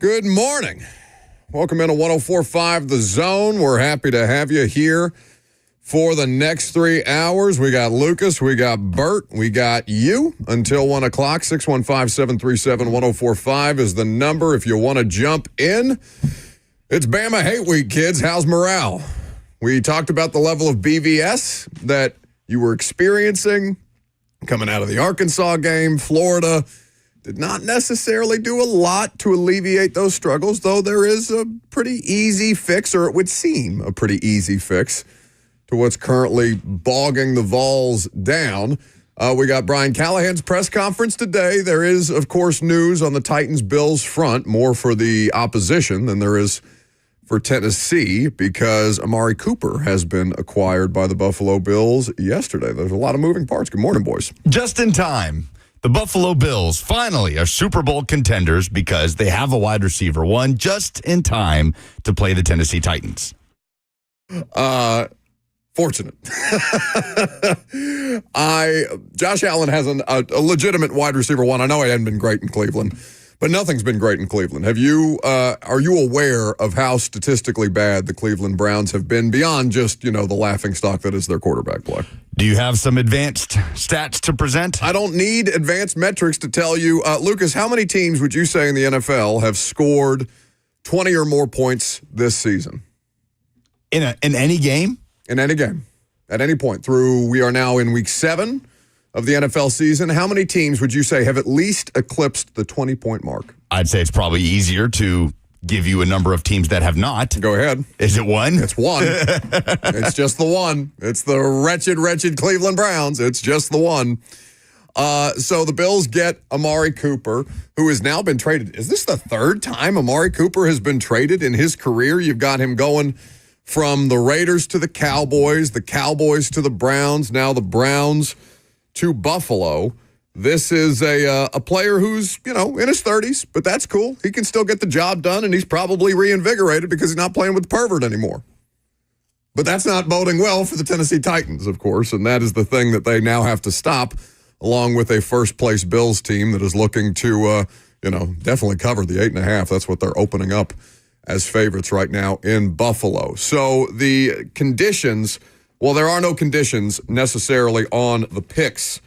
Good morning. Welcome into 104.5 The Zone. We're happy to have you here for the next 3 hours. We got Lucas, we got Bert, we got you until 1 o'clock. 615-737-1045 is the number if you want to jump in. It's Bama Hate Week, kids. How's morale? We talked about the level of BVS that you were experiencing coming out of the Arkansas game. Florida did not necessarily do a lot to alleviate those struggles, though there is a pretty easy fix, or it would seem a pretty easy fix, to what's currently bogging the Vols down. We got Brian Callahan's press conference today. There is, of course, news on the Titans-Bills front, more for the opposition than there is for Tennessee, because Amari Cooper has been acquired by the Buffalo Bills yesterday. There's a lot of moving parts. Good morning, boys. Just in time. The Buffalo Bills finally are Super Bowl contenders because they have a wide receiver one just in time to play the Tennessee Titans. Fortunate. Josh Allen has a legitimate wide receiver one. I know he hadn't been great in Cleveland, but nothing's been great in Cleveland. Are you aware of how statistically bad the Cleveland Browns have been beyond just, the laughingstock that is their quarterback play? Do you have some advanced stats to present? I don't need advanced metrics to tell you. Lucas, how many teams would you say in the NFL have scored 20 or more points this season? In any game? In any game. At any point. We are now in week 7 of the NFL season. How many teams would you say have at least eclipsed the 20-point mark? I'd say it's probably easier to give you a number of teams that have not. Go ahead. Is it one? It's one. It's just the one. It's the wretched Cleveland Browns. It's just the one. So the Bills get Amari Cooper, who has now been traded. Is this the third time Amari Cooper has been traded in his career? You've got him going from the Raiders to the Cowboys to the Browns, now the Browns to Buffalo. This is a player who's, in his 30s, but that's cool. He can still get the job done, and he's probably reinvigorated because he's not playing with the pervert anymore. But that's not boding well for the Tennessee Titans, of course, and that is the thing that they now have to stop, along with a first-place Bills team that is looking to, definitely cover the 8.5. That's what they're opening up as favorites right now in Buffalo. So the conditions, well, there are no conditions necessarily on the picks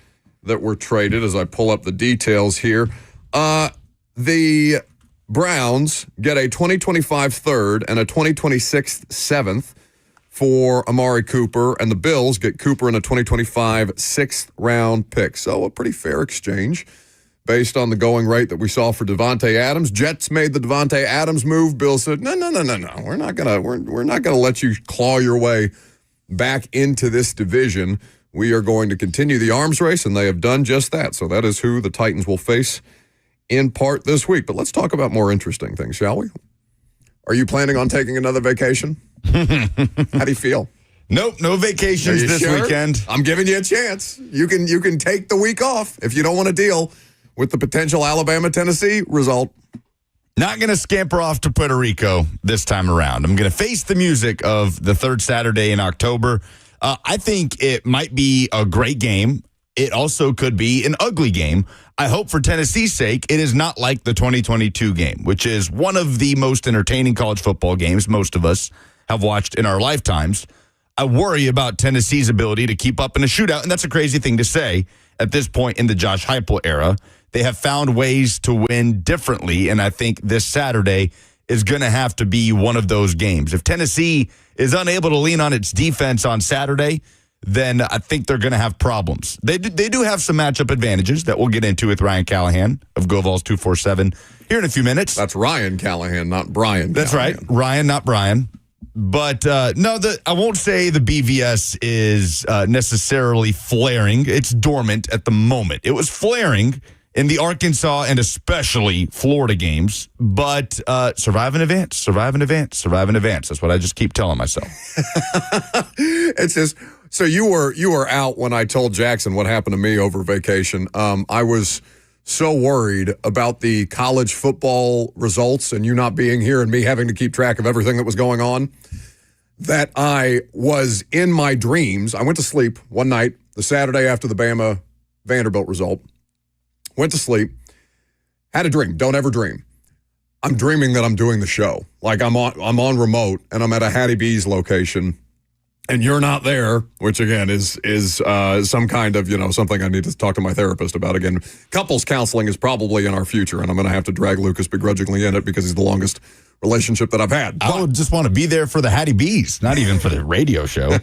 that were traded as I pull up the details here. The Browns get a 2025 third and a 2026 seventh for Amari Cooper, and the Bills get Cooper and a 2025 sixth-round pick. So a pretty fair exchange based on the going rate that we saw for Devontae Adams. Jets made the Devontae Adams move. Bills said, no. We're not gonna let you claw your way back into this division. We are going to continue the arms race, and they have done just that. So that is who the Titans will face in part this week. But let's talk about more interesting things, shall we? Are you planning on taking another vacation? How do you feel? Nope, no vacations this weekend. I'm giving you a chance. You can take the week off if you don't want to deal with the potential Alabama-Tennessee result. Not going to scamper off to Puerto Rico this time around. I'm going to face the music of the third Saturday in October. I think it might be a great game. It also could be an ugly game. I hope for Tennessee's sake, it is not like the 2022 game, which is one of the most entertaining college football games most of us have watched in our lifetimes. I worry about Tennessee's ability to keep up in a shootout, and that's a crazy thing to say at this point in the Josh Heupel era. They have found ways to win differently, and I think this Saturday is going to have to be one of those games. If Tennessee is unable to lean on its defense on Saturday, then I think they're going to have problems. They do have some matchup advantages that we'll get into with Ryan Callahan of GoVols 247 here in a few minutes. That's Ryan Callahan, not Brian That's Callahan. Right. Ryan, not Brian. But no, I won't say the BVS is necessarily flaring. It's dormant at the moment. It was flaring in the Arkansas and especially Florida games, but survive in advance. That's what I just keep telling myself. It's just, so you were out when I told Jackson what happened to me over vacation. I was so worried about the college football results and you not being here and me having to keep track of everything that was going on that I was in my dreams. I went to sleep one night, the Saturday after the Bama Vanderbilt result. Went to sleep, had a dream. Don't ever dream. I'm dreaming that I'm doing the show. Like I'm on remote and I'm at a Hattie B's location and you're not there, which again is some kind of, something I need to talk to my therapist about. Again, couples counseling is probably in our future, and I'm going to have to drag Lucas begrudgingly in it because he's the longest relationship that I've had. I would just want to be there for the Hattie B's, not even for the radio show.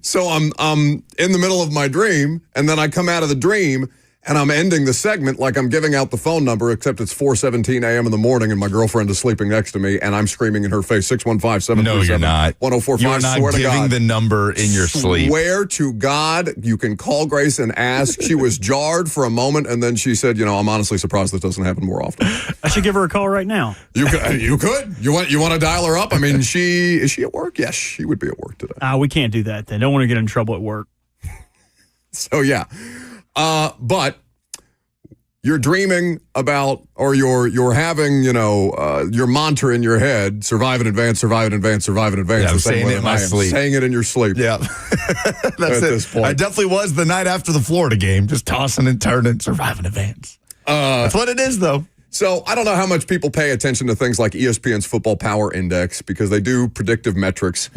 So I'm in the middle of my dream, and then I come out of the dream, and I'm ending the segment like I'm giving out the phone number, except it's 4:17 a.m. in the morning, and my girlfriend is sleeping next to me, and I'm screaming in her face, 615-737-1045. No, you're not. 1045. You're not giving the number in your sleep. Swear to God, you can call Grace and ask. She was jarred for a moment, and then she said, I'm honestly surprised this doesn't happen more often. I should give her a call right now. You could. You want to dial her up? I mean, is she at work? Yes, she would be at work today. We can't do that then. Don't want to get in trouble at work. So, yeah. But you're dreaming about, or you're having, your mantra in your head, survive in advance, survive in advance, survive in advance. Yeah, I'm saying it in my sleep. Saying it in your sleep. Yeah. That's at it. This point. I definitely was the night after the Florida game, just tossing and turning, survive in advance. That's what it is, though. So I don't know how much people pay attention to things like ESPN's Football Power Index because they do predictive metrics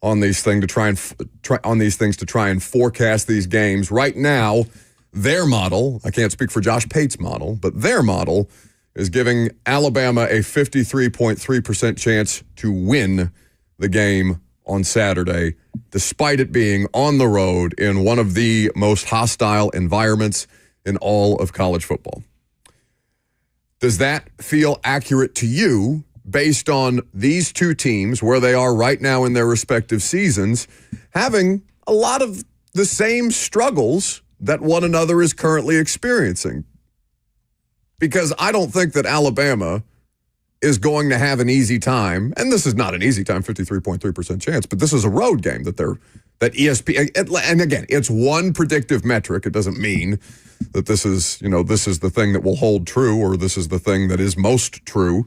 on these things to try and forecast these games. Right now, their model, I can't speak for Josh Pate's model, but their model is giving Alabama a 53.3% chance to win the game on Saturday, despite it being on the road in one of the most hostile environments in all of college football. Does that feel accurate to you based on these two teams, where they are right now in their respective seasons, having a lot of the same struggles that one another is currently experiencing? Because I don't think that Alabama is going to have an easy time, and this is not an easy time, 53.3% chance, but this is a road game that ESPN, and again, it's one predictive metric. It doesn't mean that this is the thing that will hold true, or this is the thing that is most true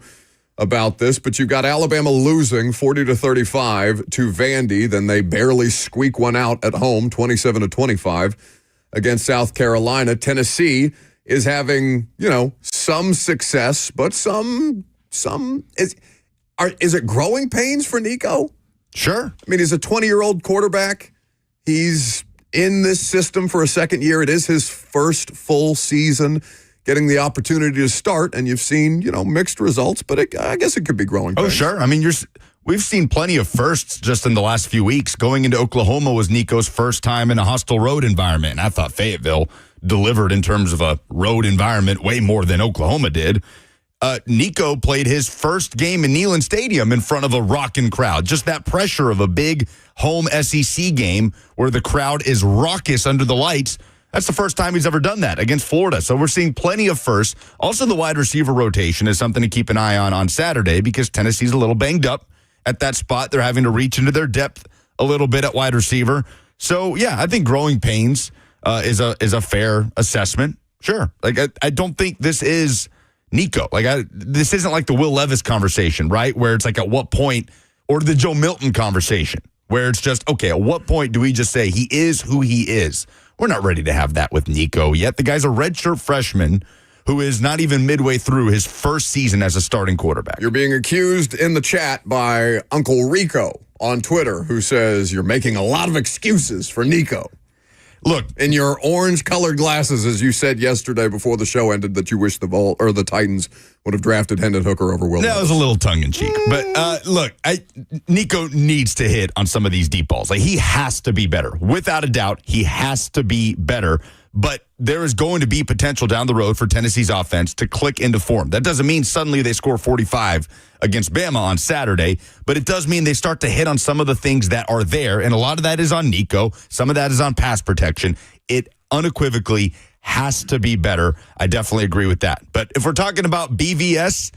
about this, but you've got Alabama losing 40-35 to Vandy, then they barely squeak one out at home, 27-25 against South Carolina. Tennessee is having, some success, but is it growing pains for Nico? Sure. I mean, he's a 20-year-old quarterback. He's in this system for a second year. It is his first full season getting the opportunity to start, and you've seen, mixed results, but I guess it could be growing pains. Oh, sure. I mean, we've seen plenty of firsts just in the last few weeks. Going into Oklahoma was Nico's first time in a hostile road environment, and I thought Fayetteville delivered in terms of a road environment way more than Oklahoma did. Nico played his first game in Neyland Stadium in front of a rocking crowd. Just that pressure of a big home SEC game where the crowd is raucous under the lights. That's the first time he's ever done that against Florida. So we're seeing plenty of firsts. Also, the wide receiver rotation is something to keep an eye on Saturday because Tennessee's a little banged up at that spot. They're having to reach into their depth a little bit at wide receiver. So, yeah, I think growing pains is a fair assessment. Sure. Like, I don't think this is Nico. Like, this isn't like the Will Levis conversation, right? Where it's like at what point, or the Joe Milton conversation, where it's just, okay, at what point do we just say he is who he is? We're not ready to have that with Nico yet. The guy's a redshirt freshman who is not even midway through his first season as a starting quarterback. You're being accused in the chat by Uncle Rico on Twitter, who says you're making a lot of excuses for Nico. Look, in your orange-colored glasses, as you said yesterday before the show ended, that you wish the Titans would have drafted Hendon Hooker over Will. That was a little tongue-in-cheek. But look, Nico needs to hit on some of these deep balls. Like, he has to be better. Without a doubt, he has to be better. But there is going to be potential down the road for Tennessee's offense to click into form. That doesn't mean suddenly they score 45 against Bama on Saturday, but it does mean they start to hit on some of the things that are there, and a lot of that is on Nico. Some of that is on pass protection. It unequivocally has to be better. I definitely agree with that. But if we're talking about BVS,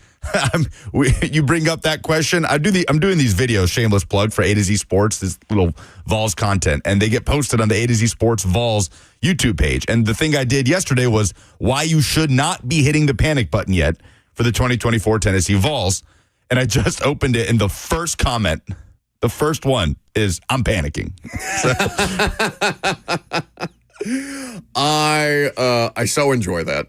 you bring up that question. I'm doing these videos, shameless plug, for A to Z Sports, this little Vols content, and they get posted on the A to Z Sports Vols YouTube page. And the thing I did yesterday was why you should not be hitting the panic button yet for the 2024 Tennessee Vols. And I just opened it, and the first comment, the first one is, I'm panicking. I so enjoy that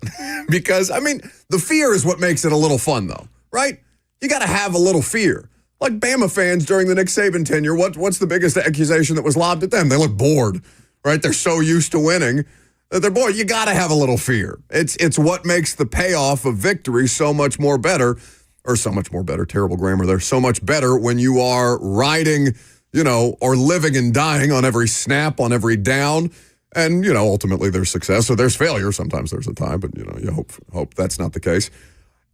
because I mean the fear is what makes it a little fun though, right? You got to have a little fear. Like Bama fans during the Nick Saban tenure, what's the biggest accusation that was lobbed at them? They look bored, right? They're so used to winning that they're bored. You got to have a little fear. It's what makes the payoff of victory so much more better, or so much more better. Terrible grammar there. So much better when you are riding, or living and dying on every snap, on every down. And, ultimately there's success or there's failure. Sometimes there's a tie, but, you hope that's not the case.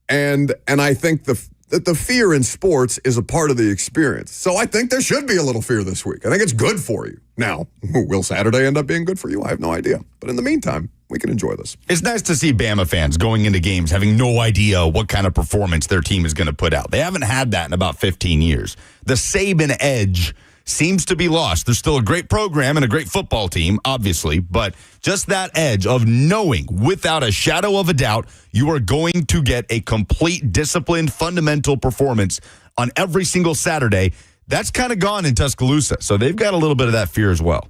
And I think that the fear in sports is a part of the experience. So I think there should be a little fear this week. I think it's good for you. Now, will Saturday end up being good for you? I have no idea. But in the meantime, we can enjoy this. It's nice to see Bama fans going into games having no idea what kind of performance their team is going to put out. They haven't had that in about 15 years. The Saban edge seems to be lost. There's still a great program and a great football team, obviously, but just that edge of knowing without a shadow of a doubt you are going to get a complete, disciplined, fundamental performance on every single Saturday, that's kind of gone in Tuscaloosa. So they've got a little bit of that fear as well.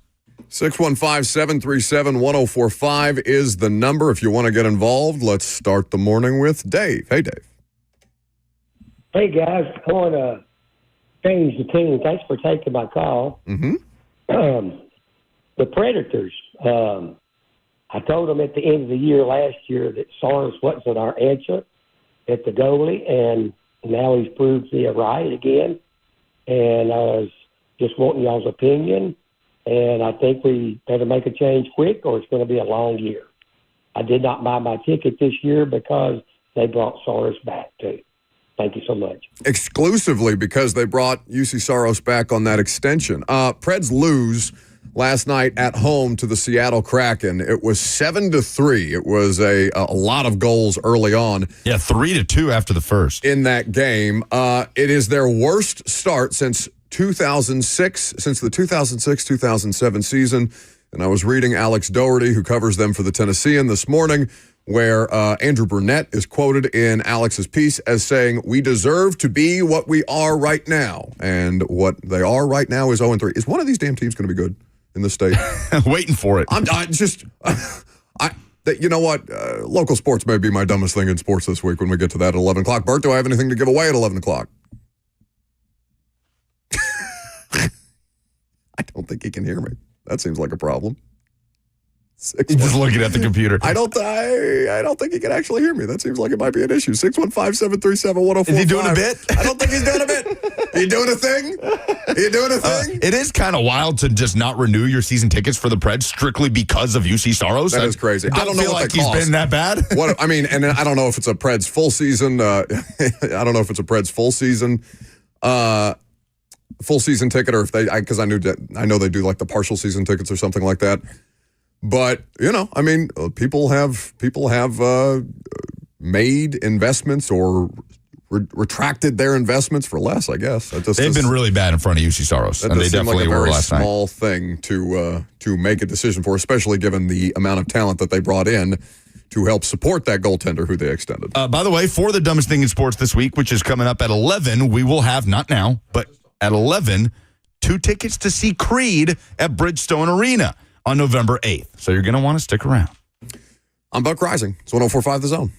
615-737-1045 is the number if you want to get involved. Let's start the morning with Dave. Hey, Dave. Hey, guys. I want to change the team. Thanks for taking my call. Mm-hmm. The Predators, I told them at the end of the year last year that Soros wasn't our answer at the goalie, and now he's proved me right again. And I was just wanting y'all's opinion, and I think we better make a change quick or it's going to be a long year. I did not buy my ticket this year because they brought Soros back, too. Thank you so much. Exclusively because they brought UC Saros back on that extension. Preds lose last night at home to the Seattle Kraken. It was 7-3. It was a lot of goals early on. Yeah, 3-2 after the first. In that game. It is their worst start since 2006, since the 2006-2007 season. And I was reading Alex Doherty, who covers them for the Tennessean this morning, where Andrew Burnett is quoted in Alex's piece as saying, "We deserve to be what we are right now." And what they are right now is 0-3. Is one of these damn teams going to be good in the state? Waiting for it. You know what? Local sports may be my dumbest thing in sports this week when we get to that at 11 o'clock. Bert, do I have anything to give away at 11 o'clock? I don't think he can hear me. That seems like a problem. He's just looking at the computer. I don't think he can actually hear me. That seems like it might be an issue. 615-737-1045. Is he doing a bit? I don't think he's doing a bit. Are you doing a thing? Are you doing a thing? It is kind of wild to just not renew your season tickets for the Preds strictly because of UC Saros. That is crazy. I don't feel like he's been that bad. And I don't know if it's a Preds full season. I don't know if it's a Preds full season ticket, or if because I know they do like the partial season tickets or something like that. But people have made investments or retracted their investments for less. I guess they've been really bad in front of UC Saros, and they definitely were last night. Small thing to make a decision for, especially given the amount of talent that they brought in to help support that goaltender who they extended. By the way, for the dumbest thing in sports this week, which is coming up at 11, we will have, not now, but at 11, 2 tickets to see Creed at Bridgestone Arena on November 8th. So you're going to want to stick around. I'm Buck Rising. It's 104.5 The Zone.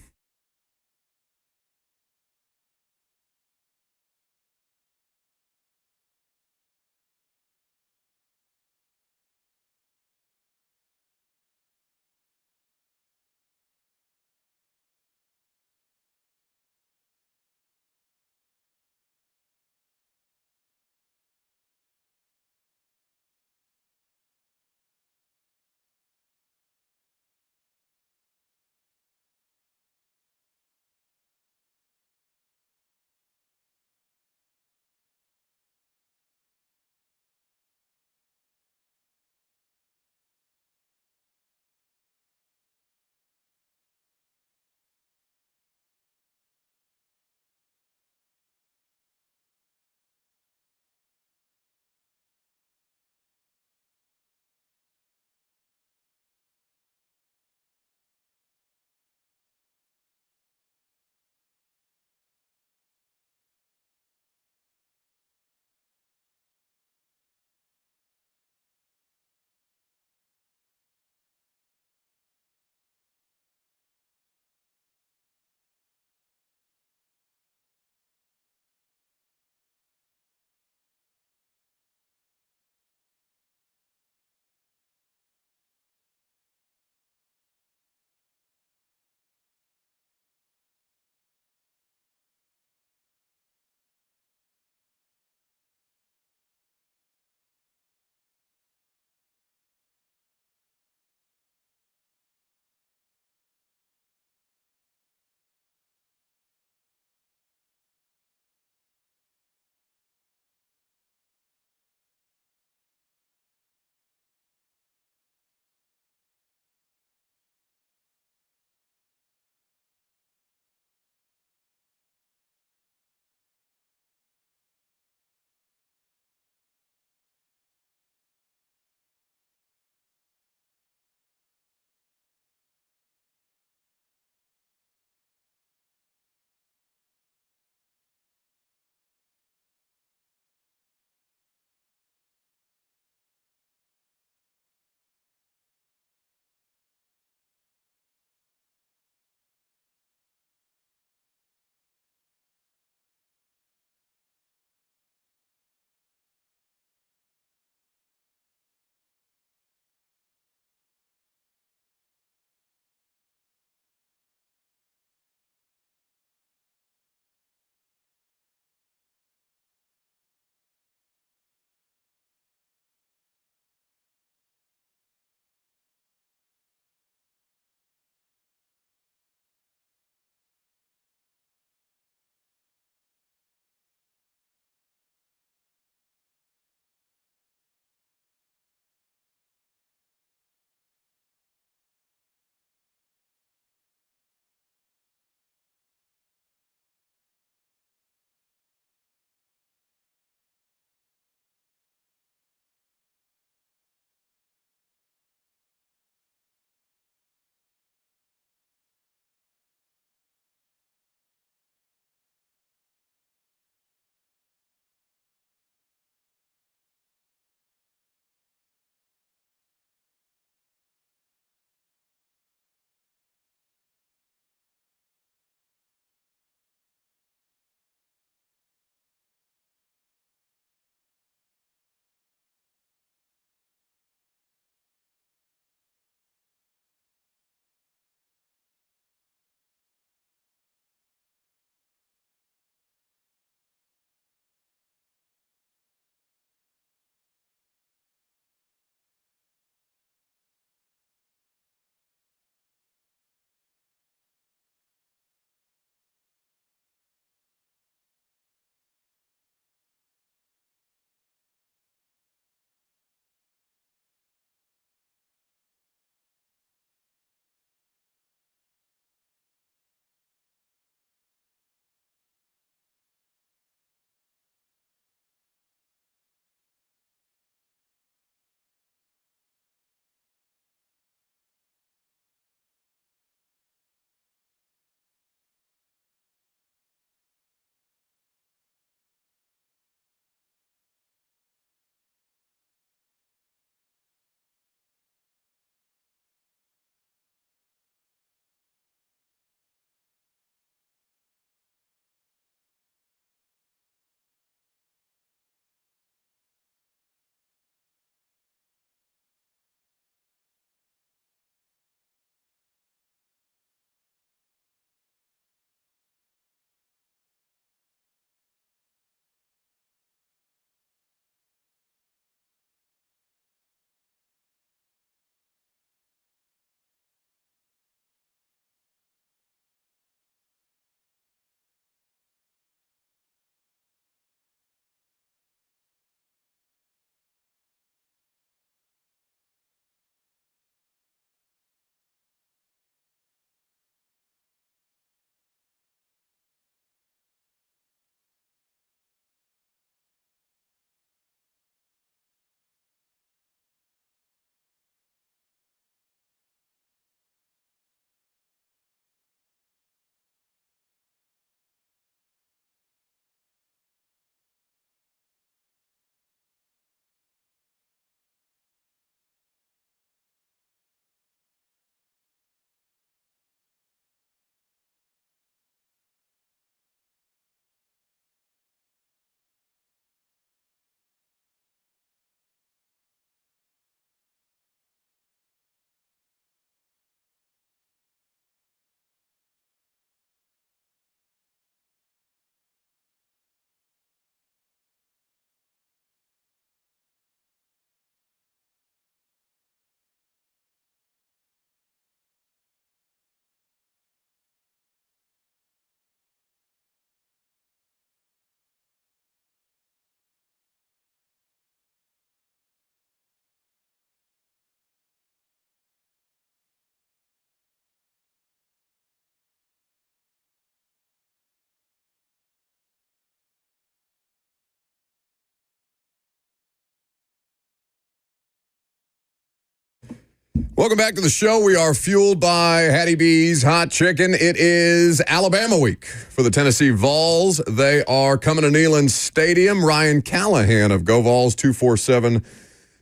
Welcome back to the show. We are fueled by Hattie B's Hot Chicken. It is Alabama week for the Tennessee Vols. They are coming to Neyland Stadium. Ryan Callahan of Go Vols 247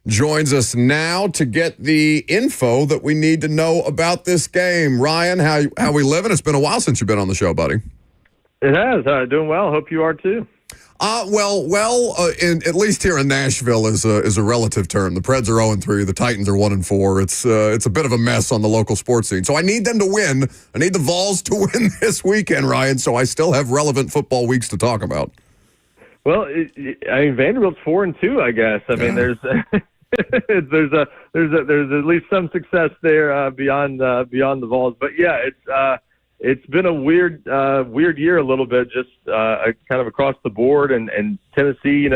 joins us now to get the info that we need to know about this game. Ryan, how we living? It's been a while since you've been on the show, buddy. It has. Doing well. Hope you are too. At least here in Nashville is a relative term. The Preds are 0-3. The Titans are 1-4. It's a bit of a mess on the local sports scene. So I need them to win. I need the Vols to win this weekend, Ryan. So I still have relevant football weeks to talk about. Well, Vanderbilt's 4-2. I guess. I mean, there's there's at least some success there beyond the Vols. But yeah, it's been a weird year a little bit, just kind of across the board. And Tennessee,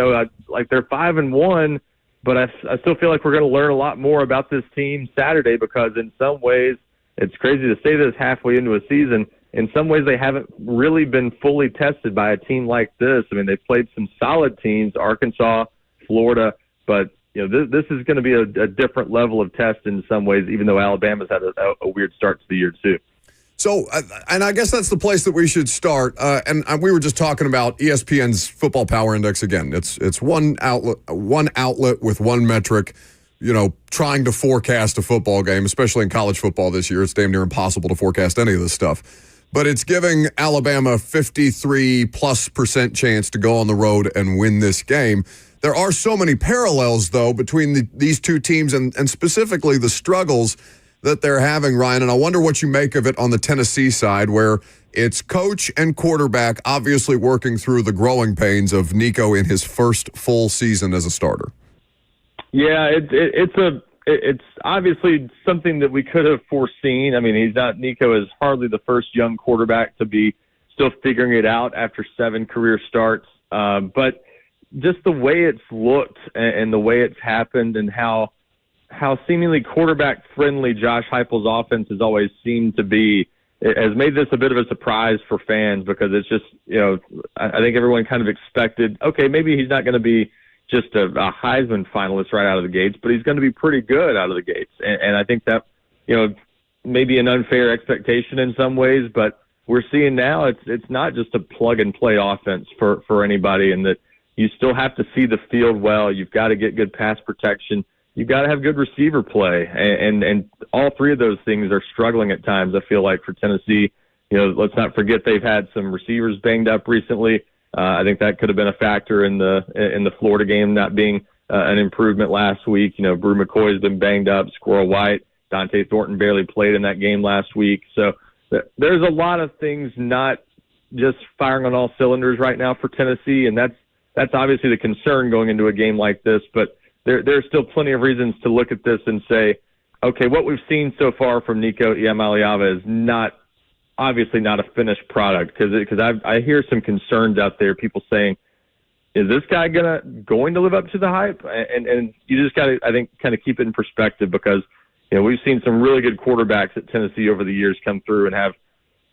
like they're 5-1, but I still feel like we're going to learn a lot more about this team Saturday, because in some ways, it's crazy to say this halfway into a season, in some ways they haven't really been fully tested by a team like this. I mean, they've played some solid teams, Arkansas, Florida, but this is going to be a different level of test in some ways, even though Alabama's had a weird start to the year too. So, and I guess that's the place that we should start. And we were just talking about ESPN's Football Power Index again. It's one outlet with one metric, trying to forecast a football game, especially in college football this year. It's damn near impossible to forecast any of this stuff. But it's giving Alabama 53+% chance to go on the road and win this game. There are so many parallels, though, between these two teams and specifically the struggles that they're having, Ryan, and I wonder what you make of it on the Tennessee side, where it's coach and quarterback obviously working through the growing pains of Nico in his first full season as a starter. Yeah, it's obviously something that we could have foreseen. I mean, Nico is hardly the first young quarterback to be still figuring it out after 7 career starts, but just the way it's looked and the way it's happened and how seemingly quarterback-friendly Josh Heupel's offense has always seemed to be, it has made this a bit of a surprise for fans, because it's just, I think everyone kind of expected, okay, maybe he's not going to be just a Heisman finalist right out of the gates, but he's going to be pretty good out of the gates. And I think that, maybe an unfair expectation in some ways, but we're seeing now it's not just a plug-and-play offense for anybody, and that you still have to see the field well. You've got to get good pass protection. You've got to have good receiver play, and all three of those things are struggling at times, I feel like, for Tennessee. Let's not forget they've had some receivers banged up recently. I think that could have been a factor in the Florida game not being an improvement last week. Brew McCoy's been banged up, Squirrel White, Dante Thornton barely played in that game last week. So there's a lot of things not just firing on all cylinders right now for Tennessee, and that's obviously the concern going into a game like this, but there are still plenty of reasons to look at this and say, okay, what we've seen so far from Nico Iamaleava is obviously not a finished product, because I hear some concerns out there, people saying, is this guy going to live up to the hype? And you just got to, I think, kind of keep it in perspective, because we've seen some really good quarterbacks at Tennessee over the years come through and have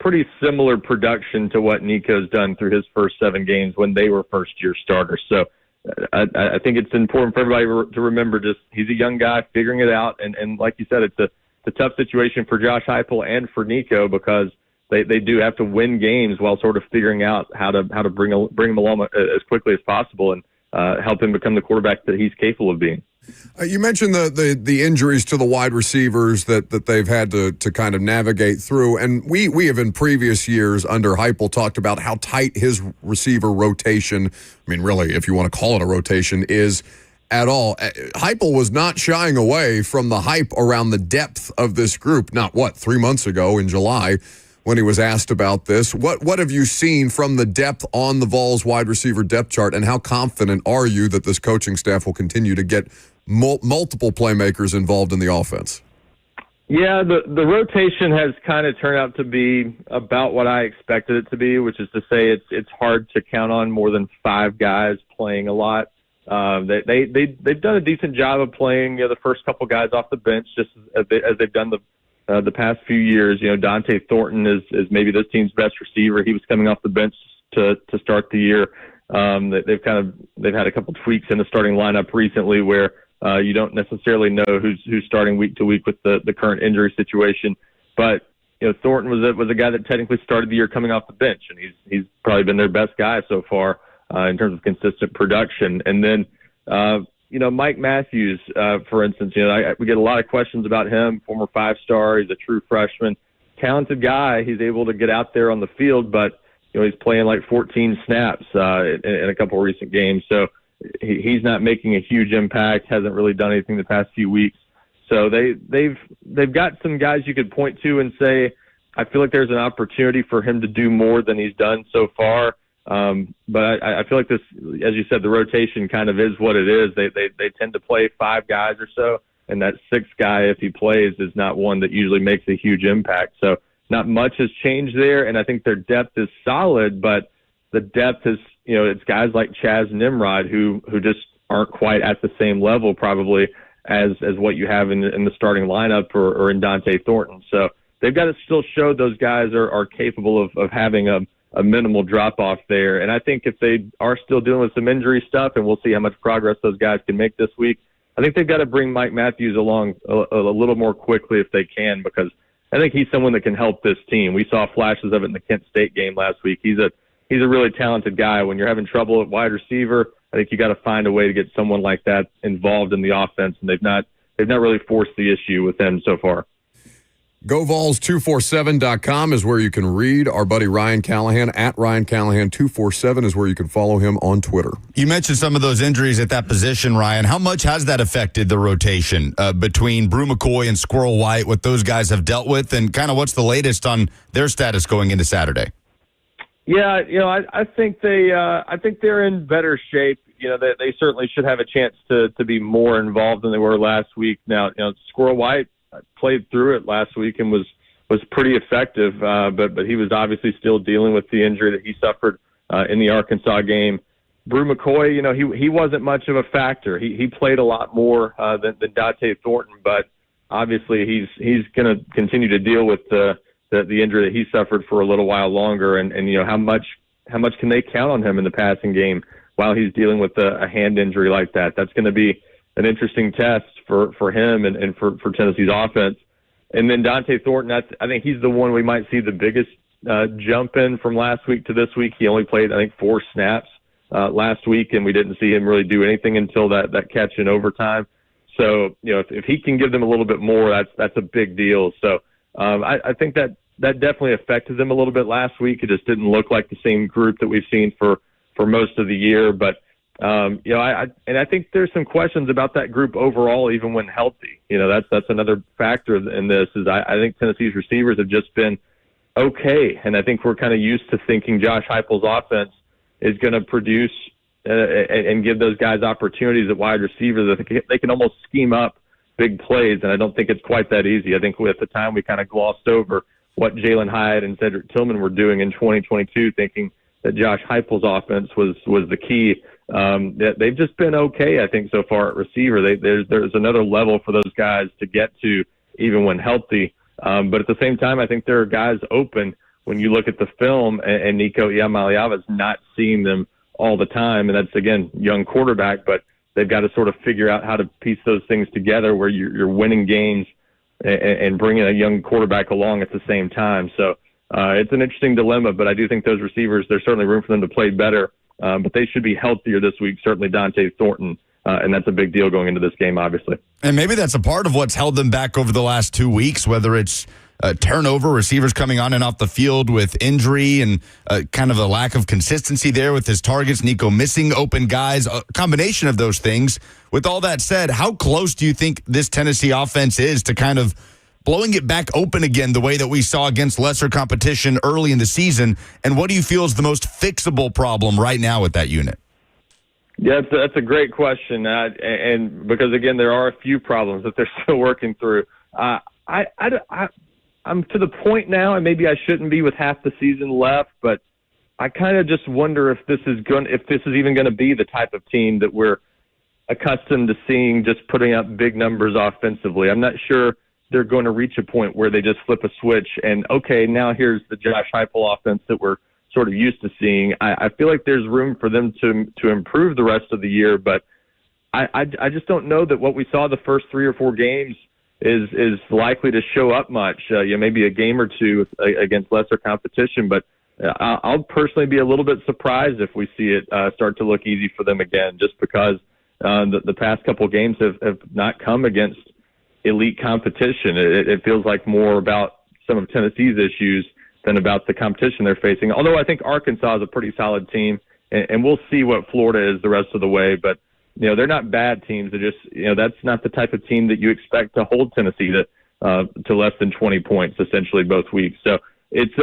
pretty similar production to what Nico's done through his first 7 games when they were first-year starters. So I think it's important for everybody to remember, just he's a young guy figuring it out. And like you said, it's a tough situation for Josh Heupel and for Nico, because they do have to win games while sort of figuring out how to bring him along as quickly as possible and help him become the quarterback that he's capable of being. You mentioned the injuries to the wide receivers that they've had to kind of navigate through. And we have in previous years under Heupel talked about how tight his receiver rotation, I mean, really, if you want to call it a rotation, is at all. Heupel was not shying away from the hype around the depth of this group, 3 months ago in July when he was asked about this. What have you seen from the depth on the Vols wide receiver depth chart, and how confident are you that this coaching staff will continue to get multiple playmakers involved in the offense? Yeah, the rotation has kind of turned out to be about what I expected it to be, which is to say it's hard to count on more than 5 guys playing a lot. They've done a decent job of playing the first couple guys off the bench, just as they've done the past few years. Dante Thornton is maybe this team's best receiver. He was coming off the bench to start the year. They've had a couple tweaks in the starting lineup recently where You don't necessarily know who's starting week to week with the current injury situation. But Thornton was a guy that technically started the year coming off the bench, and he's probably been their best guy so far in terms of consistent production. And then Mike Matthews, for instance, we get a lot of questions about him. Former 5-star, he's a true freshman, talented guy. He's able to get out there on the field, but he's playing like 14 snaps in a couple of recent games. So he's not making a huge impact, hasn't really done anything the past few weeks. So they've got some guys you could point to and say, I feel like there's an opportunity for him to do more than he's done so far. But I feel like this, as you said, the rotation kind of is what it is. They tend to play 5 guys or so, and that 6th guy, if he plays, is not one that usually makes a huge impact. So not much has changed there, and I think their depth is solid, but the depth is, it's guys like Chaz Nimrod who just aren't quite at the same level probably as what you have in the starting lineup or in Dante Thornton. So they've got to still show those guys are capable of having a minimal drop-off there. And I think if they are still dealing with some injury stuff, and we'll see how much progress those guys can make this week, I think they've got to bring Mike Matthews along a little more quickly if they can, because I think he's someone that can help this team. We saw flashes of it in the Kent State game last week. He's a really talented guy. When you're having trouble at wide receiver, I think you got to find a way to get someone like that involved in the offense, and they've not really forced the issue with him so far. GoVols247.com is where you can read our buddy Ryan Callahan. At Ryan Callahan 247 is where you can follow him on Twitter. You mentioned some of those injuries at that position, Ryan. How much has that affected the rotation between Brew McCoy and Squirrel White, what those guys have dealt with, and kind of what's the latest on their status going into Saturday? Yeah, I think they're in better shape. They certainly should have a chance to be more involved than they were last week. Now, Squirrel White played through it last week and was pretty effective, but he was obviously still dealing with the injury that he suffered in the Arkansas game. Brew McCoy, he wasn't much of a factor. He played a lot more than Dante Thornton, but obviously he's going to continue to deal with the injury that he suffered for a little while longer, and how much can they count on him in the passing game while he's dealing with a hand injury like that? That's going to be an interesting test for him and for Tennessee's offense. And then Dante Thornton, I think he's the one we might see the biggest jump in from last week to this week. He only played, I think, 4 snaps last week, and we didn't see him really do anything until that catch in overtime. So, if he can give them a little bit more, that's a big deal. So I think that definitely affected them a little bit last week. It just didn't look like the same group that we've seen for most of the year. But I think there's some questions about that group overall, even when healthy. That's another factor in this. Is I think Tennessee's receivers have just been okay, and I think we're kind of used to thinking Josh Heupel's offense is going to produce and give those guys opportunities at wide receiver that they can almost scheme up big plays, and I don't think it's quite that easy. I think at the time we kind of glossed over what Jalen Hyatt and Cedric Tillman were doing in 2022, thinking that Josh Heupel's offense was the key. They've just been okay, I think, so far at receiver. There's another level for those guys to get to, even when healthy. But at the same time, I think there are guys open when you look at the film, and Nico Iamaleava is not seeing them all the time. And that's, again, young quarterback, but they've got to sort of figure out how to piece those things together where you're winning games and bringing a young quarterback along at the same time. So it's an interesting dilemma, but I do think those receivers, there's certainly room for them to play better, but they should be healthier this week, certainly Dante Thornton, and that's a big deal going into this game, obviously. And maybe that's a part of what's held them back over the last 2 weeks, whether it's turnover, receivers coming on and off the field with injury, and kind of a lack of consistency there with his targets, Nico missing open guys, a combination of those things. With all that said, how close do you think this Tennessee offense is to kind of blowing it back open again the way that we saw against lesser competition early in the season? And what do you feel is the most fixable problem right now with that unit? Yeah, that's a great question. And because, again, there are a few problems that they're still working through. I'm to the point now, and maybe I shouldn't be with half the season left, but I kind of just wonder if this is even going to be the type of team that we're accustomed to seeing, just putting up big numbers offensively. I'm not sure they're going to reach a point where they just flip a switch and, okay, now here's the Josh Heupel offense that we're sort of used to seeing. I feel like there's room for them to improve the rest of the year, but I just don't know that what we saw the first 3 or 4 games is likely to show up much. Maybe a game or two against lesser competition, but I'll personally be a little bit surprised if we see it start to look easy for them again, just because the past couple games have not come against elite competition. It feels like more about some of Tennessee's issues than about the competition they're facing. Although I think Arkansas is a pretty solid team, and we'll see what Florida is the rest of the way. But they're not bad teams. They're just that's not the type of team that you expect to hold Tennessee to less than 20 points essentially both weeks. So it's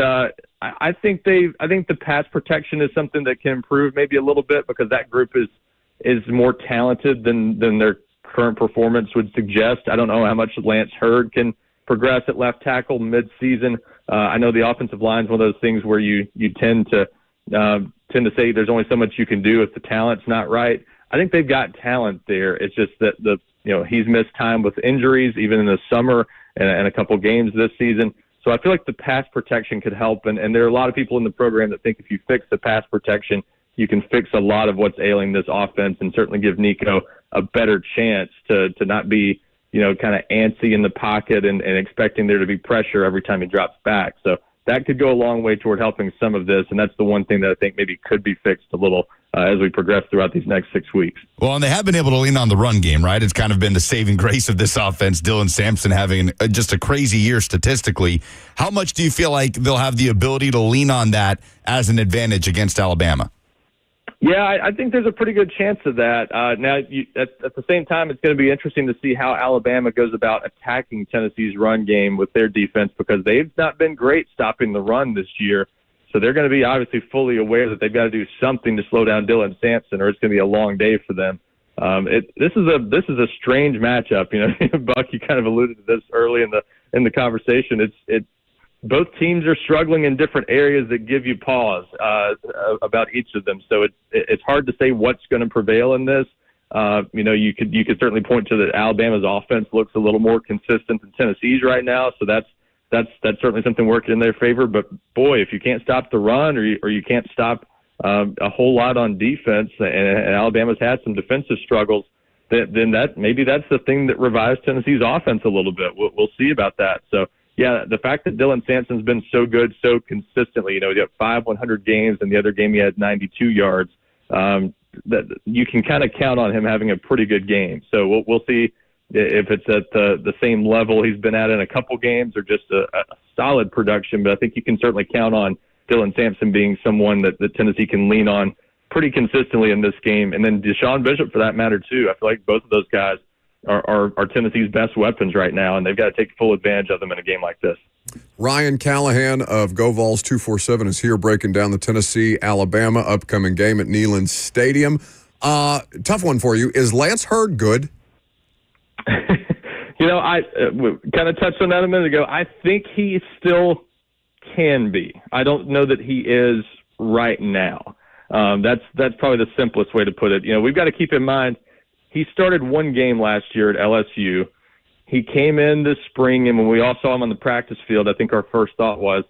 I think the pass protection is something that can improve maybe a little bit, because that group is more talented than their current performance would suggest. I don't know how much Lance Hurd can progress at left tackle mid-season. I know the offensive line is one of those things where you tend to say there's only so much you can do if the talent's not right. I think they've got talent there. It's just that he's missed time with injuries, even in the summer and a couple games this season. So I feel like the pass protection could help, and there are a lot of people in the program that think if you fix the pass protection, you can fix a lot of what's ailing this offense, and certainly give Nico a better chance to not be kind of antsy in the pocket and expecting there to be pressure every time he drops back. So that could go a long way toward helping some of this, and that's the one thing that I think maybe could be fixed a little as we progress throughout these next 6 weeks. Well, and they have been able to lean on the run game, right? It's kind of been the saving grace of this offense. Dylan Sampson having just a crazy year statistically. How much do you feel like they'll have the ability to lean on that as an advantage against Alabama? Yeah, I think there's a pretty good chance of that. Now, at the same time, it's going to be interesting to see how Alabama goes about attacking Tennessee's run game with their defense, because they've not been great stopping the run this year. So they're going to be obviously fully aware that they've got to do something to slow down Dylan Sampson, or it's going to be a long day for them. This is a strange matchup. Buck, you kind of alluded to this early in the conversation. It's both teams are struggling in different areas that give you pause about each of them. So it's hard to say what's going to prevail in this. You could certainly point to that Alabama's offense looks a little more consistent than Tennessee's right now. So that's certainly something working in their favor. But boy, if you can't stop the run, or you can't stop a whole lot on defense, and Alabama's had some defensive struggles, then that's the thing that revives Tennessee's offense a little bit. We'll see about that. So. Yeah, the fact that Dylan Sampson's been so good so consistently, he got 5 100 games, and the other game he had 92 yards, that you can kind of count on him having a pretty good game. So we'll see if it's at the same level he's been at in a couple games, or just a solid production. But I think you can certainly count on Dylan Sampson being someone that Tennessee can lean on pretty consistently in this game. And then Deshaun Bishop, for that matter, too. I feel like both of those guys are Tennessee's best weapons right now, and they've got to take full advantage of them in a game like this. Ryan Callahan of GoVols 247 is here breaking down the Tennessee-Alabama upcoming game at Neyland Stadium. Tough one for you. Is Lance Hurd good? I kind of touched on that a minute ago. I think he still can be. I don't know that he is right now. That's probably the simplest way to put it. We've got to keep in mind, he started one game last year at LSU. He came in this spring, and when we all saw him on the practice field, I think our first thought was,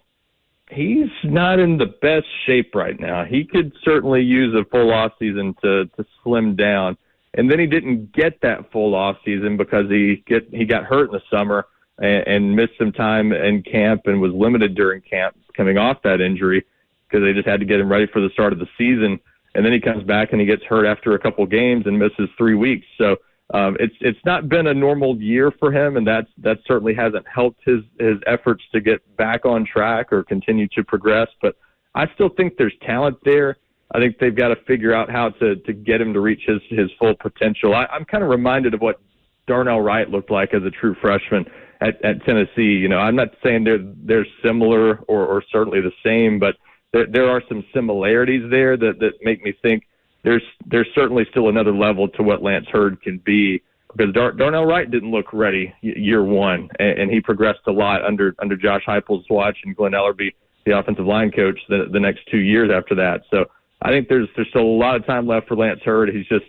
he's not in the best shape right now. He could certainly use a full offseason to slim down. And then he didn't get that full offseason because he got hurt in the summer and missed some time in camp and was limited during camp coming off that injury, because they just had to get him ready for the start of the season. And then he comes back and he gets hurt after a couple games and misses 3 weeks. So it's not been a normal year for him, and that certainly hasn't helped his efforts to get back on track or continue to progress. But I still think there's talent there. I think they've got to figure out how to get him to reach his full potential. I'm kind of reminded of what Darnell Wright looked like as a true freshman at Tennessee. I'm not saying they're similar or certainly the same, but there are some similarities there that make me think there's certainly still another level to what Lance Hurd can be, because Darnell Wright didn't look ready year one, and he progressed a lot under Josh Heupel's watch and Glenn Ellerbe, the offensive line coach, the next 2 years after that. So I think there's still a lot of time left for Lance Hurd. He's just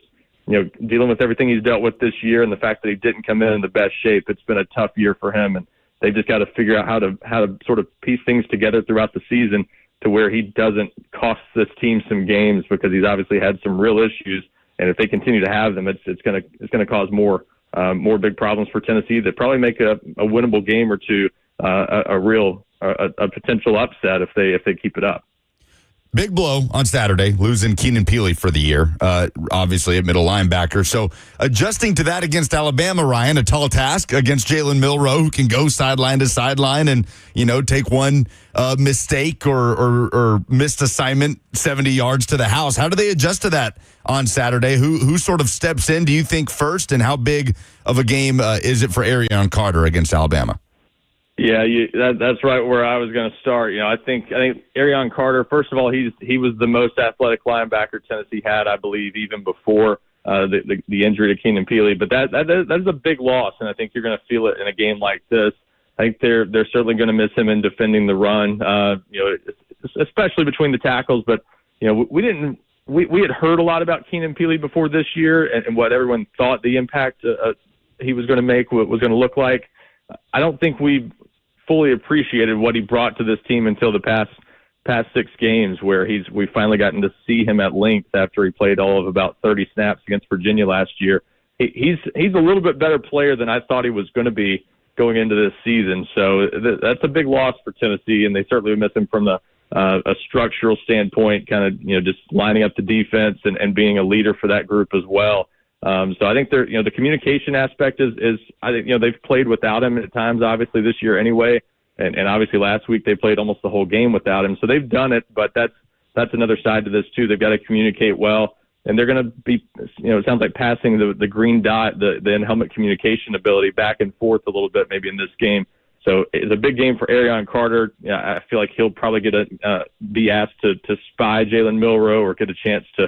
dealing with everything he's dealt with this year, and the fact that he didn't come in the best shape. It's been a tough year for him, and they've just got to figure out how to sort of piece things together throughout the season to where he doesn't cost this team some games, because he's obviously had some real issues And if they continue to have them, it's going to cause more big problems for Tennessee that probably make a winnable game or two a potential upset if they keep it up. Big blow on Saturday, losing Keenan Peely for the year, obviously at middle linebacker. So adjusting to that against Alabama, Ryan, a tall task against Jalen Milroe, who can go sideline to sideline and, take one mistake or missed assignment 70 yards to the house. How do they adjust to that on Saturday? Who sort of steps in, do you think, first? And how big of a game is it for Arion Carter against Alabama? Yeah, that's right where I was going to start. I think Arion Carter. First of all, he was the most athletic linebacker Tennessee had, I believe, even before the injury to Keenan Peely. But that is a big loss, and I think you're going to feel it in a game like this. I think they're certainly going to miss him in defending the run. Especially between the tackles. But we had heard a lot about Keenan Peely before this year, and what everyone thought the impact he was going to make, what was going to look like. I don't think we fully appreciated what he brought to this team until the past 6 games, where we finally gotten to see him at length after he played all of about 30 snaps against Virginia last year. He's a little bit better player than I thought he was going to be going into this season. So that's a big loss for Tennessee, and they certainly miss him from a structural standpoint, kind of just lining up the defense and being a leader for that group as well. So I think the communication aspect is I think they've played without him at times, obviously this year anyway, and obviously last week they played almost the whole game without him. So they've done it, but that's another side to this too. They've got to communicate well, and they're going to be it sounds like passing the green dot, the in-helmet communication ability back and forth a little bit maybe in this game. So it's a big game for Arion Carter. I feel like he'll probably be asked to spy Jalen Milroe or get a chance to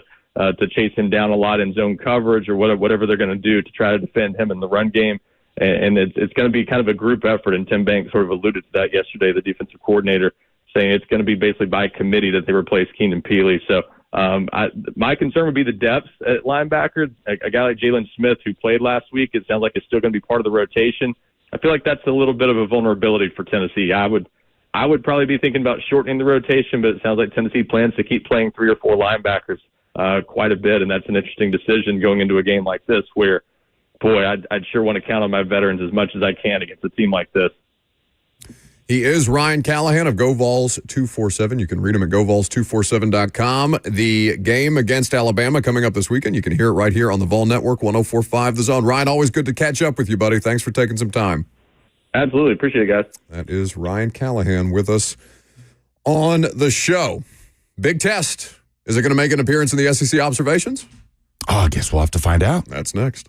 chase him down a lot in zone coverage or whatever they're going to do to try to defend him in the run game. And it's going to be kind of a group effort, and Tim Banks sort of alluded to that yesterday, the defensive coordinator, saying it's going to be basically by committee that they replace Keenan Peely. So my concern would be the depth at linebacker. A guy like Jalen Smith, who played last week, it sounds like it's still going to be part of the rotation. I feel like that's a little bit of a vulnerability for Tennessee. I would probably be thinking about shortening the rotation, but it sounds like Tennessee plans to keep playing 3 or 4 linebackers quite a bit, and that's an interesting decision going into a game like this where, boy, I'd sure want to count on my veterans as much as I can against a team like this. He is Ryan Callahan of GoVols247. You can read him at GoVols247.com. The game against Alabama coming up this weekend. You can hear it right here on the Vol Network, 104.5 The Zone. Ryan, always good to catch up with you, buddy. Thanks for taking some time. Absolutely. Appreciate it, guys. That is Ryan Callahan with us on the show. Big test. Is it going to make an appearance in the SEC observations? Oh, I guess we'll have to find out. That's next.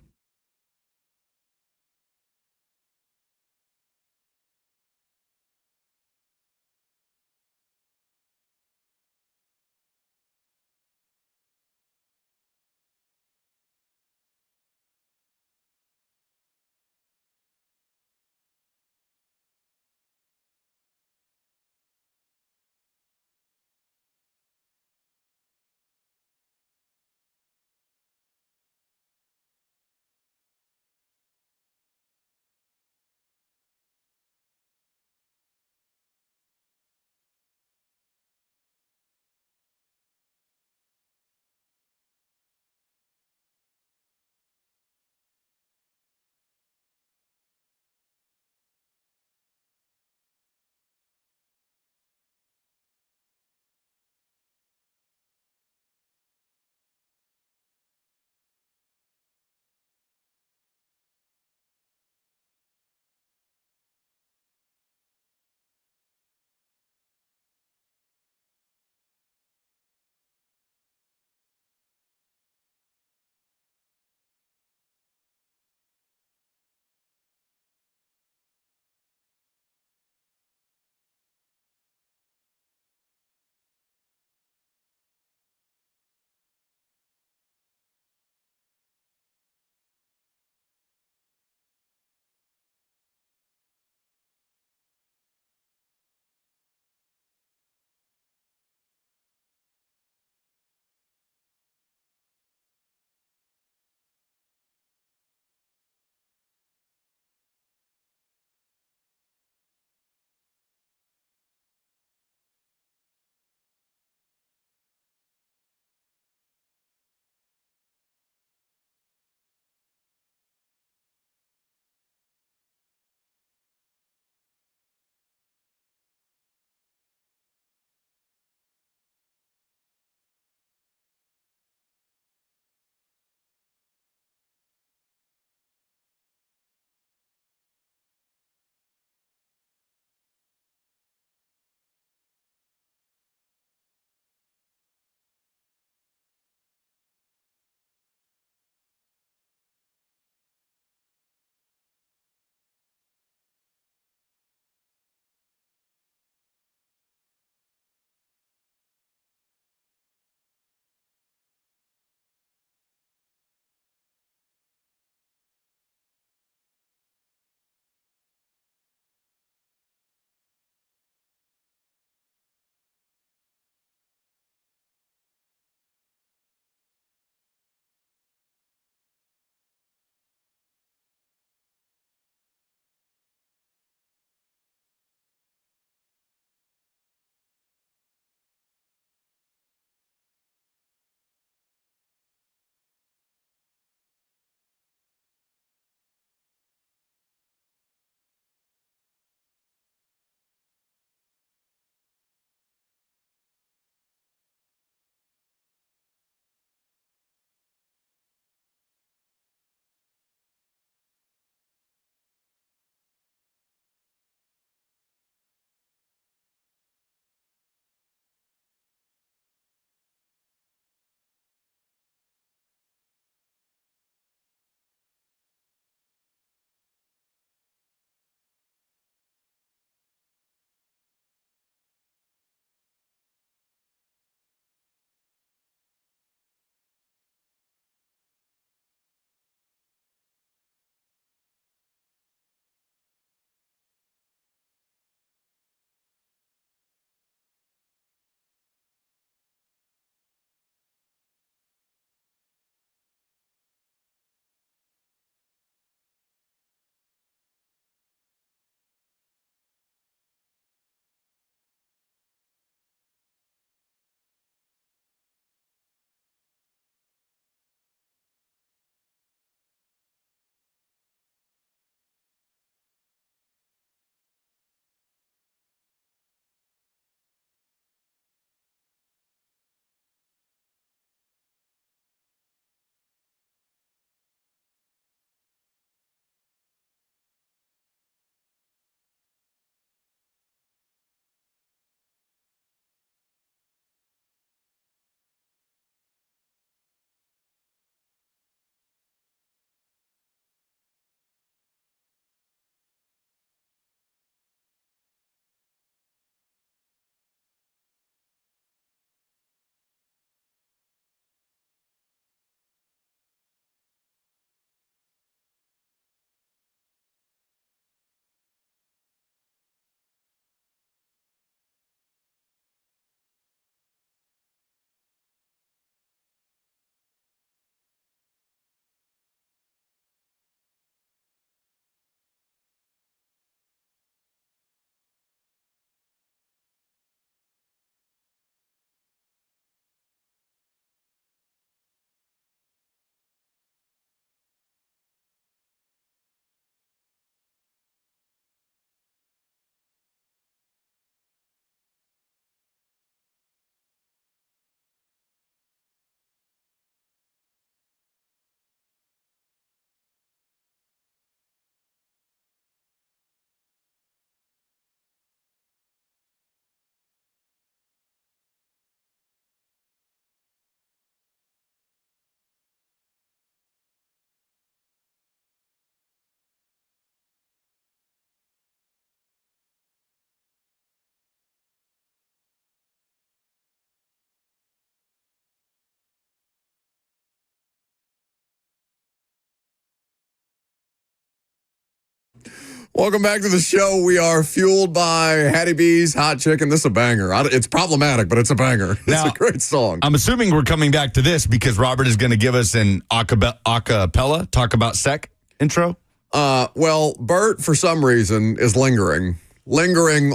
Welcome back to the show. We are fueled by Hattie B's Hot Chicken. This is a banger. It's problematic, but it's a banger. It's Now, a great song. I'm assuming we're coming back to this because Robert is going to give us an acapella, talk about sec intro. Well, Bert, for some reason, is lingering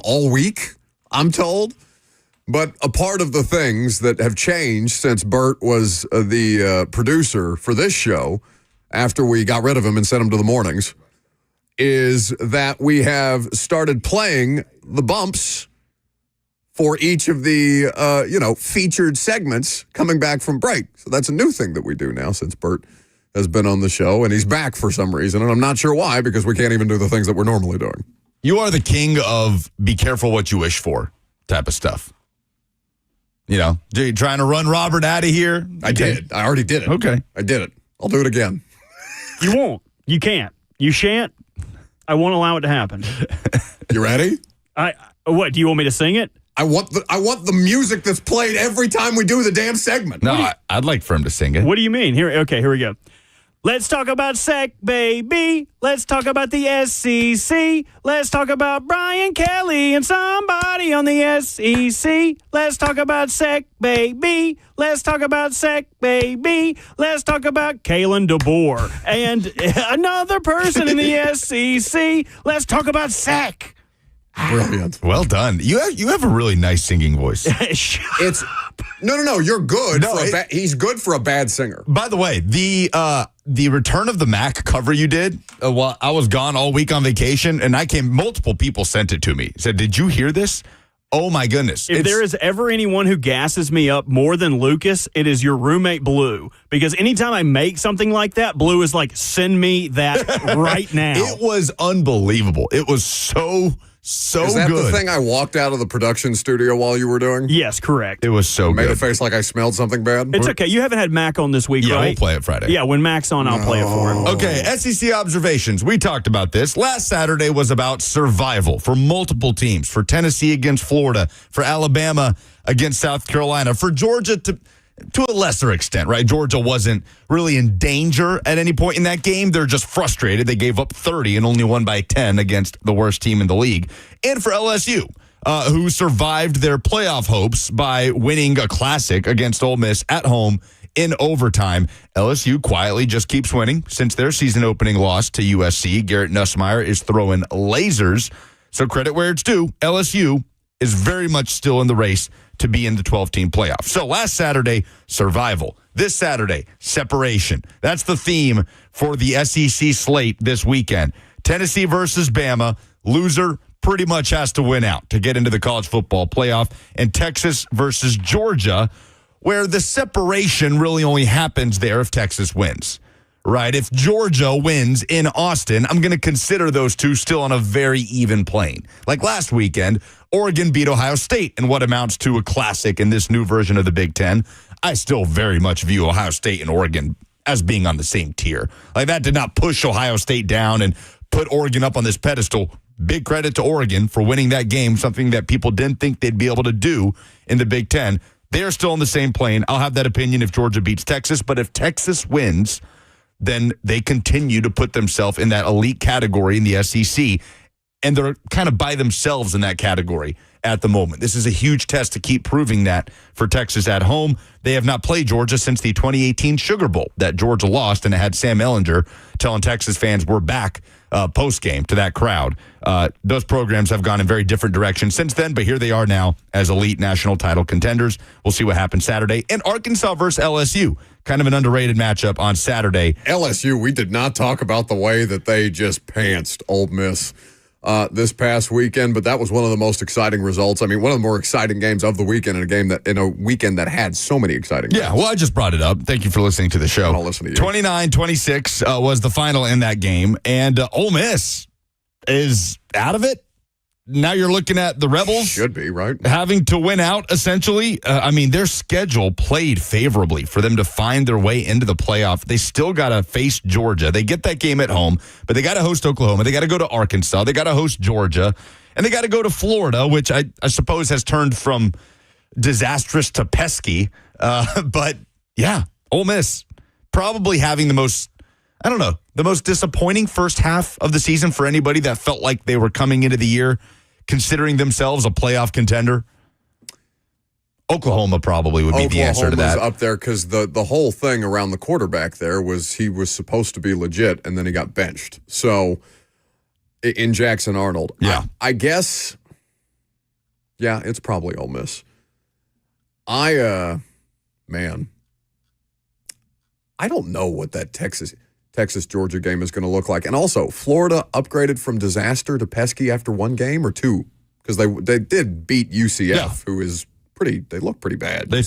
all week, I'm told. But a part of the things that have changed since Bert was the producer for this show, after we got rid of him and sent him to the mornings, is that we have started playing the bumps for each of the, featured segments coming back from break. So that's a new thing that we do now since Bert has been on the show, and he's back for some reason, and I'm not sure why, because we can't even do the things that we're normally doing. You are the king of be careful what you wish for type of stuff. You know, trying to run Robert out of here? I did. I already did it. Okay. I did it. I'll do it again. You won't. You can't. You shan't. I won't allow it to happen. You ready? What, do you want me to sing it? I want the music that's played every time we do the damn segment. No, I'd like for him to sing it. What do you mean? Here we go. Let's talk about SEC, baby. Let's talk about the SEC. Let's talk about Brian Kelly and somebody on the SEC. Let's talk about SEC, baby. Let's talk about SEC, baby. Let's talk about Kalen DeBoer and another person in the SEC. Let's talk about SEC. Brilliant. Well done. You have a really nice singing voice. It's no. You're good. No, he's good for a bad singer. By the way, the Return of the Mac cover you did while I was gone all week on vacation, and multiple people sent it to me. Said, "Did you hear this? Oh my goodness!" If there is ever anyone who gasses me up more than Lucas, it is your roommate Blue. Because anytime I make something like that, Blue is like, "Send me that right now." It was unbelievable. It was so Is that good. the thing I walked out of the production studio while you were doing? Yes, correct. It was so Made good. a face like I smelled something bad? It's okay. You haven't had Mac on this week, Yeah, right? we'll play it Friday. Yeah, when Mac's on, I'll play it for him. Okay, SEC observations. We talked about this. Last Saturday was about survival for multiple teams. For Tennessee against Florida. For Alabama against South Carolina. For Georgia to a lesser extent, right? Georgia wasn't really in danger at any point in that game. They're just frustrated. They gave up 30 and only won by 10 against the worst team in the league. And for LSU, who survived their playoff hopes by winning a classic against Ole Miss at home in overtime. LSU quietly just keeps winning since their season opening loss to USC. Garrett Nussmeier is throwing lasers. So credit where it's due. LSU is very much still in the race to be in the 12-team playoff. So last Saturday, survival. This Saturday, separation. That's the theme for the SEC slate this weekend. Tennessee versus Bama. Loser pretty much has to win out to get into the college football playoff. And Texas versus Georgia, where the separation really only happens there if Texas wins. Right? If Georgia wins in Austin, I'm going to consider those two still on a very even plane. Like last weekend, Oregon beat Ohio State in what amounts to a classic in this new version of the Big Ten. I still very much view Ohio State and Oregon as being on the same tier. Like that did not push Ohio State down and put Oregon up on this pedestal. Big credit to Oregon for winning that game, something that people didn't think they'd be able to do in the Big Ten. They are still on the same plane. I'll have that opinion if Georgia beats Texas, but if Texas wins, then they continue to put themselves in that elite category in the SEC, and they're kind of by themselves in that category at the moment. This is a huge test to keep proving that for Texas at home. They have not played Georgia since the 2018 Sugar Bowl that Georgia lost, and it had Sam Ehlinger telling Texas fans we're back post-game to that crowd. Those programs have gone in very different directions since then, but here they are now as elite national title contenders. We'll see what happens Saturday. And Arkansas versus LSU, kind of an underrated matchup on Saturday. LSU, we did not talk about the way that they just pantsed Ole Miss this past weekend, but that was one of the most exciting results. I mean, one of the more exciting games of the weekend in a weekend that had so many exciting games. Yeah, well, I just brought it up. Thank you for listening to the show. I'll listen to you. 29-26 was the final in that game, and Ole Miss is out of it. Now you're looking at the Rebels. Should be, right? Having to win out, essentially. I mean, their schedule played favorably for them to find their way into the playoff. They still got to face Georgia. They get that game at home, but they got to host Oklahoma. They got to go to Arkansas. They got to host Georgia. And they got to go to Florida, which I suppose has turned from disastrous to pesky. But, yeah, Ole Miss probably having the most, I don't know, the most disappointing first half of the season for anybody that felt like they were coming into the year considering themselves a playoff contender? Oklahoma probably would be the answer to that. Oklahoma's up there because the whole thing around the quarterback there was he was supposed to be legit, and then he got benched. So, in Jackson Arnold. Yeah. I guess, yeah, it's probably Ole Miss. I don't know what that Texas-Georgia game is going to look like. And also, Florida upgraded from disaster to pesky after one game or two because they did beat UCF, who is they look pretty bad. They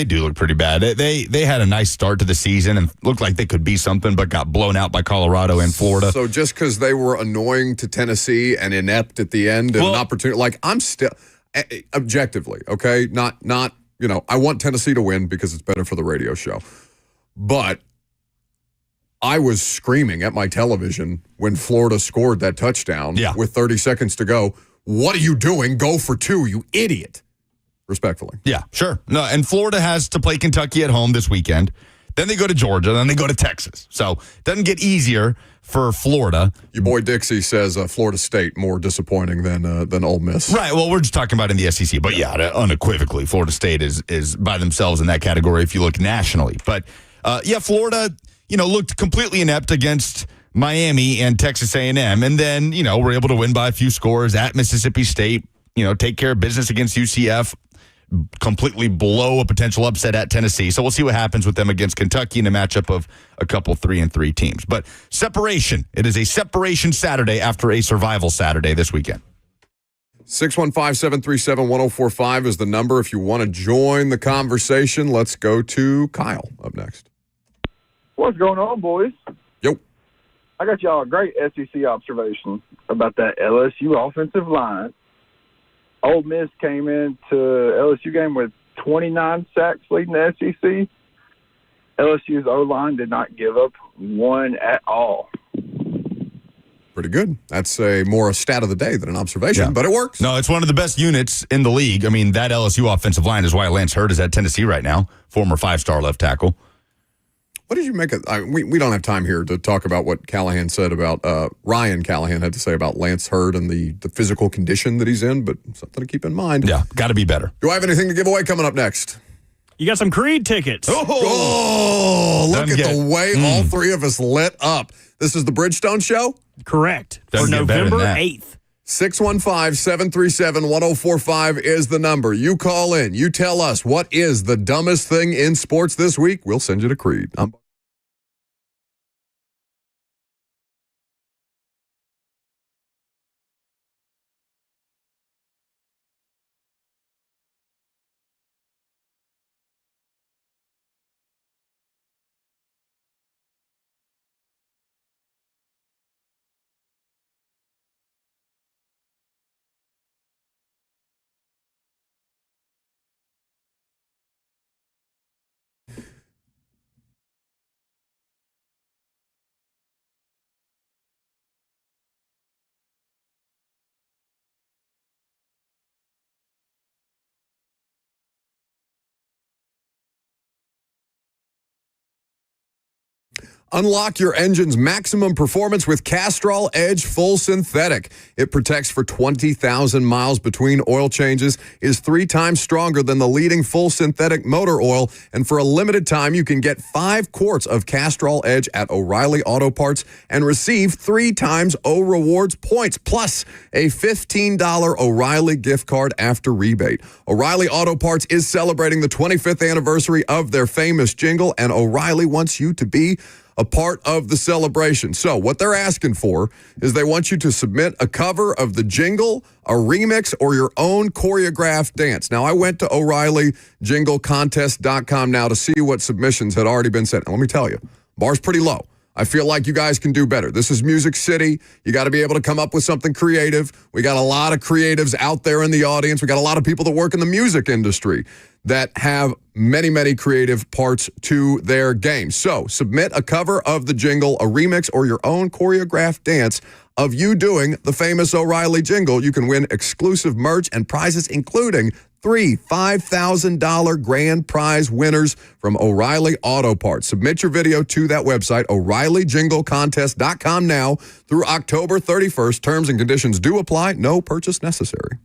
do look pretty bad. They had a nice start to the season and looked like they could be something, but got blown out by Colorado and Florida. So just because they were annoying to Tennessee and inept at the end and an opportunity, like I'm still objectively, okay, not I want Tennessee to win because it's better for the radio show, but I was screaming at my television when Florida scored that touchdown with 30 seconds to go. What are you doing? Go for two, you idiot. Respectfully. Yeah, sure. No, and Florida has to play Kentucky at home this weekend. Then they go to Georgia. Then they go to Texas. So it doesn't get easier for Florida. Your boy Dixie says Florida State more disappointing than Ole Miss. Right. Well, we're just talking about in the SEC. But yeah, unequivocally, Florida State is by themselves in that category if you look nationally. But Florida, looked completely inept against Miami and Texas A&M. And then, we're able to win by a few scores at Mississippi State, take care of business against UCF. Completely blow a potential upset at Tennessee. So we'll see what happens with them against Kentucky in a matchup of a couple 3-3 teams. But separation. It is a separation Saturday after a survival Saturday this weekend. 615-737-1045 is the number if you want to join the conversation. Let's go to Kyle up next. What's going on, boys? Yo. I got y'all a great SEC observation about that LSU offensive line. Ole Miss came into LSU game with 29 sacks leading the SEC. LSU's O-line did not give up one at all. Pretty good. That's more a stat of the day than an observation, but it works. No, it's one of the best units in the league. I mean, that LSU offensive line is why Lance Hurd is at Tennessee right now, former 5-star left tackle. What did you make of we don't have time here to talk about what Callahan said about Ryan Callahan had to say about Lance Hurd and the physical condition that he's in, but something to keep in mind. Yeah, got to be better. Do I have anything to give away coming up next? You got some Creed tickets. Oh, look at the way all three of us lit up. This is the Bridgestone Show? Correct. For Doesn't get better than November that. 8th. 615-737-1045 is the number. You call in. You tell us what is the dumbest thing in sports this week. We'll send you to Creed. Unlock your engine's maximum performance with Castrol Edge Full Synthetic. It protects for 20,000 miles between oil changes, is 3 times stronger than the leading full synthetic motor oil, and for a limited time, you can get 5 quarts of Castrol Edge at O'Reilly Auto Parts and receive 3 times O Rewards points, plus a $15 O'Reilly gift card after rebate. O'Reilly Auto Parts is celebrating the 25th anniversary of their famous jingle, and O'Reilly wants you to be a part of the celebration. So what they're asking for is they want you to submit a cover of the jingle, a remix, or your own choreographed dance. Now, I went to O'ReillyJingleContest.com now to see what submissions had already been sent. And let me tell you, bar's pretty low. I feel like you guys can do better. This is Music City. You got to be able to come up with something creative. We got a lot of creatives out there in the audience. We got a lot of people that work in the music industry that have many, many creative parts to their game. So submit a cover of the jingle, a remix, or your own choreographed dance of you doing the famous O'Reilly jingle. You can win exclusive merch and prizes, including 3 $5,000 grand prize winners from O'Reilly Auto Parts. Submit your video to that website, O'ReillyJingleContest.com now through October 31st. Terms and conditions do apply. No purchase necessary.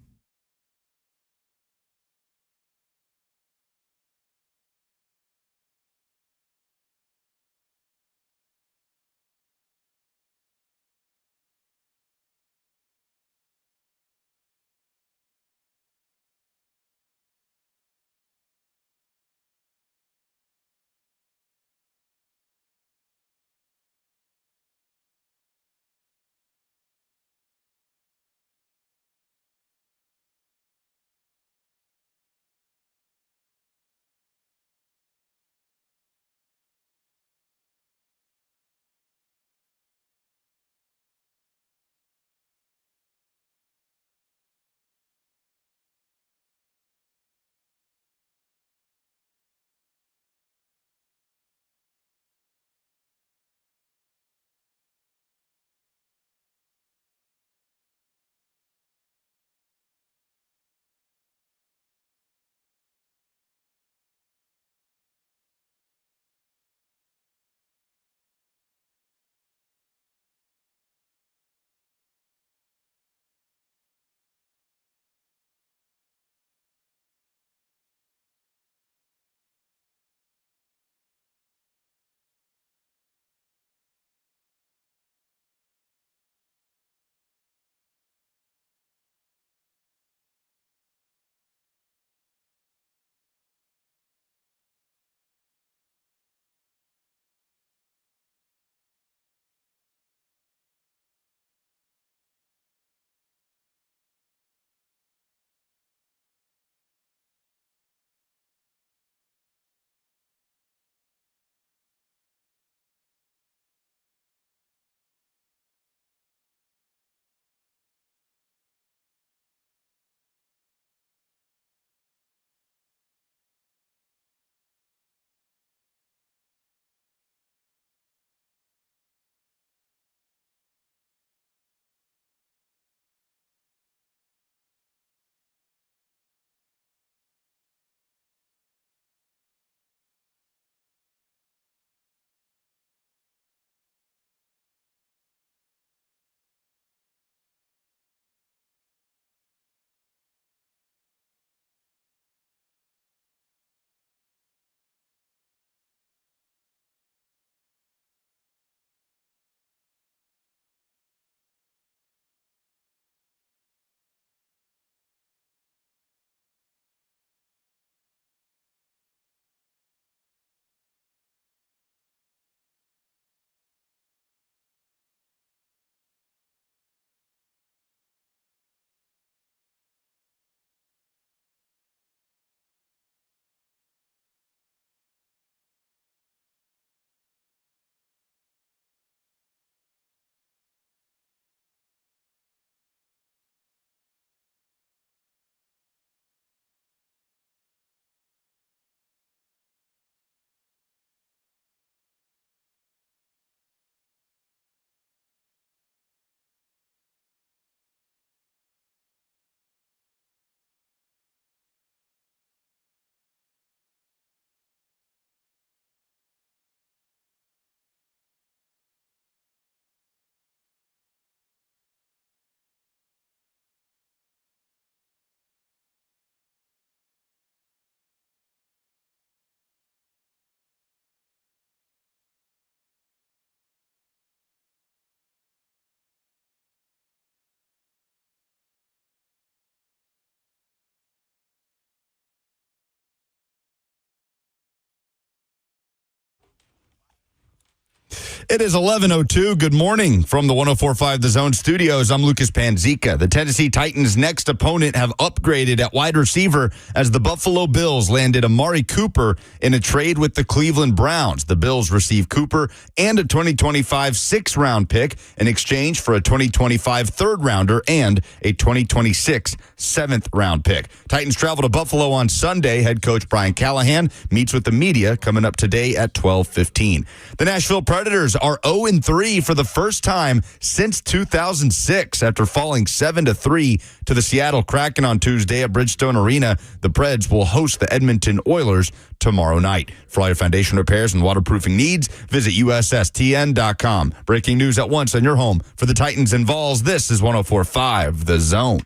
It is 11:02. Good morning from the 104.5 The Zone studios. I'm Lucas Panzica. The Tennessee Titans' next opponent have upgraded at wide receiver as the Buffalo Bills landed Amari Cooper in a trade with the Cleveland Browns. The Bills receive Cooper and a 2025 sixth-round pick in exchange for a 2025 third-rounder and a 2026 seventh-round pick. Titans travel to Buffalo on Sunday. Head coach Brian Callahan meets with the media coming up today at 12:15. The Nashville Predators Sounders are 0-3 for the first time since 2006 after falling 7-3 to the Seattle Kraken on Tuesday at Bridgestone Arena. The Preds will host the Edmonton Oilers tomorrow night. For all your foundation repairs and waterproofing needs, visit USSTN.com. Breaking news at once on your home for the Titans and Vols. This is 104.5 The Zone.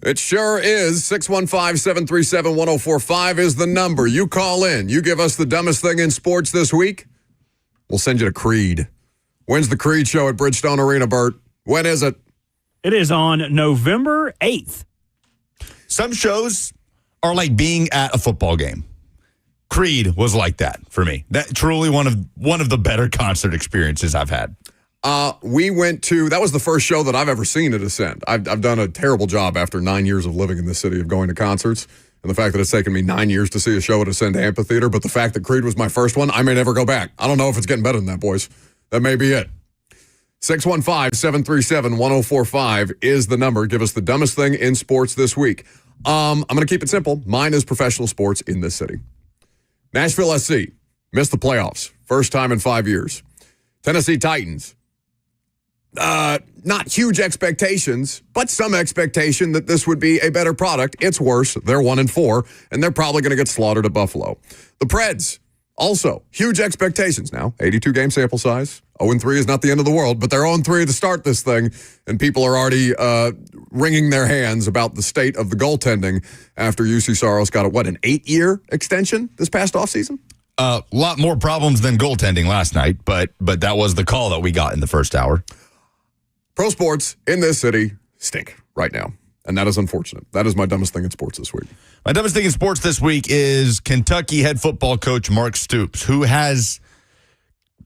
It sure is. 615-737-1045 is the number. You call in. You give us the dumbest thing in sports this week. We'll send you to Creed. When's the Creed show at Bridgestone Arena, Bert? When is it? It is on November 8th. Some shows are like being at a football game. Creed was like that for me. That truly one of the better concert experiences I've had. We went to, that was the first show that I've ever seen at Ascend. I've done a terrible job after 9 years of living in this city of going to concerts. And the fact that it's taken me 9 years to see a show at Ascend Amphitheater, but the fact that Creed was my first one, I may never go back. I don't know if it's getting better than that, boys. That may be it. 615-737-1045 is the number. Give us the dumbest thing in sports this week. I'm going to keep it simple. Mine is professional sports in this city. Nashville SC missed the playoffs. First time in 5 years. Tennessee Titans. Not huge expectations, but some expectation that this would be a better product. It's worse. They're 1-4, and they're probably going to get slaughtered at Buffalo. The Preds, also huge expectations now. 82-game sample size. 0-3 is not the end of the world, but they're 0-3 to start this thing, and people are already wringing their hands about the state of the goaltending after UC Saros got an 8-year extension this past offseason? A lot more problems than goaltending last night, but that was the call that we got in the first hour. Pro sports in this city stink right now, and that is unfortunate. That is my dumbest thing in sports this week. My dumbest thing in sports this week is Kentucky head football coach Mark Stoops, who has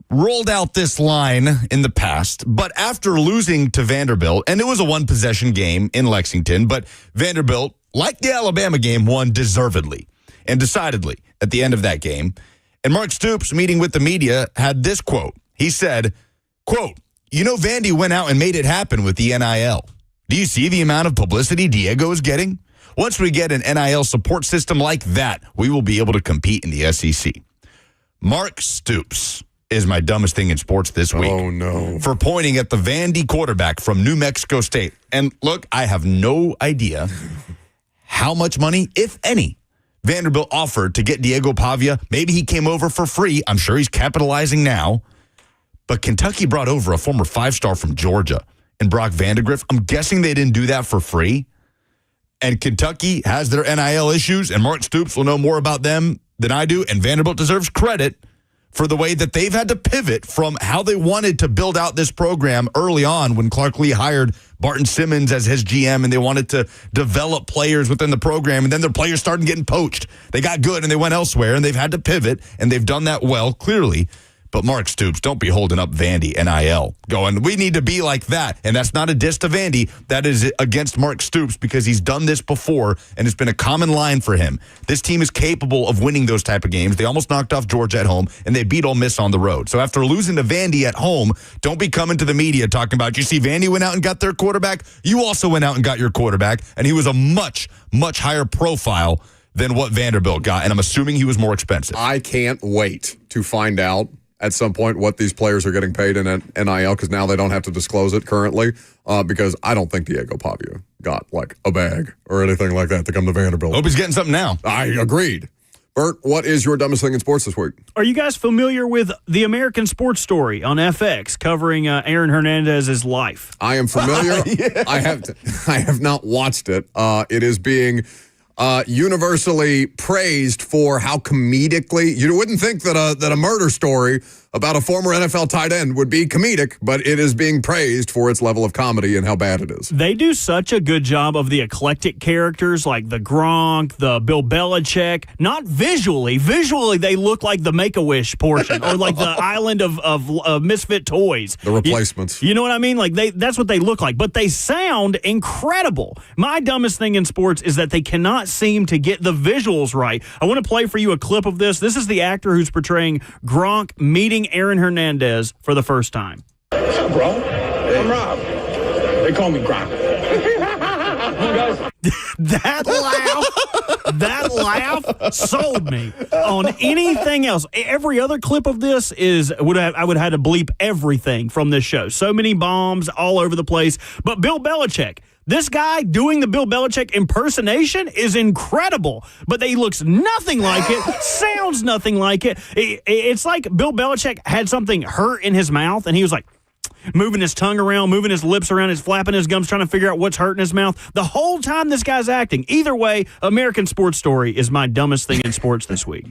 rolled out this line in the past, but after losing to Vanderbilt, and it was a one-possession game in Lexington, but Vanderbilt, like the Alabama game, won deservedly and decidedly at the end of that game. And Mark Stoops, meeting with the media, had this quote. He said, quote, "You know, Vandy went out and made it happen with the NIL. Do you see the amount of publicity Diego is getting? Once we get an NIL support system like that, we will be able to compete in the SEC." Mark Stoops is my dumbest thing in sports this week. Oh, no. For pointing at the Vandy quarterback from New Mexico State. And look, I have no idea how much money, if any, Vanderbilt offered to get Diego Pavia. Maybe he came over for free. I'm sure he's capitalizing now. But Kentucky brought over a former 5-star from Georgia and Brock Vandegrift. I'm guessing they didn't do that for free. And Kentucky has their NIL issues, and Mark Stoops will know more about them than I do. And Vanderbilt deserves credit for the way that they've had to pivot from how they wanted to build out this program early on when Clark Lee hired Barton Simmons as his GM, and they wanted to develop players within the program, and then their players started getting poached. They got good, and they went elsewhere, and they've had to pivot, and they've done that well, clearly. But Mark Stoops, don't be holding up Vandy NIL going, we need to be like that. And that's not a diss to Vandy. That is against Mark Stoops because he's done this before, and it's been a common line for him. This team is capable of winning those type of games. They almost knocked off Georgia at home, and they beat Ole Miss on the road. So after losing to Vandy at home, don't be coming to the media talking about, you see Vandy went out and got their quarterback. You also went out and got your quarterback, and he was a much, much higher profile than what Vanderbilt got, and I'm assuming he was more expensive. I can't wait to find out at some point what these players are getting paid in NIL, because now they don't have to disclose it currently, because I don't think Diego Pavia got like a bag or anything like that to come to Vanderbilt. Hope he's getting something now. I agreed. Bert, what is your dumbest thing in sports this week? Are you guys familiar with the American Sports Story on FX covering Aaron Hernandez's life? I am familiar. Yeah. I have not watched it. It is being universally praised for how comedically, you wouldn't think that a murder story about a former NFL tight end would be comedic, but it is being praised for its level of comedy and how bad it is. They do such a good job of the eclectic characters like the Gronk, the Bill Belichick, not visually. Visually, they look like the Make-A-Wish portion or like the island of misfit toys. The replacements. You know what I mean? Like that's what they look like, but they sound incredible. My dumbest thing in sports is that they cannot seem to get the visuals right. I want to play for you a clip of this. This is the actor who's portraying Gronk meeting Aaron Hernandez for the first time. What's up, bro? I'm Rob. They call me Gronk. That laugh sold me on anything else. Every other clip of this I would have had to bleep everything from this show. So many bombs all over the place. But Bill Belichick, this guy doing the Bill Belichick impersonation is incredible, but he looks nothing like it, sounds nothing like it. It's like Bill Belichick had something hurt in his mouth, and he was like moving his tongue around, moving his lips around, flapping his gums, trying to figure out what's hurting his mouth. The whole time this guy's acting. Either way, American Sports Story is my dumbest thing in sports this week.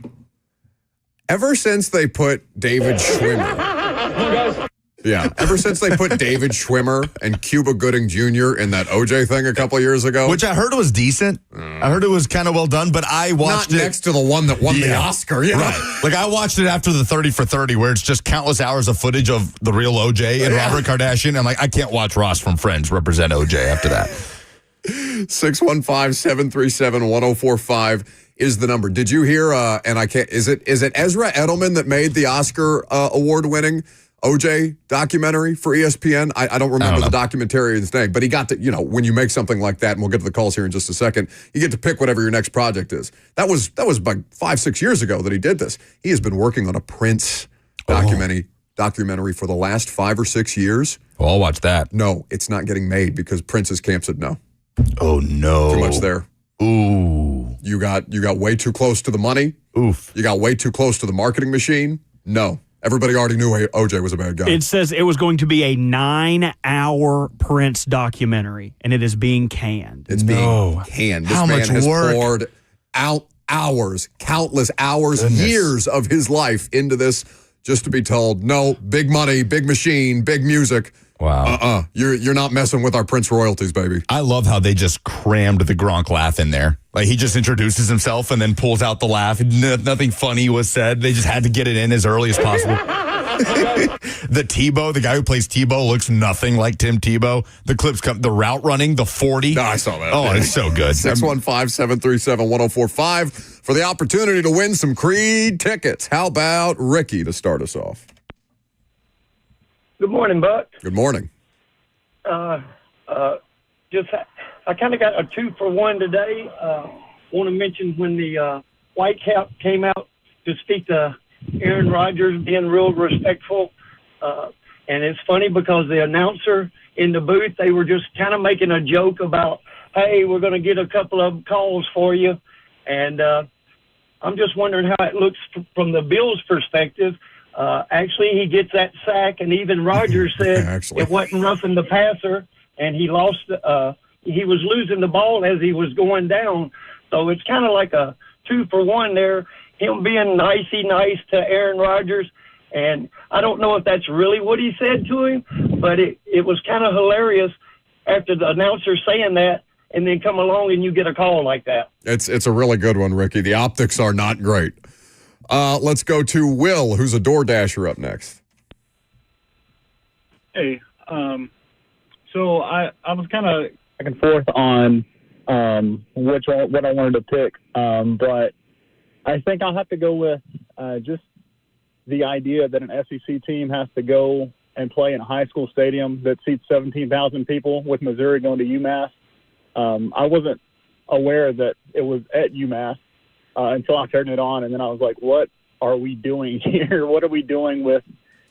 Ever since they put David Schwimmer... Yeah, ever since they put David Schwimmer and Cuba Gooding Jr. in that OJ thing a couple years ago. Which I heard was decent. I heard it was kind of well done, but I watched Not next to the one that won the Oscar. Yeah. Right. Like I watched it after the 30 for 30 where it's just countless hours of footage of the real OJ and Robert Kardashian. I'm like, I can't watch Ross from Friends represent OJ after that. 615-737-1045 is the number. Did you hear, and I can't, is it Ezra Edelman that made the Oscar award-winning OJ documentary for ESPN? I don't remember the documentarian's name, but he got to, when you make something like that, and we'll get to the calls here in just a second, you get to pick whatever your next project is. That was like 5-6 years ago that he did this. He has been working on a Prince documentary for the last 5 or 6 years. Well, I'll watch that. No, it's not getting made because Prince's camp said no. Oh, no. Too much there. Ooh. You got way too close to the money. Oof. You got way too close to the marketing machine. No. Everybody already knew OJ was a bad guy. It says it was going to be a 9-hour Prince documentary, and it is being canned. It's being canned. This man has poured out hours, countless hours, years of his life into this just to be told, no, big money, big machine, big music. Wow. You're not messing with our Prince royalties, baby. I love how they just crammed the Gronk laugh in there. Like he just introduces himself and then pulls out the laugh. Nothing funny was said. They just had to get it in as early as possible. The Tebow, the guy who plays Tebow, looks nothing like Tim Tebow. The clips come, the route running, the 40. No, I saw that. Oh, it's so good. 615-737-1045 for the opportunity to win some Creed tickets. How about Ricky to start us off? Good morning, Buck. Good morning. I kind of got a 2-for-1 today. Want to mention when the Whitecap came out to speak to Aaron Rodgers, being real respectful. And it's funny because the announcer in the booth, they were just kind of making a joke about, hey, we're going to get a couple of calls for you. And I'm just wondering how it looks from the Bills' perspective. Actually, he gets that sack, and even Rodgers said it wasn't roughing the passer, and he lost. He was losing the ball as he was going down. So it's kind of like a 2-for-1 there. Him being nicey nice to Aaron Rodgers, and I don't know if that's really what he said to him, but it was kind of hilarious after the announcer saying that, and then come along and you get a call like that. It's a really good one, Ricky. The optics are not great. Let's go to Will, who's a DoorDasher, up next. Hey, so I was kind of back and forth on what I wanted to pick, but I think I'll have to go with just the idea that an SEC team has to go and play in a high school stadium that seats 17,000 people, with Missouri going to UMass. I wasn't aware that it was at UMass until I turned it on, and then I was like, what are we doing here? What are we doing with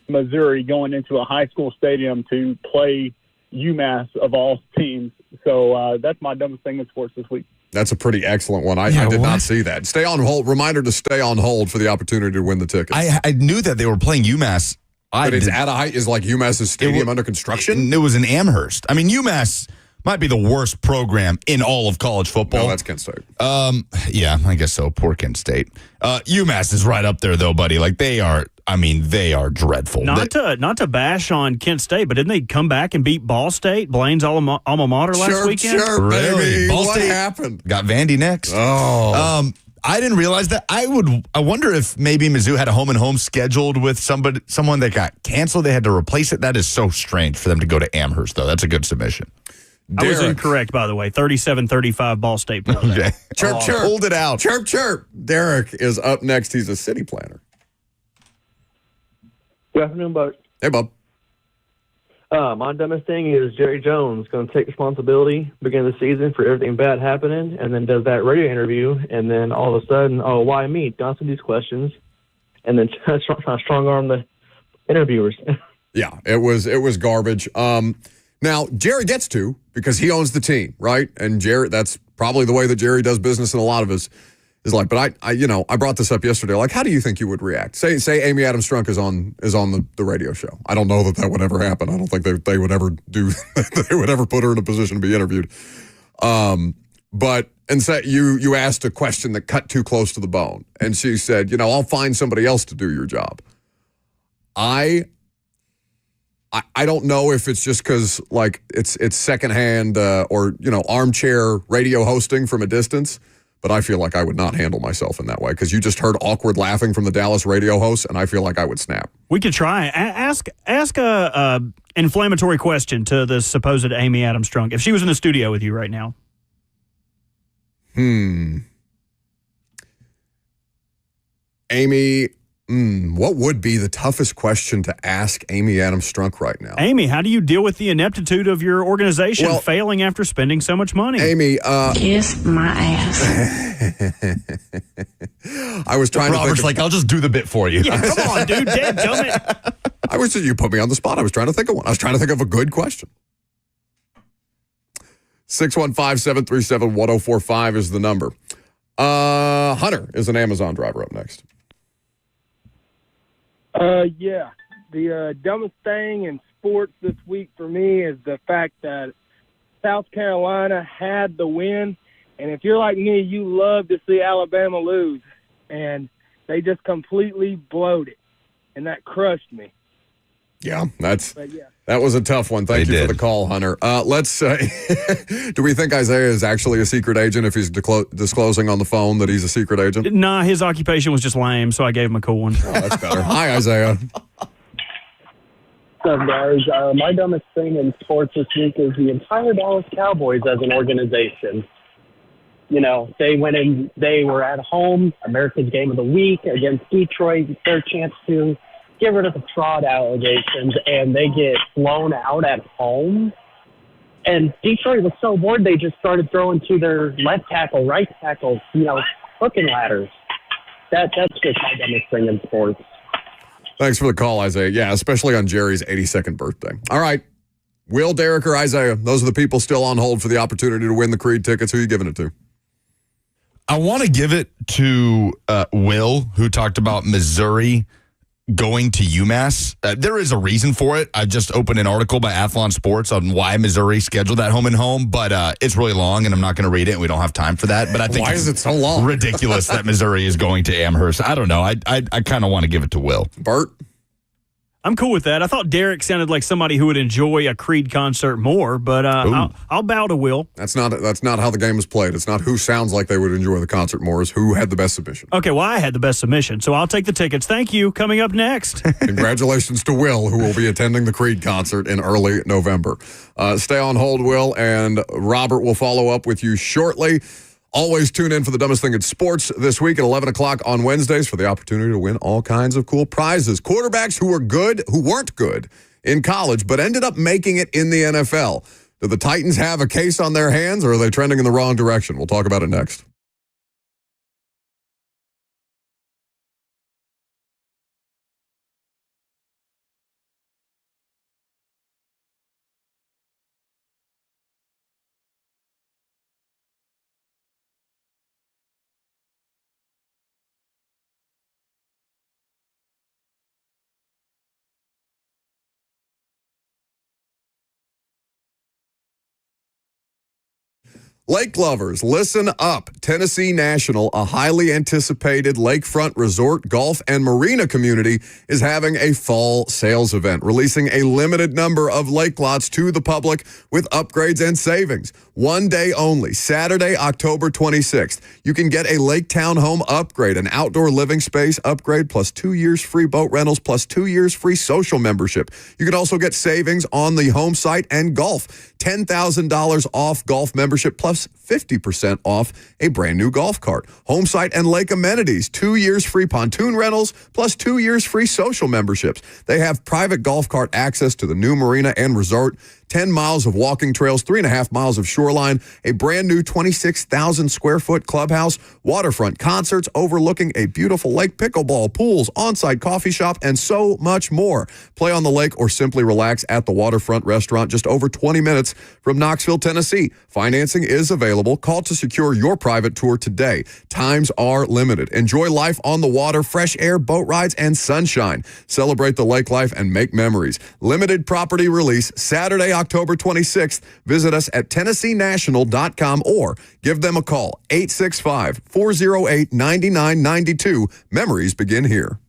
Missouri going into a high school stadium to play UMass of all teams? So that's my dumbest thing in sports this week. That's a pretty excellent one. I did not see that. Stay on hold. Reminder to stay on hold for the opportunity to win the tickets. I knew that they were playing But it's at a height. Is like UMass's stadium under construction? It was in Amherst. I mean, UMass, might be the worst program in all of college football. No, that's Kent State. Yeah, I guess so. Poor Kent State. UMass is right up there, though, buddy. Like, they are dreadful. Not to bash on Kent State, but didn't they come back and beat Ball State, Blaine's alma mater, last weekend? Sure, Really? baby. Ball What State happened? Got Vandy next. Oh. I didn't realize that. I wonder if maybe Mizzou had a home and home scheduled with someone that got canceled. They had to replace it. That is so strange for them to go to Amherst, though. That's a good submission. I was incorrect, by the way. 37-35 Ball State. Okay. Chirp, chirp. Hold it out. Chirp, chirp. Derek is up next. He's a city planner. Good afternoon, Buck. Hey, Bob. My dumbest thing is Jerry Jones going to take responsibility beginning of the season for everything bad happening, and then does that radio interview, and then all of a sudden, oh, why me? Don't answer these questions, and then trying to strong arm the interviewers. Yeah, it was garbage. Now, Jerry gets to because he owns the team, right? And Jerry, that's probably the way that Jerry does business in a lot of his like. But I brought this up yesterday. Like, how do you think you would react? Say Amy Adams Strunk is on the radio show. I don't know that would ever happen. I don't think they would ever do. They would ever put her in a position to be interviewed. But say you asked a question that cut too close to the bone, and she said, I'll find somebody else to do your job. I don't know if it's just because like it's secondhand or armchair radio hosting from a distance, but I feel like I would not handle myself in that way because you just heard awkward laughing from the Dallas radio host, and I feel like I would snap. We could try. Ask a inflammatory question to the supposed Amy Adams Strunk if she was in the studio with you right now. Amy. What would be the toughest question to ask Amy Adams Strunk right now? Amy, how do you deal with the ineptitude of your organization failing after spending so much money? Amy, kiss my ass. I was trying Robert's to think I'll just do the bit for you. Yeah, come on, dude. Dadgummit. You put me on the spot. I was trying to think of one. I was trying to think of a good question. 615-737-1045 is the number. Hunter is an Amazon driver up next. Yeah. The dumbest thing in sports this week for me is the fact that South Carolina had the win. And if you're like me, you love to see Alabama lose. And they just completely blowed it. And that crushed me. Yeah, that was a tough one. Thank you for the call, Hunter. Let's do we think Isaiah is actually a secret agent if he's disclosing on the phone that he's a secret agent? Nah, his occupation was just lame, so I gave him a cool one. Oh, that's better. Hi, Isaiah. What's up, guys? My dumbest thing in sports this week is the entire Dallas Cowboys as an organization. They went in, they were at home, America's Game of the Week against Detroit, their chance to get rid of the fraud allegations, and they get blown out at home. And Detroit was so bored, they just started throwing to their left tackle, right tackle, hooking ladders. That's just my dumbest thing in sports. Thanks for the call, Isaiah. Yeah, especially on Jerry's 82nd birthday. All right. Will, Derek, or Isaiah? Those are the people still on hold for the opportunity to win the Creed tickets. Who are you giving it to? I want to give it to Will, who talked about Missouri going to UMass. There is a reason for it. I just opened an article by Athlon Sports on why Missouri scheduled that home and home, but it's really long, and I'm not going to read it, and we don't have time for that. But I think why is it so long? Ridiculous that Missouri is going to Amherst. I don't know. I kind of want to give it to Will. Bert? I'm cool with that. I thought Derek sounded like somebody who would enjoy a Creed concert more, but I'll bow to Will. That's not how the game is played. It's not who sounds like they would enjoy the concert more. It's who had the best submission. Okay, well, I had the best submission, so I'll take the tickets. Thank you. Coming up next. Congratulations to Will, who will be attending the Creed concert in early November. Stay on hold, Will, and Robert will follow up with you shortly. Always tune in for the dumbest thing in sports this week at 11 o'clock on Wednesdays for the opportunity to win all kinds of cool prizes. Quarterbacks who weren't good in college, but ended up making it in the NFL. Do the Titans have a case on their hands, or are they trending in the wrong direction? We'll talk about it next. Lake lovers, listen up. Tennessee National, a highly anticipated lakefront resort, golf, and marina community, is having a fall sales event, releasing a limited number of lake lots to the public with upgrades and savings. One day only, Saturday, October 26th. You can get a Lake Townhome upgrade, an outdoor living space upgrade, plus 2 years free boat rentals, plus 2 years free social membership. You can also get savings on the home site and golf. $10,000 off golf membership, plus 50% off a brand new golf cart. Home site and lake amenities, 2 years free pontoon rentals, plus 2 years free social memberships. They have private golf cart access to the new marina and resort, 10 miles of walking trails, 3.5 miles of shoreline, a brand new 26,000 square foot clubhouse, waterfront concerts overlooking a beautiful lake, pickleball, pools, on-site coffee shop, and so much more. Play on the lake or simply relax at the waterfront restaurant just over 20 minutes from Knoxville, Tennessee. Financing is available. Call to secure your private tour today. Times are limited. Enjoy life on the water, fresh air, boat rides, and sunshine. Celebrate the lake life and make memories. Limited property release Saturday, October 26th. Visit us at TennesseeNational.com or give them a call, 865-408-9992. Memories begin here.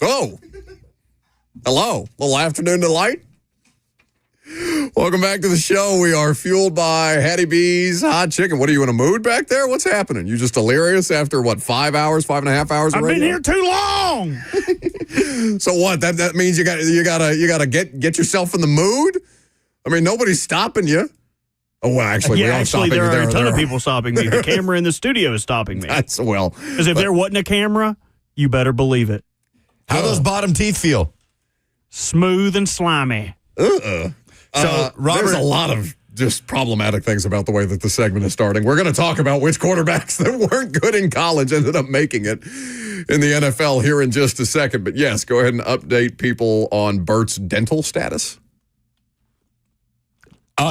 Oh, hello. Little afternoon delight. Welcome back to the show. We are fueled by Hattie B's Hot Chicken. What, are you in a mood back there? What's happening? You just delirious after, 5 hours, 5.5 hours I've already? been here too long. So what? That means you gotta get yourself in the mood? I mean, nobody's stopping you. Oh, well, actually, we are stopping you. There are a ton of people stopping me. The camera in the studio is stopping me. Because if there wasn't a camera, you better believe it. How those bottom teeth feel? Smooth and slimy. So, Robert, there's a lot of just problematic things about the way that the segment is starting. We're going to talk about which quarterbacks that weren't good in college ended up making it in the NFL here in just a second. But yes, go ahead and update people on Bert's dental status.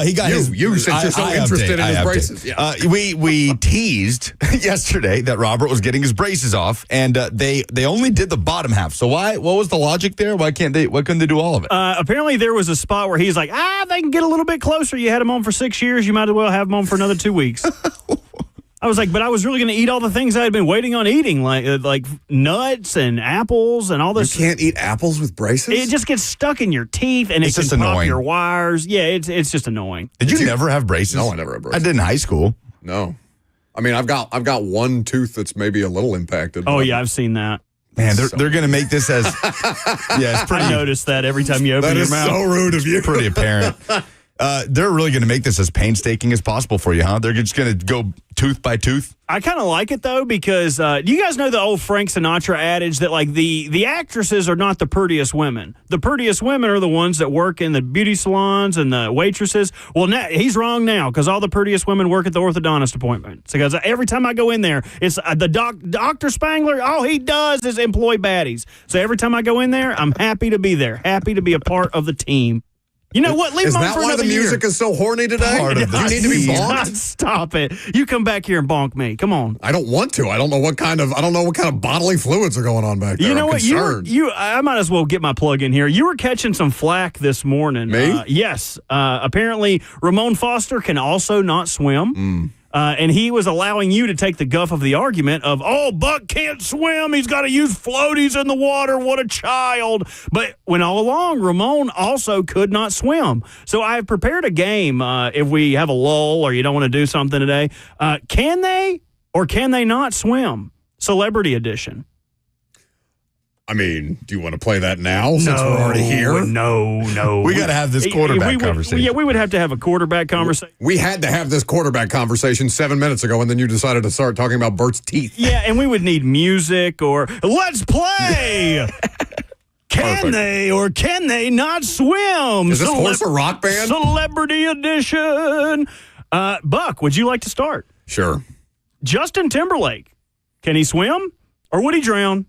He got you since you're so interested in his braces. Yeah. We teased yesterday that Robert was getting his braces off, and they only did the bottom half. So why? What was the logic there? Why couldn't they do all of it? Apparently, there was a spot where he's like, they can get a little bit closer. You had them on for 6 years. You might as well have them on for another 2 weeks. I was like, but I was really going to eat all the things I had been waiting on eating, like nuts and apples and all this. You can't eat apples with braces? It just gets stuck in your teeth and it can pop your wires. Yeah, it's just annoying. Did you never have braces? No, I never had braces. I did in high school. No. I mean, I've got one tooth that's maybe a little impacted. Oh, yeah, I've seen that. Man, they're going to make this as... yeah, it's pretty... I noticed that every time you open your mouth. That is so rude of you. It's pretty apparent. They're really going to make this as painstaking as possible for you, huh? They're just going to go tooth by tooth. I kind of like it, though, because do you guys know the old Frank Sinatra adage that, like, the actresses are not the prettiest women? The prettiest women are the ones that work in the beauty salons and the waitresses. Well, now, he's wrong now, because all the prettiest women work at the orthodontist appointments. Because every time I go in there, it's the Dr. Spangler, all he does is employ baddies. So every time I go in there, I'm happy to be there, happy to be a part of the team. You know what? Leave is them on that for why the music is so horny today? Do you need to be bonked? Stop it! You come back here and bonk me. Come on. I don't want to. I don't know what kind of bodily fluids are going on back there. You know I'm what? concerned. I might as well get my plug in here. You were catching some flack this morning. Me? Yes. Apparently, Ramon Foster can also not swim. And he was allowing you to take the guff of the argument of, Buck can't swim. He's got to use floaties in the water. What a child. But when all along, Ramon also could not swim. So I've prepared a game if we have a lull or you don't want to do something today. Can they or can they not swim? Celebrity edition. I mean, do you want to play that now since we're already here? No. We got to have this quarterback conversation. Yeah, we would have to have a quarterback conversation. We had to have this quarterback conversation 7 minutes ago, and then you decided to start talking about Bert's teeth. Yeah, and we would need music or let's play. Can they or can they not swim? Is this horse a rock band? Celebrity edition. Buck, would you like to start? Sure. Justin Timberlake. Can he swim or would he drown?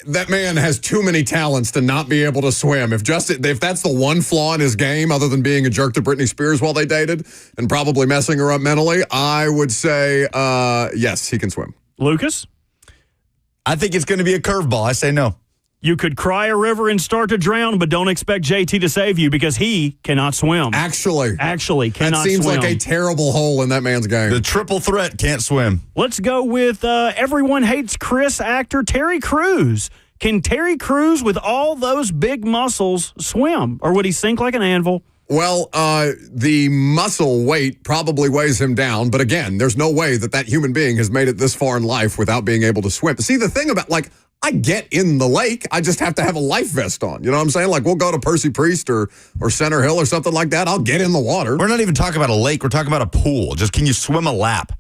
That man has too many talents to not be able to swim. If that's the one flaw in his game, other than being a jerk to Britney Spears while they dated and probably messing her up mentally, I would say yes, he can swim. Lucas? I think it's going to be a curveball. I say no. You could cry a river and start to drown, but don't expect JT to save you because he cannot swim. Actually cannot swim. That seems like a terrible hole in that man's game. The triple threat can't swim. Let's go with everyone hates Chris actor Terry Crews. Can Terry Crews, with all those big muscles, swim? Or would he sink like an anvil? Well, the muscle weight probably weighs him down. But again, there's no way that human being has made it this far in life without being able to swim. See, the thing about, I get in the lake. I just have to have a life vest on. You know what I'm saying? Like, we'll go to Percy Priest or Center Hill or something like that. I'll get in the water. We're not even talking about a lake. We're talking about a pool. Just can you swim a lap?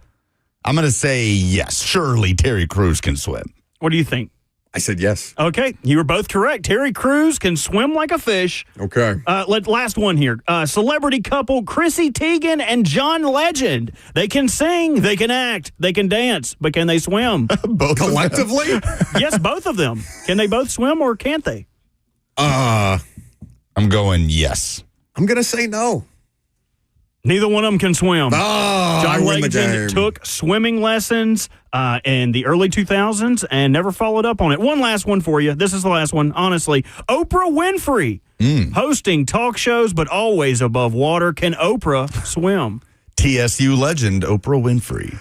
I'm going to say yes. Surely Terry Crews can swim. What do you think? I said yes. Okay, you were both correct. Terry Crews can swim like a fish. Okay. Last one here. Celebrity couple Chrissy Teigen and John Legend. They can sing, they can act, they can dance, but can they swim? Both collectively? Yes, both of them. Can they both swim or can't they? I'm going yes. I'm going to say no. Neither one of them can swim. John Legend took swimming lessons in the early 2000s and never followed up on it. One last one for you. This is the last one, honestly. Oprah Winfrey, hosting talk shows, but always above water. Can Oprah swim? TSU legend Oprah Winfrey.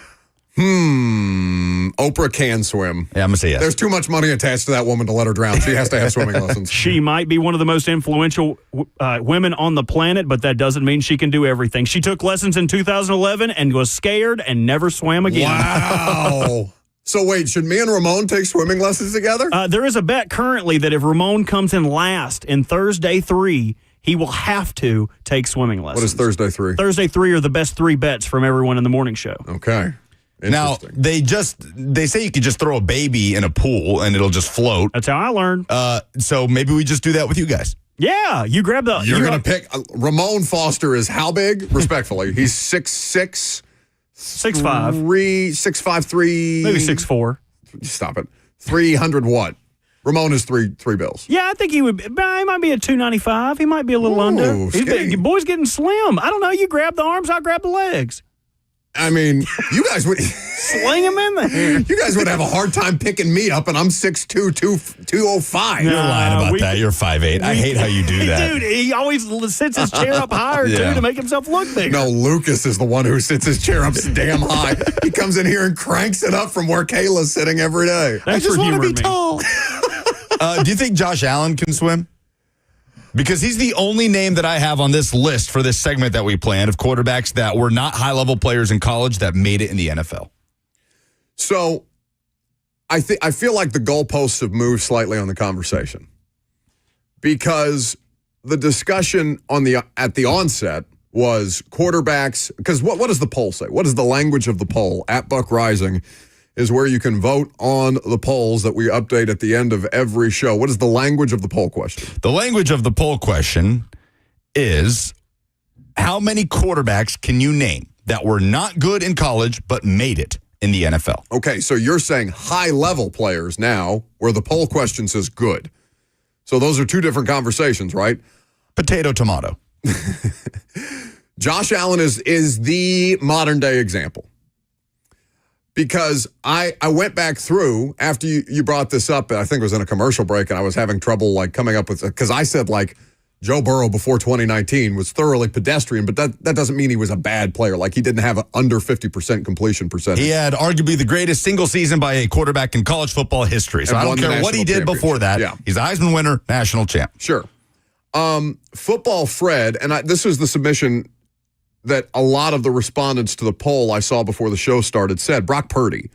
Oprah can swim. Yeah, I'm going to say yes. There's too much money attached to that woman to let her drown. She has to have swimming lessons. She might be one of the most influential women on the planet, but that doesn't mean she can do everything. She took lessons in 2011 and was scared and never swam again. Wow. So wait, should me and Ramon take swimming lessons together? There is a bet currently that if Ramon comes in last in Thursday 3, he will have to take swimming lessons. What is Thursday 3? Thursday 3 are the best 3 bets from everyone in the morning show. Okay. Now, they say you could just throw a baby in a pool and it'll just float. That's how I learned. So maybe we just do that with you guys. Yeah, you grab the... You're going to pick... Ramon Foster is how big? Respectfully. He's 6'6". 6'5". 6'5", 3... Maybe 6'4". Stop it. 300 what? Ramon is three bills. Yeah, I think he would. He might be at 295. He might be a little under. He's boy's getting slim. I don't know. You grab the arms, I'll grab the legs. I mean, you guys would sling him in there. You guys would have a hard time picking me up, and I'm 6'2", 205. You're lying about that. You're 5'8". I hate how you do that. Dude, he always sits his chair up higher, too, to make himself look bigger. No, Lucas is the one who sits his chair up damn high. He comes in here and cranks it up from where Kayla's sitting every day. I just want to be tall. Do you think Josh Allen can swim? Because he's the only name that I have on this list for this segment that we planned of quarterbacks that were not high-level players in college that made it in the NFL. So I feel like the goalposts have moved slightly on the conversation because the discussion at the onset was quarterbacks. Because what does the poll say? What is the language of the poll? At Buck Rising is where you can vote on the polls that we update at the end of every show. What is the language of the poll question? The language of the poll question is, how many quarterbacks can you name that were not good in college but made it in the NFL? Okay, so you're saying high-level players now, where the poll question says good. So those are two different conversations, right? Potato, tomato. Josh Allen is the modern-day example. Because I went back through after you brought this up, I think it was in a commercial break, and I was having trouble like coming up with, because I said like Joe Burrow before 2019 was thoroughly pedestrian, but that doesn't mean he was a bad player. Like he didn't have an under 50% completion percentage. He had arguably the greatest single season by a quarterback in college football history. So I don't care what he did before that. Yeah. He's a Heisman winner, national champ. Sure. Football Fred, and this was the submission that a lot of the respondents to the poll I saw before the show started said Brock Purdy.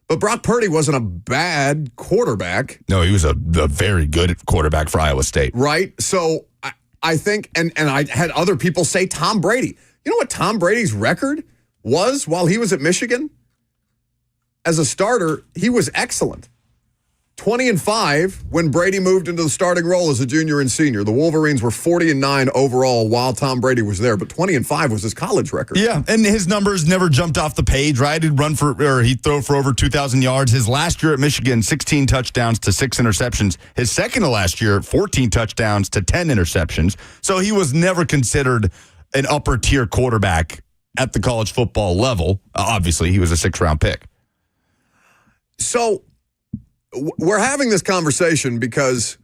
But Brock Purdy wasn't a bad quarterback. No, he was a very good quarterback for Iowa State. Right? So I think, and I had other people say Tom Brady. You know what Tom Brady's record was while he was at Michigan? As a starter, he was excellent. 20-5 when Brady moved into the starting role as a junior and senior. The Wolverines were 40-9 overall while Tom Brady was there, but 20-5 was his college record. Yeah, and his numbers never jumped off the page, right? He'd throw for over 2,000 yards. His last year at Michigan, 16 touchdowns to 6 interceptions. His second to last year, 14 touchdowns to 10 interceptions. So he was never considered an upper-tier quarterback at the college football level. Obviously, he was a 6th-round pick. So we're having this conversation because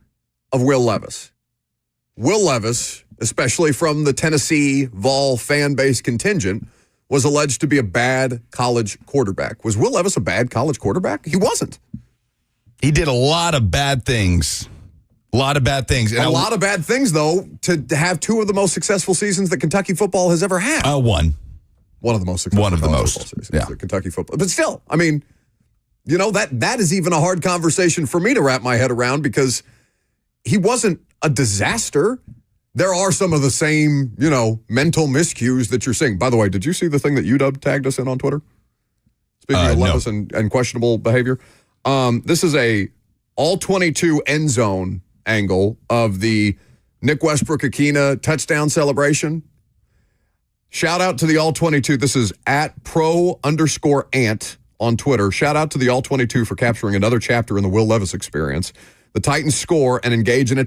of Will Levis. Will Levis, especially from the Tennessee Vol fan base contingent, was alleged to be a bad college quarterback. Was Will Levis a bad college quarterback? He wasn't. He did a lot of bad things. A lot of bad things. And a lot of bad things, though, to have two of the most successful seasons that Kentucky football has ever had. One of the most successful college football seasons that Kentucky football. But still, I mean, you know, that is even a hard conversation for me to wrap my head around because he wasn't a disaster. There are some of the same, mental miscues that you're seeing. By the way, did you see the thing that UW tagged us in on Twitter? Speaking of Levis and questionable behavior. This is a all-22 end zone angle of the Nick Westbrook-Akina touchdown celebration. Shout out to the all-22. This is at @pro_ant. on Twitter. Shout out to the All-22 for capturing another chapter in the Will Levis experience. The Titans score and engage in a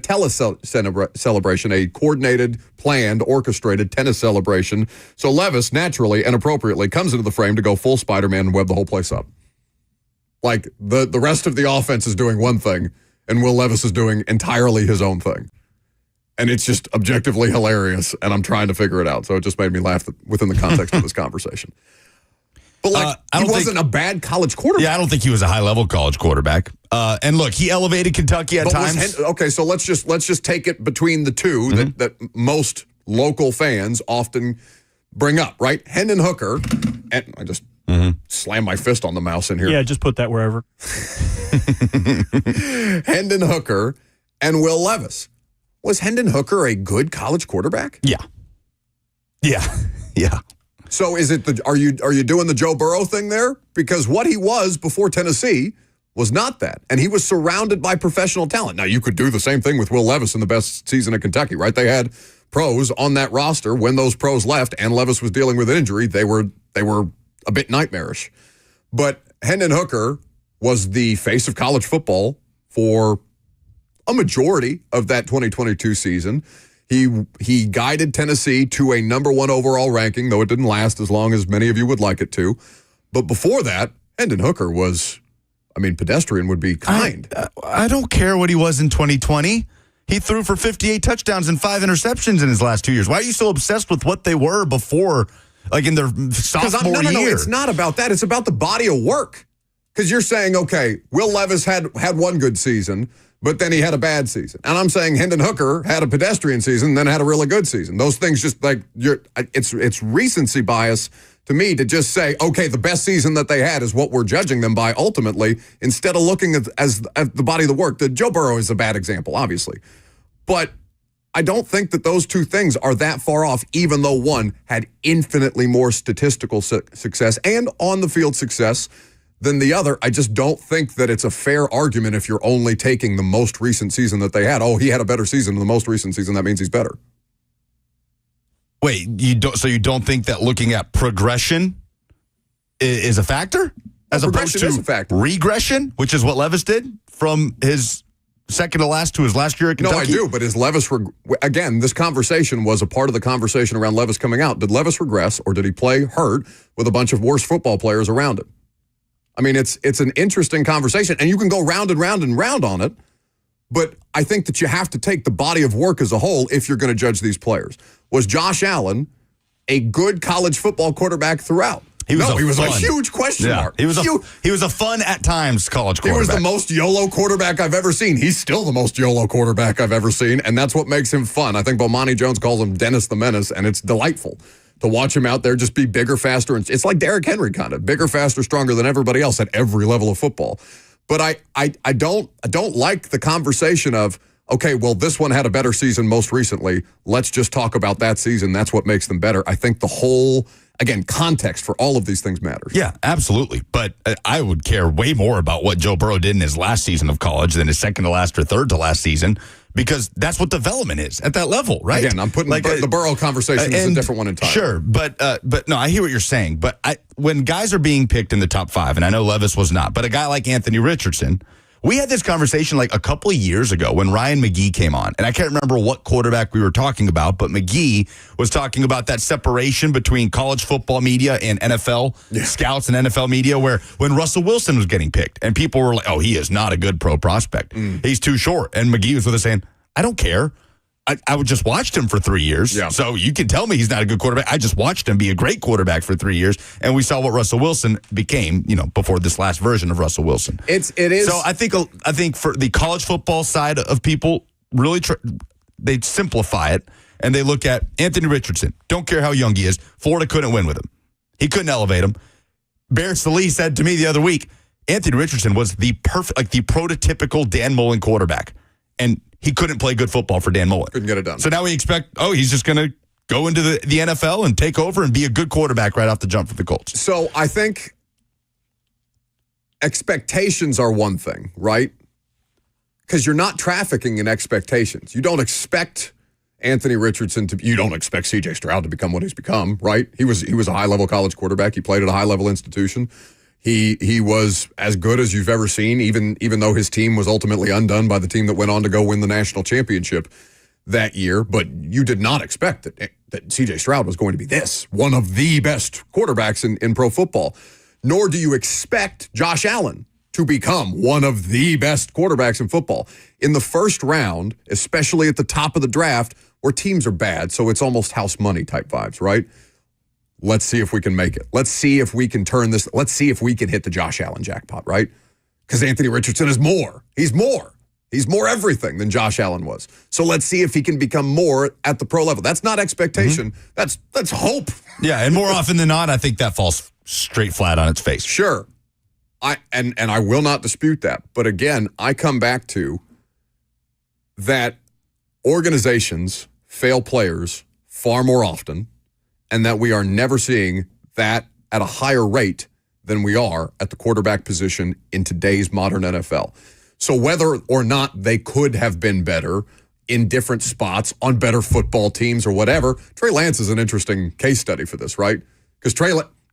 celebration, a coordinated, planned, orchestrated tennis celebration. So Levis, naturally and appropriately, comes into the frame to go full Spider-Man and web the whole place up. Like, the rest of the offense is doing one thing, and Will Levis is doing entirely his own thing. And it's just objectively hilarious, and I'm trying to figure it out. So it just made me laugh within the context of this conversation. But he wasn't a bad college quarterback. Yeah, I don't think he was a high-level college quarterback. And look, he elevated Kentucky at times. So let's just take it between the two that most local fans often bring up, right? Hendon Hooker, and I just slammed my fist on the mouse in here. Yeah, just put that wherever. Hendon Hooker and Will Levis. Was Hendon Hooker a good college quarterback? Yeah. So is it are you doing the Joe Burrow thing there? Because what he was before Tennessee was not that. And he was surrounded by professional talent. Now, you could do the same thing with Will Levis in the best season of Kentucky, right? They had pros on that roster. When those pros left and Levis was dealing with an injury, they were a bit nightmarish. But Hendon Hooker was the face of college football for a majority of that 2022 season. He guided Tennessee to a number 1 overall ranking, though it didn't last as long as many of you would like it to. But before that, Hendon Hooker was, pedestrian would be kind. I don't care what he was in 2020. He threw for 58 touchdowns and 5 interceptions in his last 2 years. Why are you so obsessed with what they were before, like in their sophomore year? No, it's not about that. It's about the body of work. Because you're saying, okay, Will Levis had one good season, but then he had a bad season. And I'm saying Hendon Hooker had a pedestrian season, then had a really good season. Those things just it's recency bias to me to just say, okay, the best season that they had is what we're judging them by ultimately, instead of looking at the body of the work. The Joe Burrow is a bad example, obviously. But I don't think that those two things are that far off, even though one had infinitely more statistical success and on-the-field success than the other. I just don't think that it's a fair argument if you're only taking the most recent season that they had. Oh, he had a better season than the most recent season. That means he's better. Wait, you don't think that looking at progression is a factor? As opposed to regression, which is what Levis did from his second to last to his last year at Kentucky? No, I do, but is Levis, again, this conversation was a part of the conversation around Levis coming out. Did Levis regress, or did he play hurt with a bunch of worse football players around him? It's an interesting conversation, and you can go round and round and round on it, but I think that you have to take the body of work as a whole if you're going to judge these players. Was Josh Allen a good college football quarterback throughout? He was a huge question mark. He was a fun at times college quarterback. He was the most YOLO quarterback I've ever seen. He's still the most YOLO quarterback I've ever seen, and that's what makes him fun. I think Bomani Jones calls him Dennis the Menace, and it's delightful to watch him out there just be bigger, faster, and it's like Derrick Henry kind of bigger, faster, stronger than everybody else at every level of football. But I don't like the conversation of, okay, well, this one had a better season most recently. Let's just talk about that season. That's what makes them better. I think the whole, again, context for all of these things matters. Yeah, absolutely. But I would care way more about what Joe Burrow did in his last season of college than his second to last or third to last season, because that's what development is at that level, right? Again, I'm putting the Burrow conversation is a different one entirely. Sure, but no, I hear what you're saying. But when guys are being picked in the top 5, and I know Levis was not, but a guy like Anthony Richardson, we had this conversation like a couple of years ago when Ryan McGee came on, and I can't remember what quarterback we were talking about, but McGee was talking about that separation between college football media and NFL scouts and NFL media, where when Russell Wilson was getting picked, and people were like, oh, he is not a good pro prospect. He's too short. And McGee was with us saying, I don't care. I would just watched him for 3 years. Yeah. So you can tell me he's not a good quarterback. I just watched him be a great quarterback for 3 years, and we saw what Russell Wilson became, before this last version of Russell Wilson. It is. So I think for the college football side of people, really they simplify it, and they look at Anthony Richardson. Don't care how young he is. Florida couldn't win with him. He couldn't elevate him. Bear Salee said to me the other week, Anthony Richardson was the prototypical Dan Mullen quarterback, and he couldn't play good football for Dan Mullen. Couldn't get it done. So now we expect, he's just going to go into the NFL and take over and be a good quarterback right off the jump for the Colts. So I think expectations are one thing, right? Because you're not trafficking in expectations. You don't expect Anthony Richardson you don't expect C.J. Stroud to become what he's become, right? He was a high-level college quarterback. He played at a high-level institution. He was as good as you've ever seen, even though his team was ultimately undone by the team that went on to go win the national championship that year. But you did not expect that C.J. Stroud was going to be one of the best quarterbacks in pro football. Nor do you expect Josh Allen to become one of the best quarterbacks in football. In the first round, especially at the top of the draft, where teams are bad, so it's almost house money type vibes, right? let's see if we can make it. Let's see if we can turn this. Let's see if we can hit the Josh Allen jackpot, right? Because Anthony Richardson is more. He's more. He's more everything than Josh Allen was. So let's see if he can become more at the pro level. That's not expectation. That's hope. Yeah, and more often than not, I think that falls straight flat on its face. Sure. And I will not dispute that. But again, I come back to that organizations fail players far more often, and that we are never seeing that at a higher rate than we are at the quarterback position in today's modern NFL. So whether or not they could have been better in different spots on better football teams or whatever, Trey Lance is an interesting case study for this, right? Because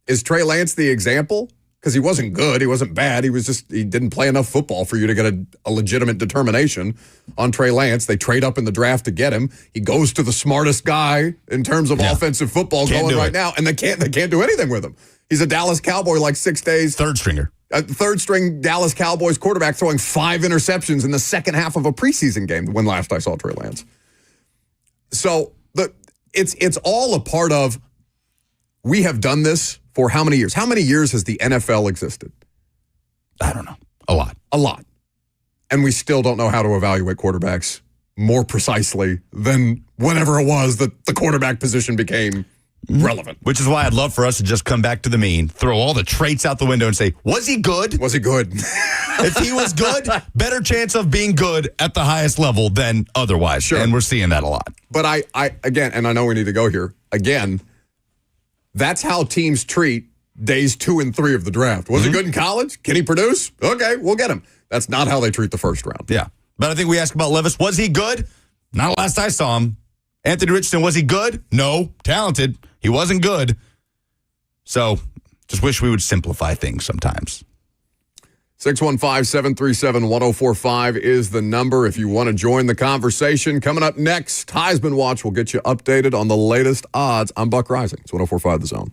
is Trey Lance the example? Because he wasn't good, he wasn't bad, he didn't play enough football for you to get a legitimate determination on Trey Lance. They trade up in the draft to get him. He goes to the smartest guy in terms of offensive football going right now, and they can't do anything with him. He's a Dallas Cowboy like 6 days. Third stringer. A third-string Dallas Cowboys quarterback throwing 5 interceptions in the second half of a preseason game when last I saw Trey Lance. So it's all a part of, we have done this for how many years? How many years has the NFL existed? I don't know. A lot. A lot. And we still don't know how to evaluate quarterbacks more precisely than whenever it was that the quarterback position became relevant. Which is why I'd love for us to just come back to the mean, throw all the traits out the window and say, was he good? Was he good? If he was good, better chance of being good at the highest level than otherwise. Sure. And we're seeing that a lot. But I again, and I know we need to go here, again, that's how teams treat days 2 and 3 of the draft. Was he good in college? Can he produce? Okay, we'll get him. That's not how they treat the first round. Yeah. But I think we asked about Levis. Was he good? Not last I saw him. Anthony Richardson, was he good? No. Talented. He wasn't good. So just wish we would simplify things sometimes. 615-737-1045 is the number if you want to join the conversation. Coming up next, Heisman Watch will get you updated on the latest odds. I'm Buck Rising. It's 104.5 The Zone.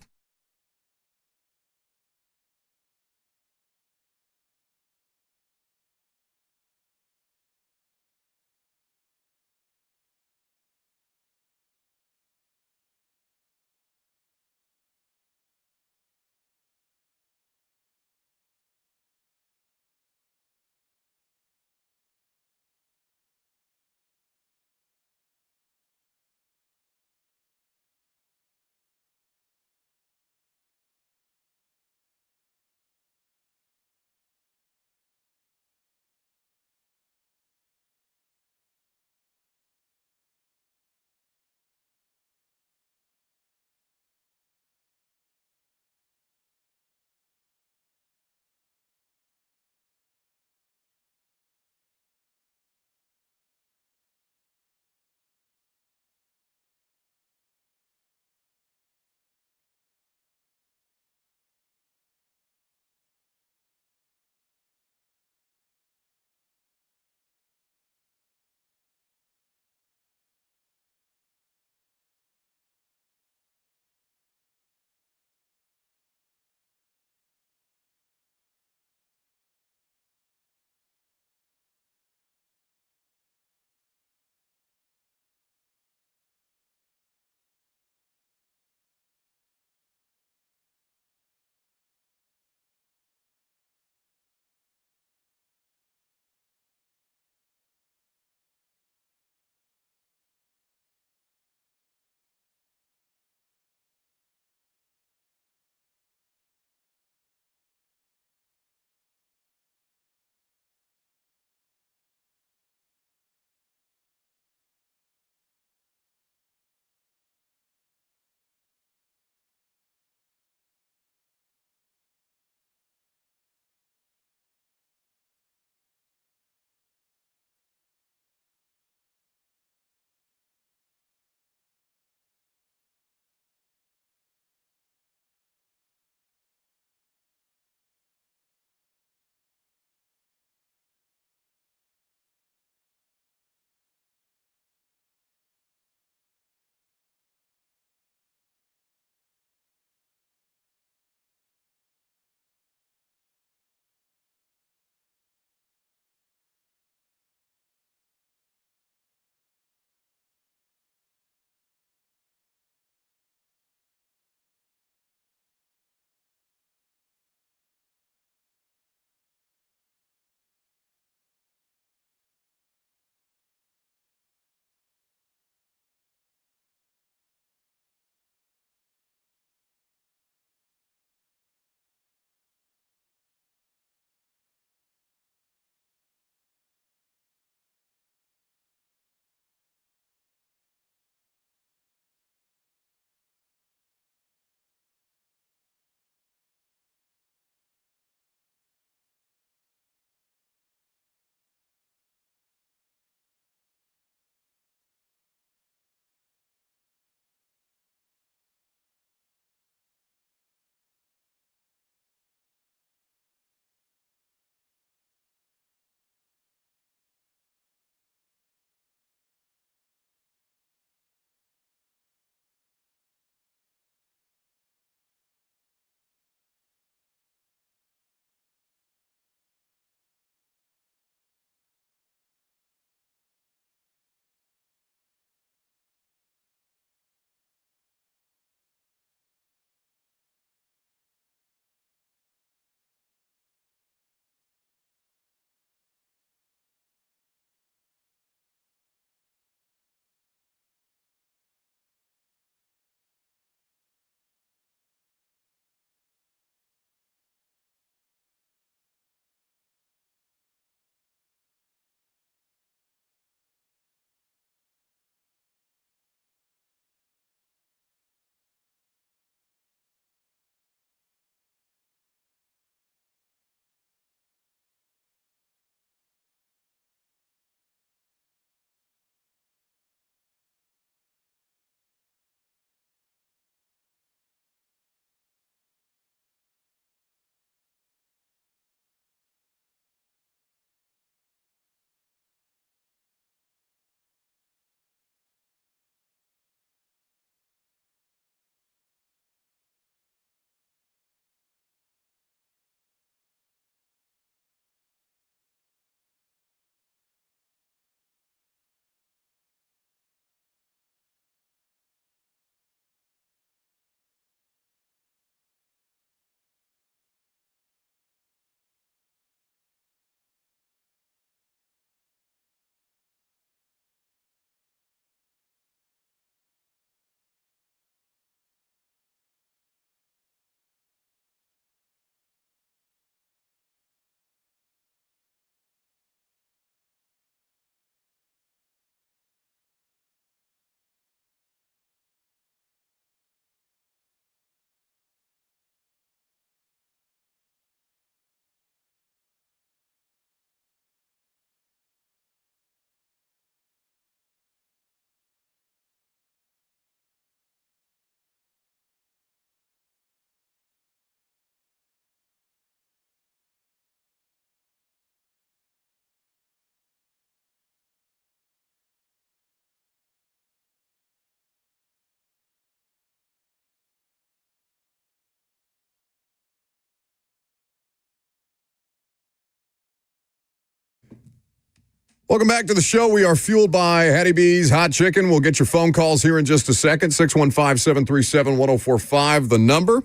Welcome back to the show. We are fueled by Hattie B's Hot Chicken. We'll get your phone calls here in just a second. 615-737-1045, the number.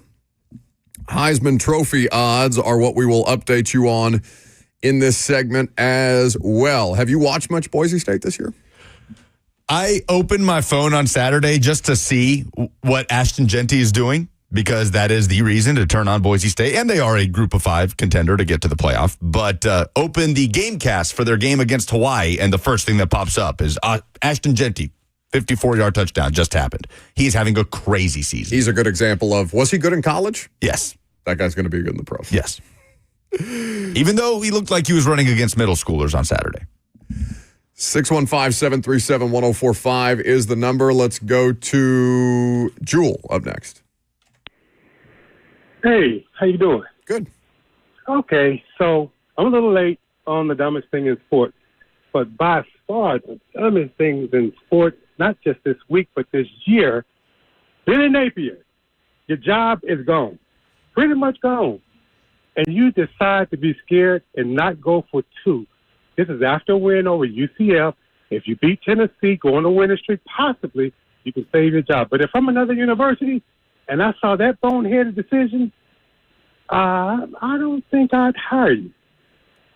Heisman Trophy odds are what we will update you on in this segment as well. Have you watched much Boise State this year? I opened my phone on Saturday just to see what Ashton Genty is doing, because that is the reason to turn on Boise State, and they are a group of 5 contender to get to the playoff. But open the Gamecast for their game against Hawaii, and the first thing that pops up is Ashton Genty, 54-yard touchdown just happened. He's having a crazy season. He's a good example of, was he good in college? Yes. That guy's going to be good in the pros. Yes. Even though he looked like he was running against middle schoolers on Saturday. 615-737-1045 is the number. Let's go to Jewel up next. Hey, how you doing? Good. Okay, so I'm a little late on the dumbest thing in sports, but by far the dumbest things in sports, not just this week, but this year, Billy Napier, your job is gone. Pretty much gone. And you decide to be scared and not go for 2. This is after a win over UCF. If you beat Tennessee, go on a winning streak, possibly you can save your job. But if I'm another university and I saw that boneheaded decision, I don't think I'd hire you.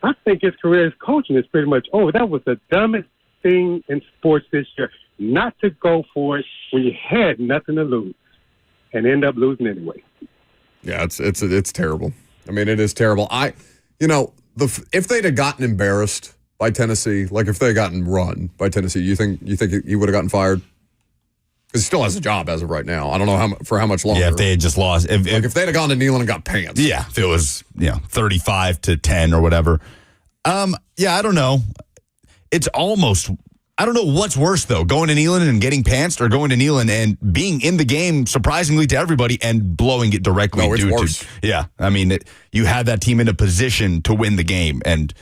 I think his career as coaching is pretty much over. That was the dumbest thing in sports this year, not to go for it when you had nothing to lose and end up losing anyway. Yeah, it's terrible. I mean, it is terrible. If they'd have gotten embarrassed by Tennessee, like if they had gotten run by Tennessee, you think he would have gotten fired? Because he still has a job as of right now. I don't know for how much longer. Yeah, if they had just lost. If they'd have gone to Neyland and got pants. Yeah, if it was 35-10 or whatever. Yeah, I don't know. It's almost. I don't know what's worse, though, going to Neyland and getting pantsed or going to Neyland and being in the game, surprisingly to everybody, and blowing it directly. No, it's worse. Yeah, I mean, you had that team in a position to win the game, and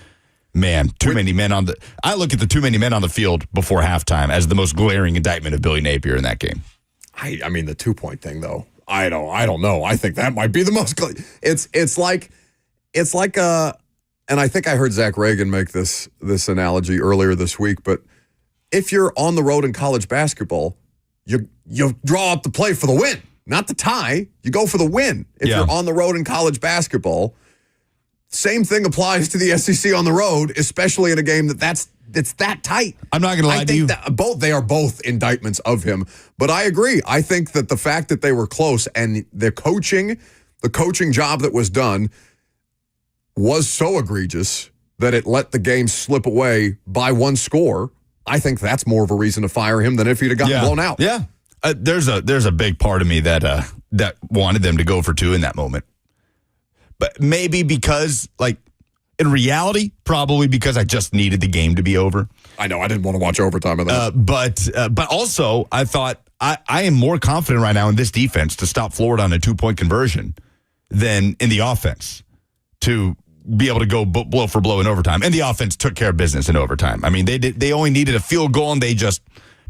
man, many men on the. I look at the too many men on the field before halftime as the most glaring indictment of Billy Napier in that game. I mean, the 2-point thing, though. I don't know. I think that might be the most. It's like and I think I heard Zach Reagan make this analogy earlier this week, but. If you're on the road in college basketball, you draw up the play for the win, not the tie. You go for the win. If you're on the road in college basketball, same thing applies to the SEC on the road, especially in a game it's that tight. I'm not going to lie to you. They are both indictments of him. But I agree. I think that the fact that they were close and the coaching job that was done was so egregious that it let the game slip away by 1 score. I think that's more of a reason to fire him than if he'd have gotten blown out. Yeah, there's a big part of me that wanted them to go for 2 in that moment, but maybe because, like, in reality, probably because I just needed the game to be over. I know I didn't want to watch overtime of that, but also I thought I am more confident right now in this defense to stop Florida on a 2-point conversion than in the offense to be able to go blow for blow in overtime. And the offense took care of business in overtime. I mean, they only needed a field goal, and they just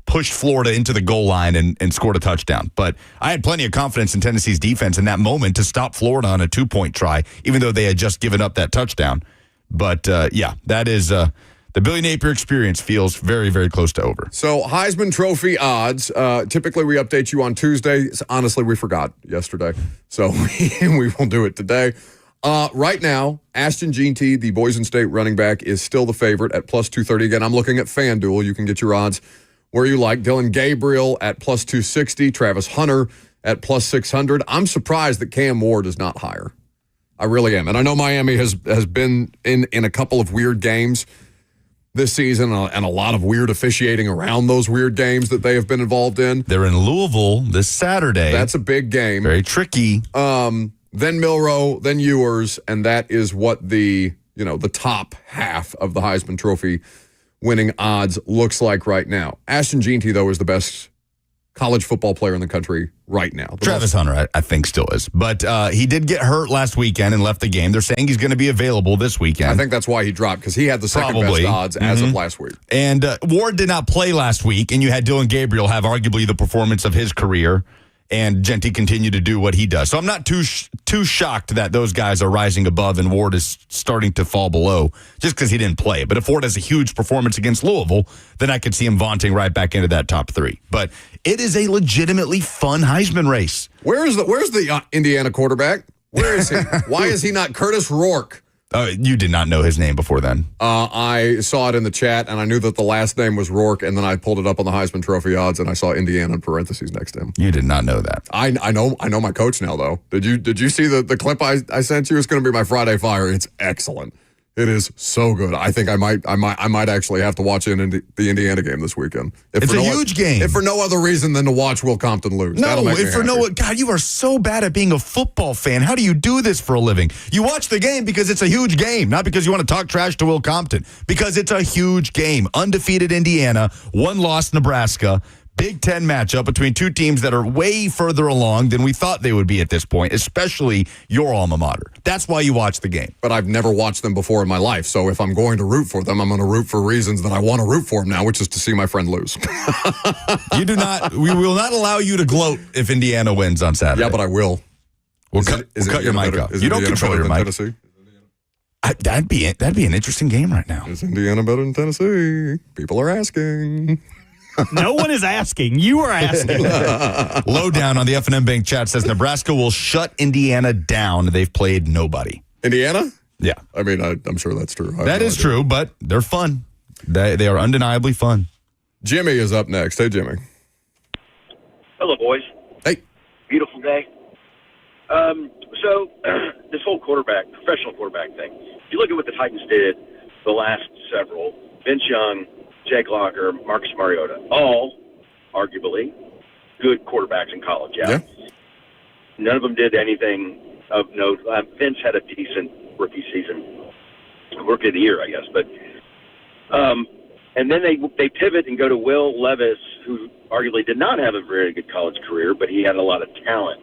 pushed Florida into the goal line and scored a touchdown. But I had plenty of confidence in Tennessee's defense in that moment to stop Florida on a 2-point try, even though they had just given up that touchdown. But, that is the Billy Napier experience feels very, very close to over. So Heisman Trophy odds, typically we update you on Tuesday. Honestly, we forgot yesterday, so we will do it today. Right now, Ashton Genty, the Boise State running back, is still the favorite at plus 230. Again, I'm looking at FanDuel. You can get your odds where you like. Dylan Gabriel at plus 260. Travis Hunter at plus 600. I'm surprised that Cam Ward is not higher. I really am. And I know Miami has been in a couple of weird games this season and a lot of weird officiating around those weird games that they have been involved in. They're in Louisville this Saturday. That's a big game. Very tricky. Then Milroe, then Ewers, and that is what the top half of the Heisman Trophy winning odds looks like right now. Ashton Genty, though, is the best college football player in the country right now. Travis Hunter, I think, still is. But he did get hurt last weekend and left the game. They're saying he's going to be available this weekend. I think that's why he dropped, because he had the second best odds as of last week. And Ward did not play last week, and you had Dylan Gabriel have arguably the performance of his career and Genty continue to do what he does. So I'm not too shocked that those guys are rising above and Ward is starting to fall below just because he didn't play. But if Ward has a huge performance against Louisville, then I could see him vaunting right back into that top 3. But it is a legitimately fun Heisman race. Where's the Indiana quarterback? Where is he? Why is he not Curtis Rourke? You did not know his name before then. I saw it in the chat, and I knew that the last name was Rourke, and then I pulled it up on the Heisman Trophy odds, and I saw Indiana in parentheses next to him. You did not know that. I know my coach now, though. Did you see the clip I sent you? It's going to be my Friday Fire. It's excellent. It is so good. I think I might actually have to watch the Indiana game this weekend. It's a huge game. If for no other reason than to watch Will Compton lose. No, if for no, God, you are so bad at being a football fan. How do you do this for a living? You watch the game because it's a huge game, not because you want to talk trash to Will Compton. Because it's a huge game. Undefeated Indiana, 1-loss Nebraska. Big Ten matchup between two teams that are way further along than we thought they would be at this point, especially your alma mater. That's why you watch the game. But I've never watched them before in my life, so if I'm going to root for them, I'm going to root for reasons that I want to root for them now, which is to see my friend lose. We will not allow you to gloat if Indiana wins on Saturday. Yeah, but I will. We'll cut your mic off. You don't control your mic. Tennessee? That'd be an interesting game right now. Is Indiana better than Tennessee? People are asking. No one is asking. You are asking. Lowdown on the F&M Bank chat says Nebraska will shut Indiana down. They've played nobody. Indiana? Yeah. I mean, I'm sure that's true. That is true, but they're fun. They are undeniably fun. Jimmy is up next. Hey, Jimmy. Hello, boys. Hey. Beautiful day. So this whole professional quarterback thing, if you look at what the Titans did the last several, Vince Young, Jake Locker, Marcus Mariota, all arguably good quarterbacks in college. Yeah. None of them did anything of note. Vince had a decent rookie season, rookie of the year, I guess. But and then they pivot and go to Will Levis, who arguably did not have a very good college career, but he had a lot of talent,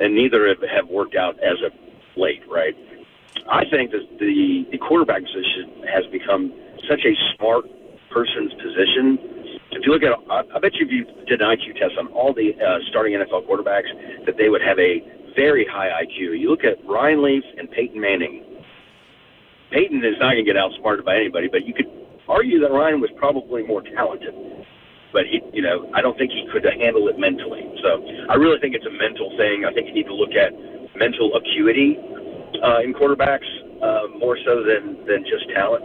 and neither have worked out as of late, right? I think that the quarterback position has become such a smart person's position. If you look at, I bet you if you did an IQ test on all the starting NFL quarterbacks, that they would have a very high IQ. You look at Ryan Leaf and Peyton Manning. Peyton is not going to get outsmarted by anybody, but you could argue that Ryan was probably more talented. But I don't think he could handle it mentally. So I really think it's a mental thing. I think you need to look at mental acuity in quarterbacks more so than just talent.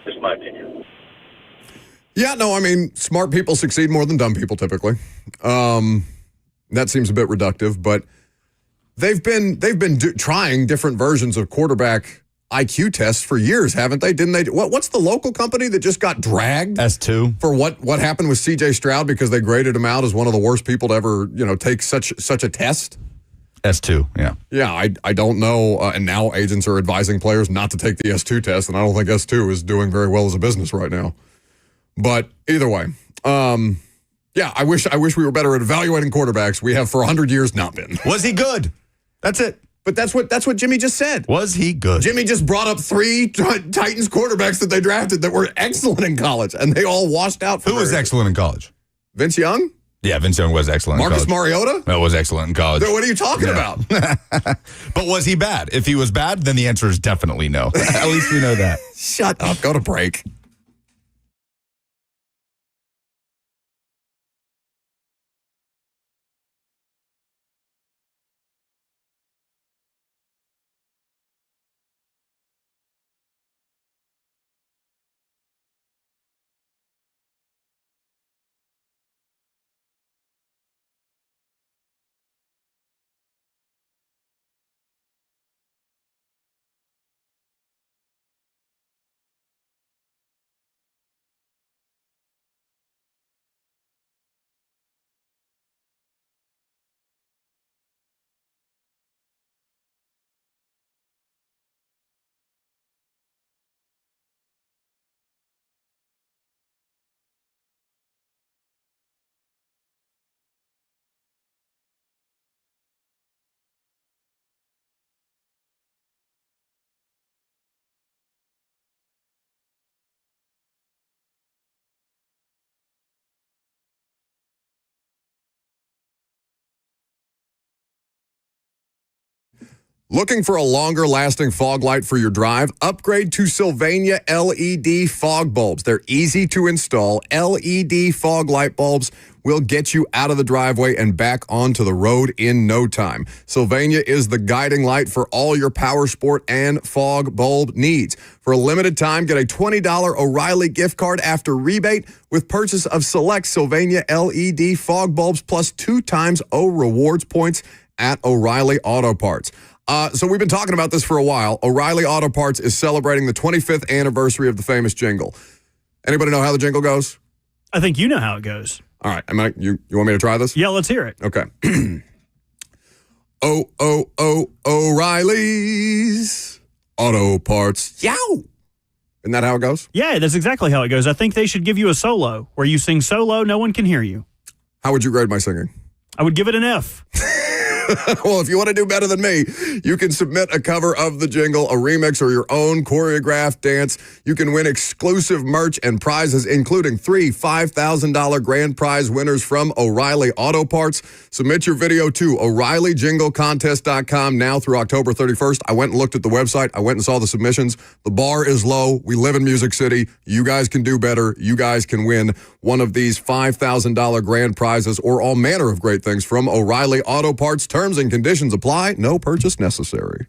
That's my opinion. Yeah, no, I mean, smart people succeed more than dumb people typically. That seems a bit reductive, but they've been trying different versions of quarterback IQ tests for years, haven't they? Didn't they? What's the local company that just got dragged? S2. For what happened with C.J. Stroud because they graded him out as one of the worst people to ever take such a test? S2, yeah. Yeah, I don't know. And now agents are advising players not to take the S2 test, and I don't think S2 is doing very well as a business right now. But either way, yeah, I wish we were better at evaluating quarterbacks. We have for 100 years not been. Was he good? That's it. But that's what Jimmy just said. Was he good? Jimmy just brought up 3 Titans quarterbacks that they drafted that were excellent in college, and they all washed out. Who was excellent in college? Vince Young? Yeah, Vince Young was excellent Marcus in college. Mariota? That was excellent in college. What are you talking about? But was he bad? If he was bad, then the answer is definitely no. At least we know that. Shut up. Go to break. Looking for a longer-lasting fog light for your drive? Upgrade to Sylvania LED fog bulbs. They're easy to install. LED fog light bulbs will get you out of the driveway and back onto the road in no time. Sylvania is the guiding light for all your power sport and fog bulb needs. For a limited time, get a $20 O'Reilly gift card after rebate with purchase of select Sylvania LED fog bulbs plus 2 times O rewards points at O'Reilly Auto Parts. So we've been talking about this for a while. O'Reilly Auto Parts is celebrating the 25th anniversary of the famous jingle. Anybody know how the jingle goes? I think you know how it goes. All right. You want me to try this? Yeah, let's hear it. Okay. O'Reilly's Auto Parts. Yow! Isn't that how it goes? Yeah, that's exactly how it goes. I think they should give you a solo where you sing solo, no one can hear you. How would you grade my singing? I would give it an F. Well, if you want to do better than me, you can submit a cover of the jingle, a remix, or your own choreographed dance. You can win exclusive merch and prizes, including 3 $5,000 grand prize winners from O'Reilly Auto Parts. Submit your video to O'ReillyJingleContest.com now through October 31st. I went and looked at the website. I went and saw the submissions. The bar is low. We live in Music City. You guys can do better. You guys can win one of these $5,000 grand prizes or all manner of great things from O'Reilly Auto Parts. Terms and conditions apply. No purchase necessary.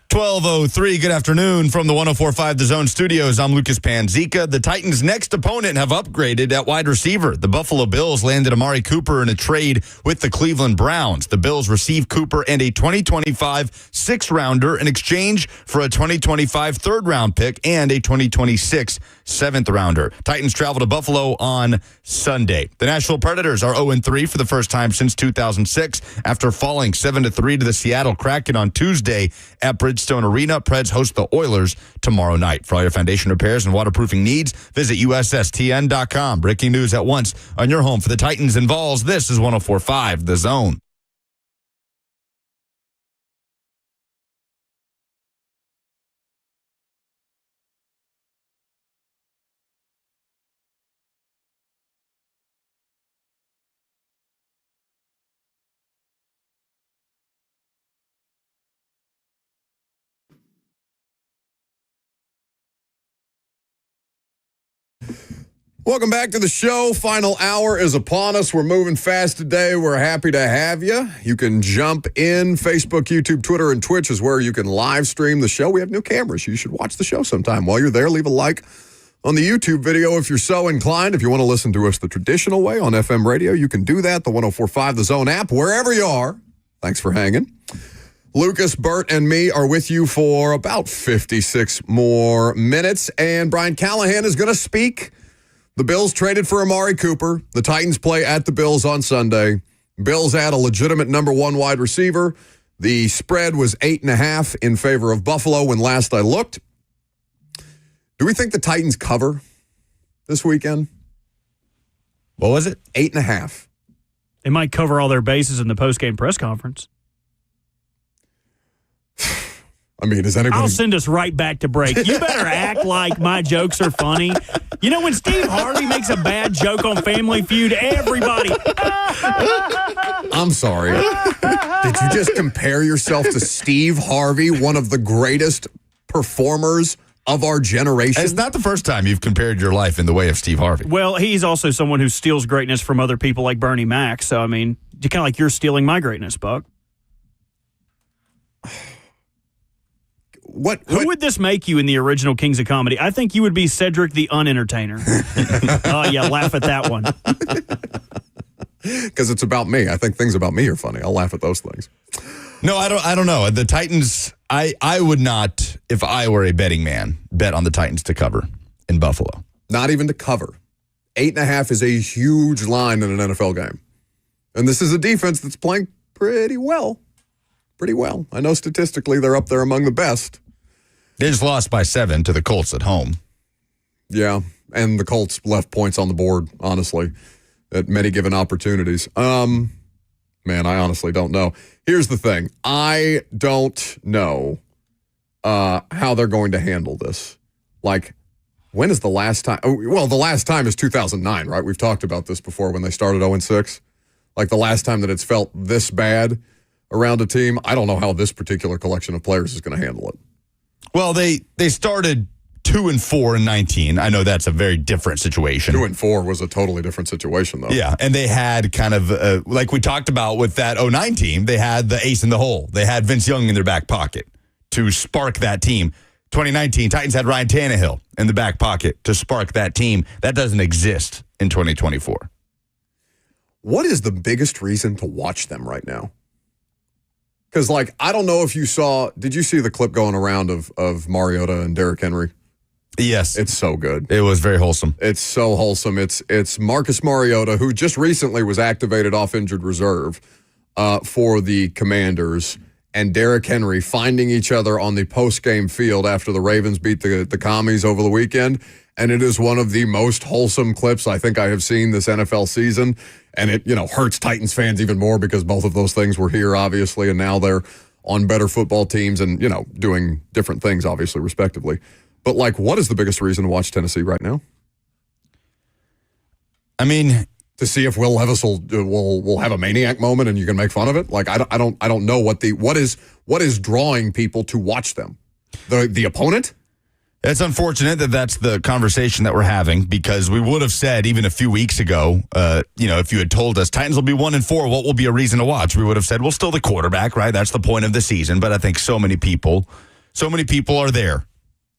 12:03. Good afternoon from the 104.5 The Zone studios. I'm Lucas Panzica. The Titans' next opponent have upgraded at wide receiver. The Buffalo Bills landed Amari Cooper in a trade with the Cleveland Browns. The Bills received Cooper and a 2025 sixth-rounder in exchange for a 2025 third-round pick and a 2026 seventh-rounder. Titans travel to Buffalo on Sunday. The Nashville Predators are 0-3 for the first time since 2006 after falling 7-3 to the Seattle Kraken on Tuesday at Bridgestone Arena. Preds host the Oilers tomorrow night. For all your foundation repairs and waterproofing needs, visit USSTN.com. Breaking news at once on your home for the Titans and Vols. This is 104.5 The Zone. Welcome back to the show. Final hour is upon us. We're moving fast today. We're happy to have you. You can jump in. Facebook, YouTube, Twitter, and Twitch is where you can live stream the show. We have new cameras. You should watch the show sometime. While you're there, leave a like on the YouTube video if you're so inclined. If you want to listen to us the traditional way on FM radio, you can do that. The 104.5 The Zone app, wherever you are. Thanks for hanging. Lucas, Bert, and me are with you for about 56 more minutes. And Brian Callahan is going to speak. The Bills traded for Amari Cooper. The Titans play at the Bills on Sunday. Bills add a legitimate number one wide receiver. The spread was 8.5 in favor of Buffalo when last I looked. Do we think the Titans cover this weekend? What was it? 8.5. They might cover all their bases in the post-game press conference. I mean, is anybody... I'll send us right back to break. You better act like my jokes are funny. You know, when Steve Harvey makes a bad joke on Family Feud, everybody... I'm sorry. Did you just compare yourself to Steve Harvey, one of the greatest performers of our generation? It's not the first time you've compared your life in the way of Steve Harvey. Well, he's also someone who steals greatness from other people like Bernie Mac. So, I mean, kind of like you're stealing my greatness, Buck. Who would this make you in the original Kings of Comedy? I think you would be Cedric the Unentertainer. Oh, yeah, laugh at that one. Because it's about me. I think things about me are funny. I'll laugh at those things. No, I don't know. The Titans, I would not, if I were a betting man, bet on the Titans to cover in Buffalo. Not even to cover. 8.5 is a huge line in an NFL game. And this is a defense that's playing pretty well. Pretty well. I know statistically they're up there among the best. They just lost by 7 to the Colts at home. Yeah, and the Colts left points on the board, honestly, at many given opportunities. Man, I honestly don't know. Here's the thing. I don't know how they're going to handle this. Like, when is the last time? Well, the last time is 2009, right? We've talked about this before when they started 0-6. Like, the last time that it's felt this bad around a team. I don't know how this particular collection of players is going to handle it. Well, they started 2-4 in 19. I know that's a very different situation. 2-4 was a totally different situation, though. Yeah, and they had kind of, like we talked about with that 09 team, they had the ace in the hole. They had Vince Young in their back pocket to spark that team. 2019, Titans had Ryan Tannehill in the back pocket to spark that team. That doesn't exist in 2024. What is the biggest reason to watch them right now? Because, like, I don't know if you saw, did you see the clip going around of Mariota and Derrick Henry? Yes. It's so good. It was very wholesome. It's so wholesome. It's Marcus Mariota, who just recently was activated off injured reserve for the Commanders, and Derrick Henry finding each other on the post-game field after the Ravens beat the Commies over the weekend. And it is one of the most wholesome clips I think I have seen this NFL season. And it, hurts Titans fans even more because both of those things were here, obviously, and now they're on better football teams and, doing different things, obviously, respectively. But, like, what is the biggest reason to watch Tennessee right now? I mean, to see if Will Levis will have a maniac moment and you can make fun of it. Like, I don't know what is drawing people to watch them. The opponent? It's unfortunate that that's the conversation that we're having because we would have said even a few weeks ago, if you had told us Titans will be 1-4, what will be a reason to watch? We would have said, well, still the quarterback, right? That's the point of the season. But I think so many people So many people are there.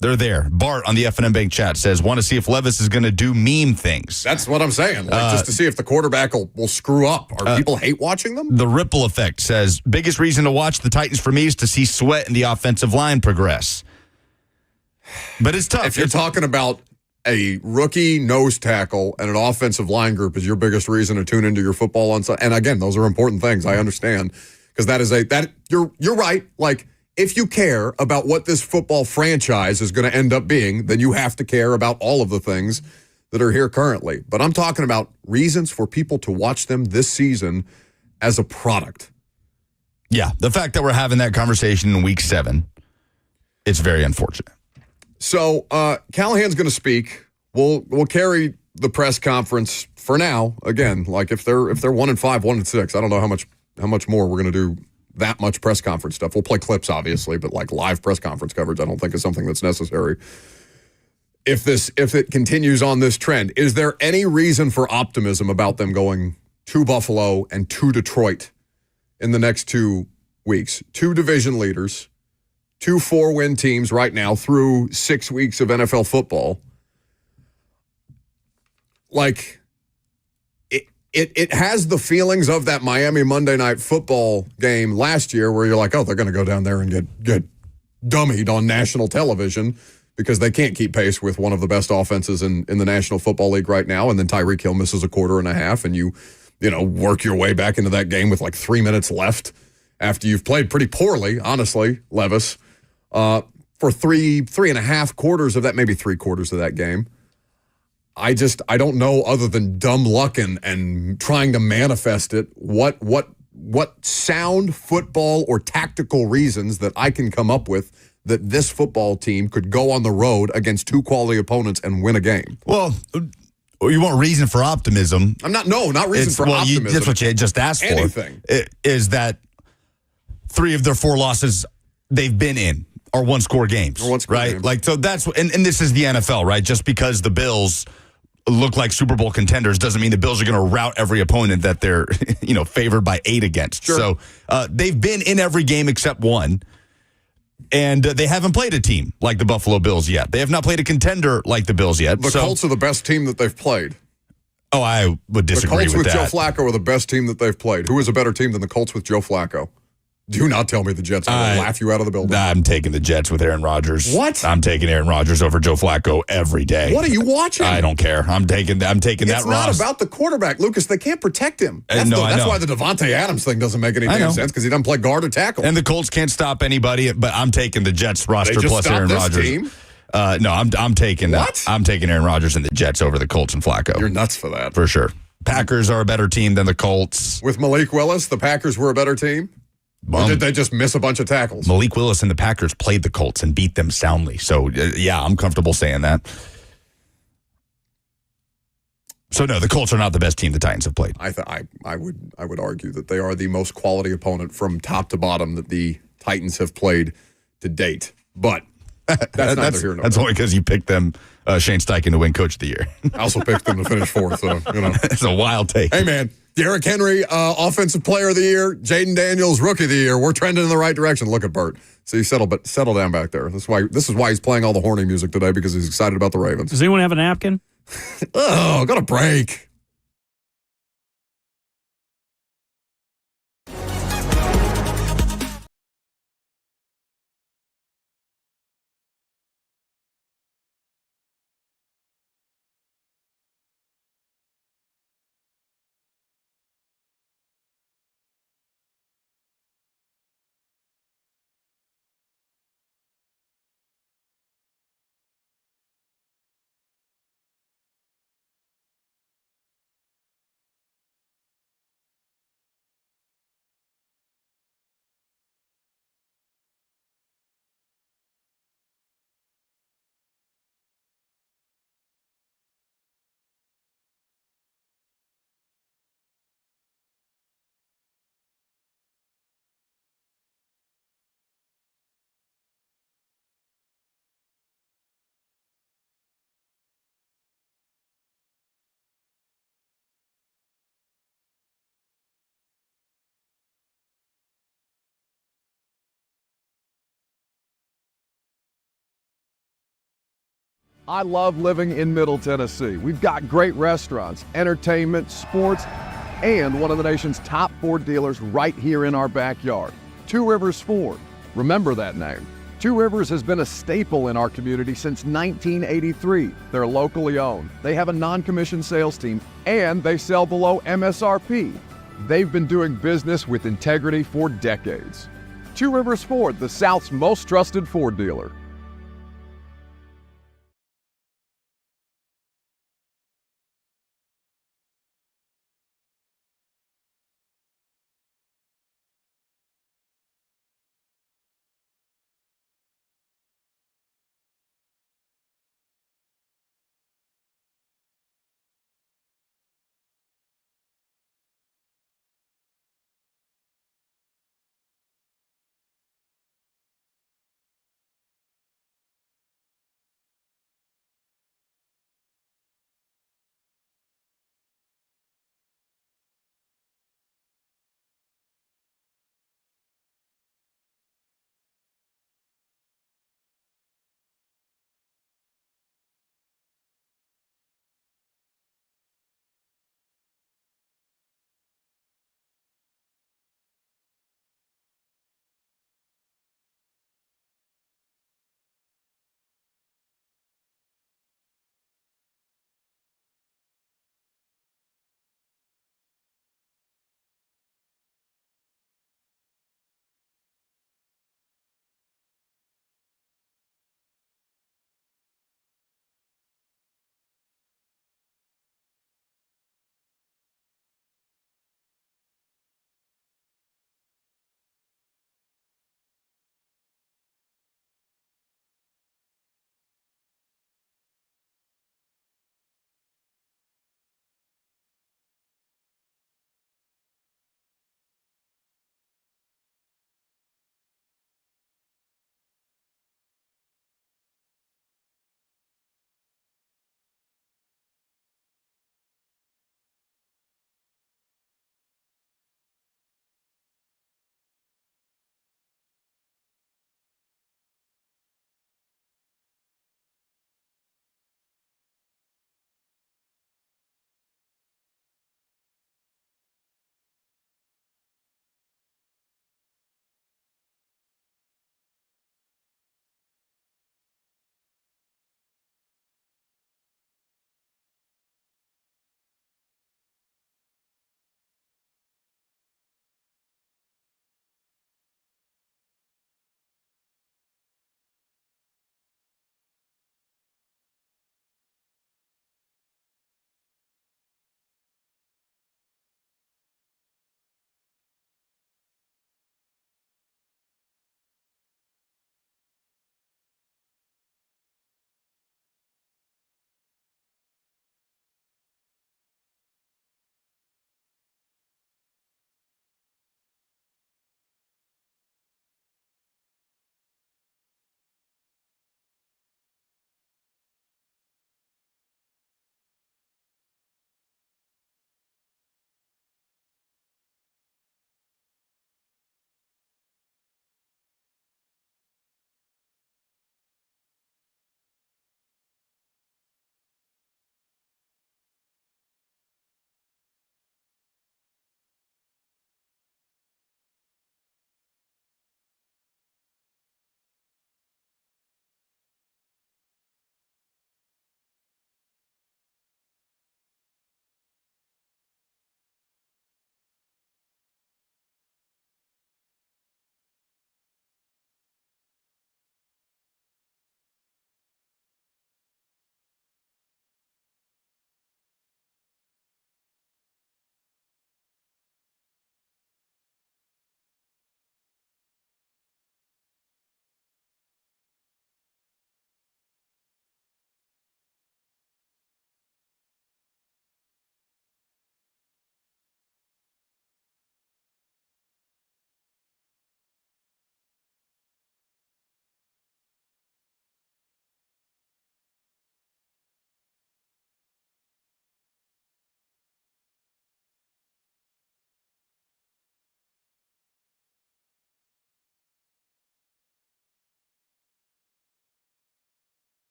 They're there. Bart on the F&M Bank chat says, want to see if Levis is going to do meme things. That's what I'm saying. Just to see if the quarterback will screw up. Are people hate watching them? The Ripple Effect says, biggest reason to watch the Titans for me is to see Sweat and the offensive line progress. But it's tough. If you're talking about a rookie nose tackle and an offensive line group is your biggest reason to tune into your football on Sunday. And again, those are important things. I understand. Because you're right. Like, if you care about what this football franchise is going to end up being, then you have to care about all of the things that are here currently. But I'm talking about reasons for people to watch them this season as a product. Yeah, the fact that we're having that conversation in week 7, it's very unfortunate. So Callahan's going to speak. We'll carry the press conference for now. Again, like if they're 1-5, 1-6, I don't know how much more we're going to do. That much press conference stuff. We'll play clips, obviously, but like live press conference coverage, I don't think is something that's necessary. If it continues on this trend, is there any reason for optimism about them going to Buffalo and to Detroit in the next 2 weeks? 2 division leaders, 2 4-win teams right now through 6 weeks of NFL football. Like, It has the feelings of that Miami Monday Night Football game last year where you're like, oh, they're going to go down there and get dummied on national television because they can't keep pace with one of the best offenses in the National Football League right now. And then Tyreek Hill misses a quarter and a half and you work your way back into that game with like 3 minutes left after you've played pretty poorly, honestly, Levis, for three and a half quarters of that, maybe 3 quarters of that game. I don't know, other than dumb luck and trying to manifest it, what sound football or tactical reasons that I can come up with that this football team could go on the road against 2 quality opponents and win a game. Well, you want reason for optimism. Not reason for optimism. That's what you just asked for. Anything. Is that 3 of their 4 losses they've been in are one-score games, right? Games. Like, so that's, and this is the NFL, right? Just because the Bills look like Super Bowl contenders doesn't mean the Bills are going to rout every opponent that they're, favored by 8 against. Sure. So they've been in every game except one, and they haven't played a team like the Buffalo Bills yet. They have not played a contender like the Bills yet. The Colts are the best team that they've played. Oh, I would disagree with that. The Colts with Joe Flacco are the best team that they've played. Who is a better team than the Colts with Joe Flacco? Do not tell me the Jets. I'm going to laugh you out of the building. I'm taking the Jets with Aaron Rodgers. What? I'm taking Aaron Rodgers over Joe Flacco every day. What are you watching? I don't care. I'm taking that. It's not about the quarterback, Lucas. They can't protect him. That's why the Devontae Adams thing doesn't make any damn sense, because he doesn't play guard or tackle. And the Colts can't stop anybody. But I'm taking the Jets roster plus Aaron Rodgers. Team? No, I'm taking that. What? I'm taking Aaron Rodgers and the Jets over the Colts and Flacco. You're nuts for that, for sure. Packers are a better team than the Colts. With Malik Willis, the Packers were a better team? Or did they just miss a bunch of tackles? Malik Willis and the Packers played the Colts and beat them soundly. So, yeah, I'm comfortable saying that. So, no, the Colts are not the best team the Titans have played. I would argue that they are the most quality opponent from top to bottom that the Titans have played to date. But that's neither here nor there. That's only because you picked them, Shane Steichen, to win Coach of the Year. I also picked them to finish 4th. So, It's a wild take. Hey, man. Derrick Henry, Offensive Player of the Year. Jaden Daniels, Rookie of the Year. We're trending in the right direction. Look at Bert. See, settle down back there. This is why he's playing all the horny music today, because he's excited about the Ravens. Does anyone have a napkin? Oh, got a break. I love living in Middle Tennessee. We've got great restaurants, entertainment, sports, and one of the nation's top Ford dealers right here in our backyard. Two Rivers Ford. Remember that name. Two Rivers has been a staple in our community since 1983. They're locally owned. They have a non-commissioned sales team, and they sell below MSRP. They've been doing business with integrity for decades. Two Rivers Ford, the South's most trusted Ford dealer.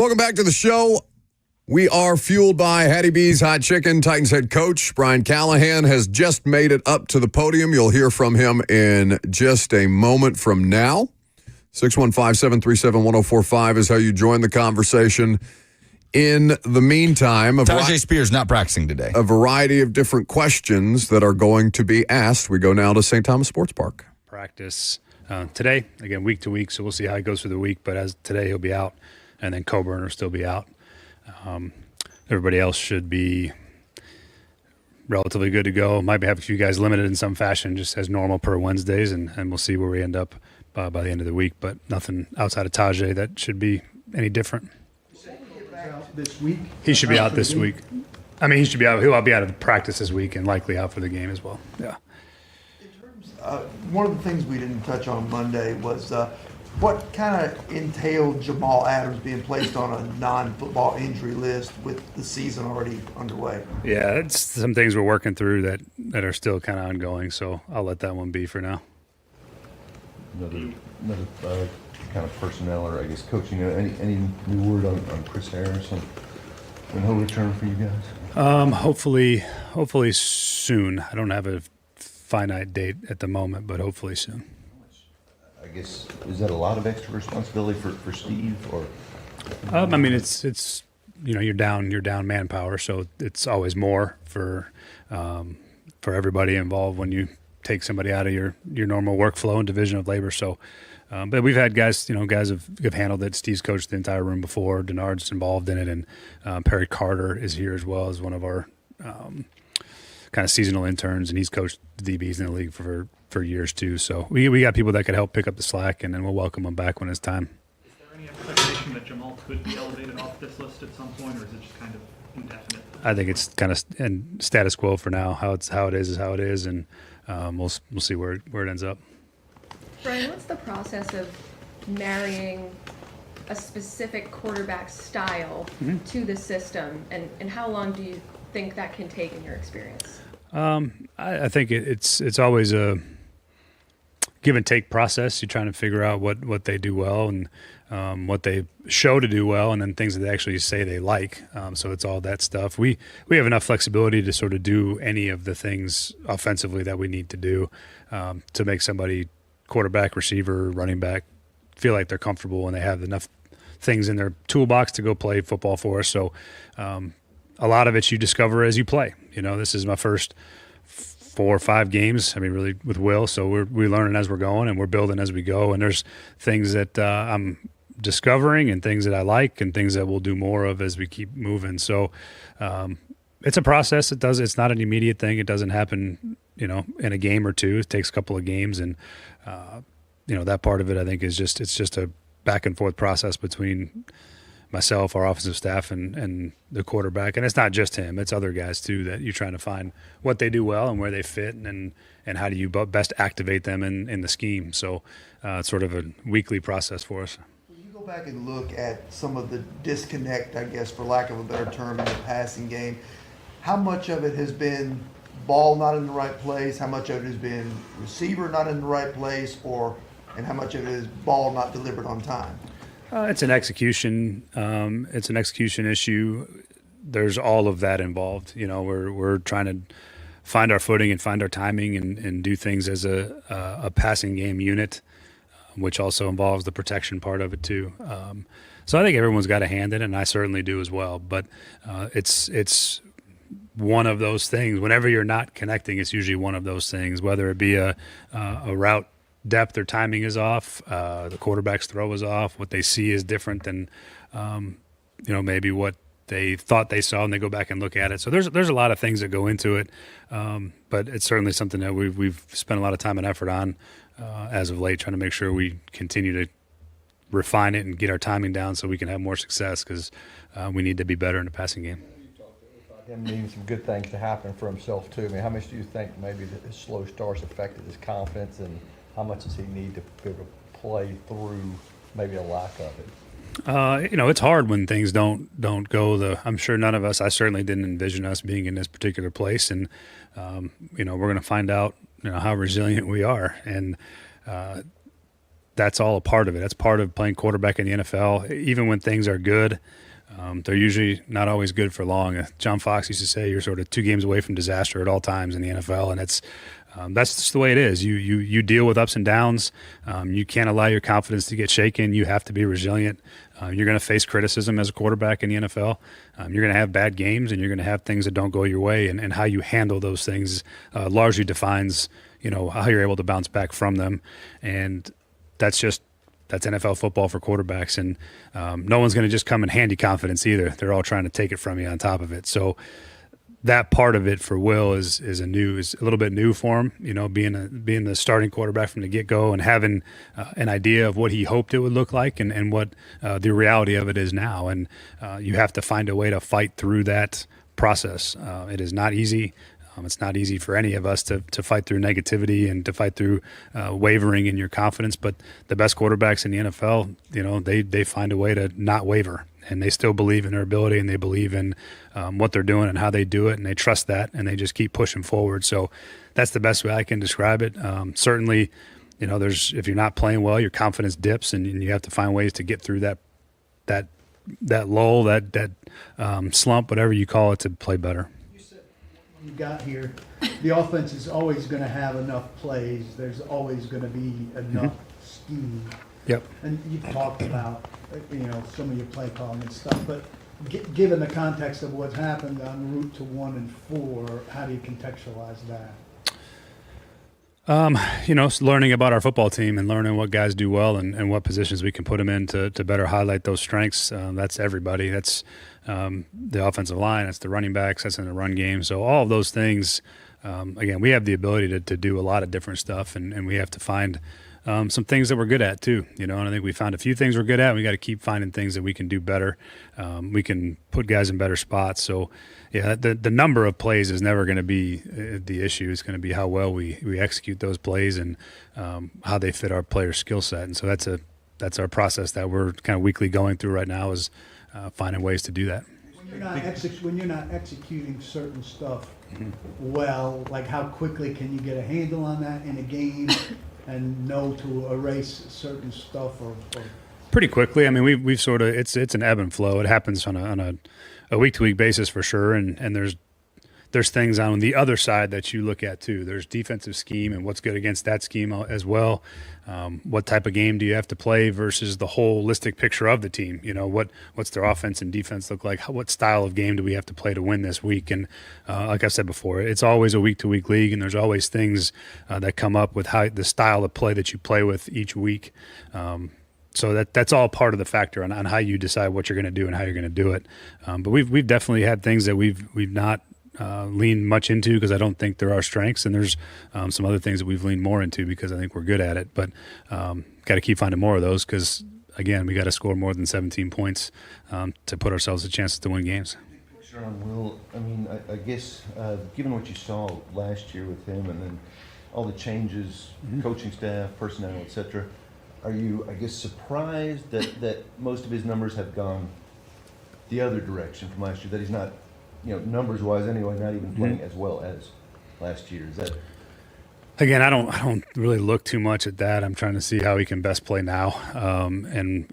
Welcome back to the show. We are fueled by Hattie B's Hot Chicken. Titans head coach Brian Callahan has just made it up to the podium. You'll hear from him in just a moment from now. 615-737-1045 is how you join the conversation. In the meantime, Tajay Spears not practicing today. A variety of different questions that are going to be asked. We go now to St. Thomas Sports Park. Practice today, again, week to week, so we'll see how it goes through the week. But as today, he'll be out, and then Coburn will still be out. Everybody else should be relatively good to go. Might have a few guys limited in some fashion, just as normal per Wednesdays, and we'll see where we end up by the end of the week. But nothing outside of Tajay that should be any different. This week? He should be out this week. I mean, he should be out. He'll be out of practice this week and likely out for the game as well. Yeah. One of the things we didn't touch on Monday was what kind of entailed Jamal Adams being placed on a non-football injury list with the season already underway? Yeah, it's some things we're working through that are still kind of ongoing, so I'll let that one be for now. Another kind of personnel or I guess coaching. Any new word on Chris Harris and he'll return for you guys? Hopefully soon. I don't have a finite date at the moment, but hopefully soon. I guess, is that a lot of extra responsibility for Steve, or? I mean, it's you're down manpower, so it's always more for everybody involved when you take somebody out of your normal workflow and division of labor. So, but we've had guys have handled it. Steve's coached the entire room before. Denard's involved in it, and Perry Carter is here as well as one of our kind of seasonal interns, and he's coached the DBs in the league for years too. So we got people that could help pick up the slack, and then we'll welcome them back when it's time. Is there any expectation that Jamal could be elevated off this list at some point, or is it just kind of indefinite? I think it's kind of status quo for now. How it is how it is, and we'll see where it ends up. Brian, what's the process of marrying a specific quarterback style to the system, and how long do you think that can take in your experience? I think it's always a give and take process. You're trying to figure out what they do well and what they show to do well, and then things that they actually say they like. So it's all that stuff. We have enough flexibility to sort of do any of the things offensively that we need to do to make somebody quarterback, receiver, running back feel like they're comfortable and they have enough things in their toolbox to go play football for us. So a lot of it you discover as you play. This is my first 4 or 5 games. I mean, really with Will. So we're learning as we're going, and we're building as we go. And there's things that I'm discovering, and things that I like, and things that we'll do more of as we keep moving. So it's a process. It's not an immediate thing. It doesn't happen, in a game or two. It takes a couple of games, and that part of it I think is just a back and forth process between myself, our offensive staff, and the quarterback. And it's not just him, it's other guys too, that you're trying to find what they do well and where they fit, and how do you best activate them in the scheme. So it's sort of a weekly process for us. When you go back and look at some of the disconnect, I guess, for lack of a better term, in the passing game, how much of it has been ball not in the right place, how much of it has been receiver not in the right place, and how much of it is ball not delivered on time? It's an execution. It's an execution issue. There's all of that involved. We're trying to find our footing and find our timing and do things as a passing game unit, which also involves the protection part of it too. So I think everyone's got a hand in it, and I certainly do as well. But it's one of those things. Whenever you're not connecting, it's usually one of those things. Whether it be a route depth or timing is off, the quarterback's throw is off, what they see is different than maybe what they thought they saw, and they go back and look at it. So there's a lot of things that go into it, but it's certainly something that we've spent a lot of time and effort on as of late, trying to make sure we continue to refine it and get our timing down so we can have more success, because we need to be better in the passing game. Him needing some good things to happen for himself too. I mean, how much do you think maybe that his slow starts affected his confidence, and how much does he need to be able to play through maybe a lack of it? It's hard when things don't go I'm sure none of us, I certainly didn't envision us being in this particular place, and we're going to find out how resilient we are, and that's all a part of it. That's part of playing quarterback in the NFL. Even when things are good, they're usually not always good for long. John Fox used to say you're sort of 2 games away from disaster at all times in the NFL, and that's just the way it is. You deal with ups and downs. You can't allow your confidence to get shaken. You have to be resilient. You're going to face criticism as a quarterback in the NFL. You're going to have bad games, and you're going to have things that don't go your way. And how you handle those things largely defines, how you're able to bounce back from them. And that's NFL football for quarterbacks. And no one's going to just come and hand you confidence either. They're all trying to take it from you on top of it. So that part of it for Will is a little bit new for him, being the starting quarterback from the get-go and having an idea of what he hoped it would look like and what the reality of it is now. And you have to find a way to fight through that process. It is not easy. It's not easy for any of us to fight through negativity and to fight through wavering in your confidence. But the best quarterbacks in the NFL, they find a way to not waver. And they still believe in their ability, and they believe in what they're doing and how they do it, and they trust that, and they just keep pushing forward. So that's the best way I can describe it. Certainly, if you're not playing well, your confidence dips, and you have to find ways to get through that lull, that slump, whatever you call it, to play better. When you got here, the offense is always going to have enough plays. There's always going to be enough scheme. Yep. And you've talked about, some of your play calling and stuff, but given the context of what's happened en route to 1 and 4, how do you contextualize that? Learning about our football team and learning what guys do well and what positions we can put them in to better highlight those strengths. That's everybody. That's the offensive line. That's the running backs. That's in the run game. So all of those things, again, we have the ability to do a lot of different stuff, and we have to find some things that we're good at too, and I think we found a few things we're good at. We got to keep finding things that we can do better. We can put guys in better spots. So, yeah, the number of plays is never going to be the issue. It's going to be how well we execute those plays and how they fit our players' skill set. And so that's our process that we're kind of weekly going through right now is finding ways to do that. When you're not executing certain stuff well, like how quickly can you get a handle on that in a game? And know to erase certain stuff or pretty quickly. I mean, we've sort of it's an ebb and flow. It happens on a week to week basis for sure. And there's things on the other side that you look at too. There's defensive scheme and what's good against that scheme as well. What type of game do you have to play versus the holistic picture of the team? What's their offense and defense look like? What style of game do we have to play to win this week? And like I said before, it's always a week-to-week league, and there's always things that come up with how the style of play that you play with each week. So that's all part of the factor on how you decide what you're going to do and how you're going to do it. But we've definitely had things that we've not lean much into because I don't think there are strengths, and there's some other things that we've leaned more into because I think we're good at it. But got to keep finding more of those because, again, we got to score more than 17 points to put ourselves a chance to win games. Sure, Will. I mean, I guess given what you saw last year with him and then all the changes, coaching staff, personnel, etc., are you, I guess, surprised that most of his numbers have gone the other direction from last year, that he's not, numbers-wise anyway, not even playing as well as last year? Is that? Again, I don't really look too much at that. I'm trying to see how he can best play now, and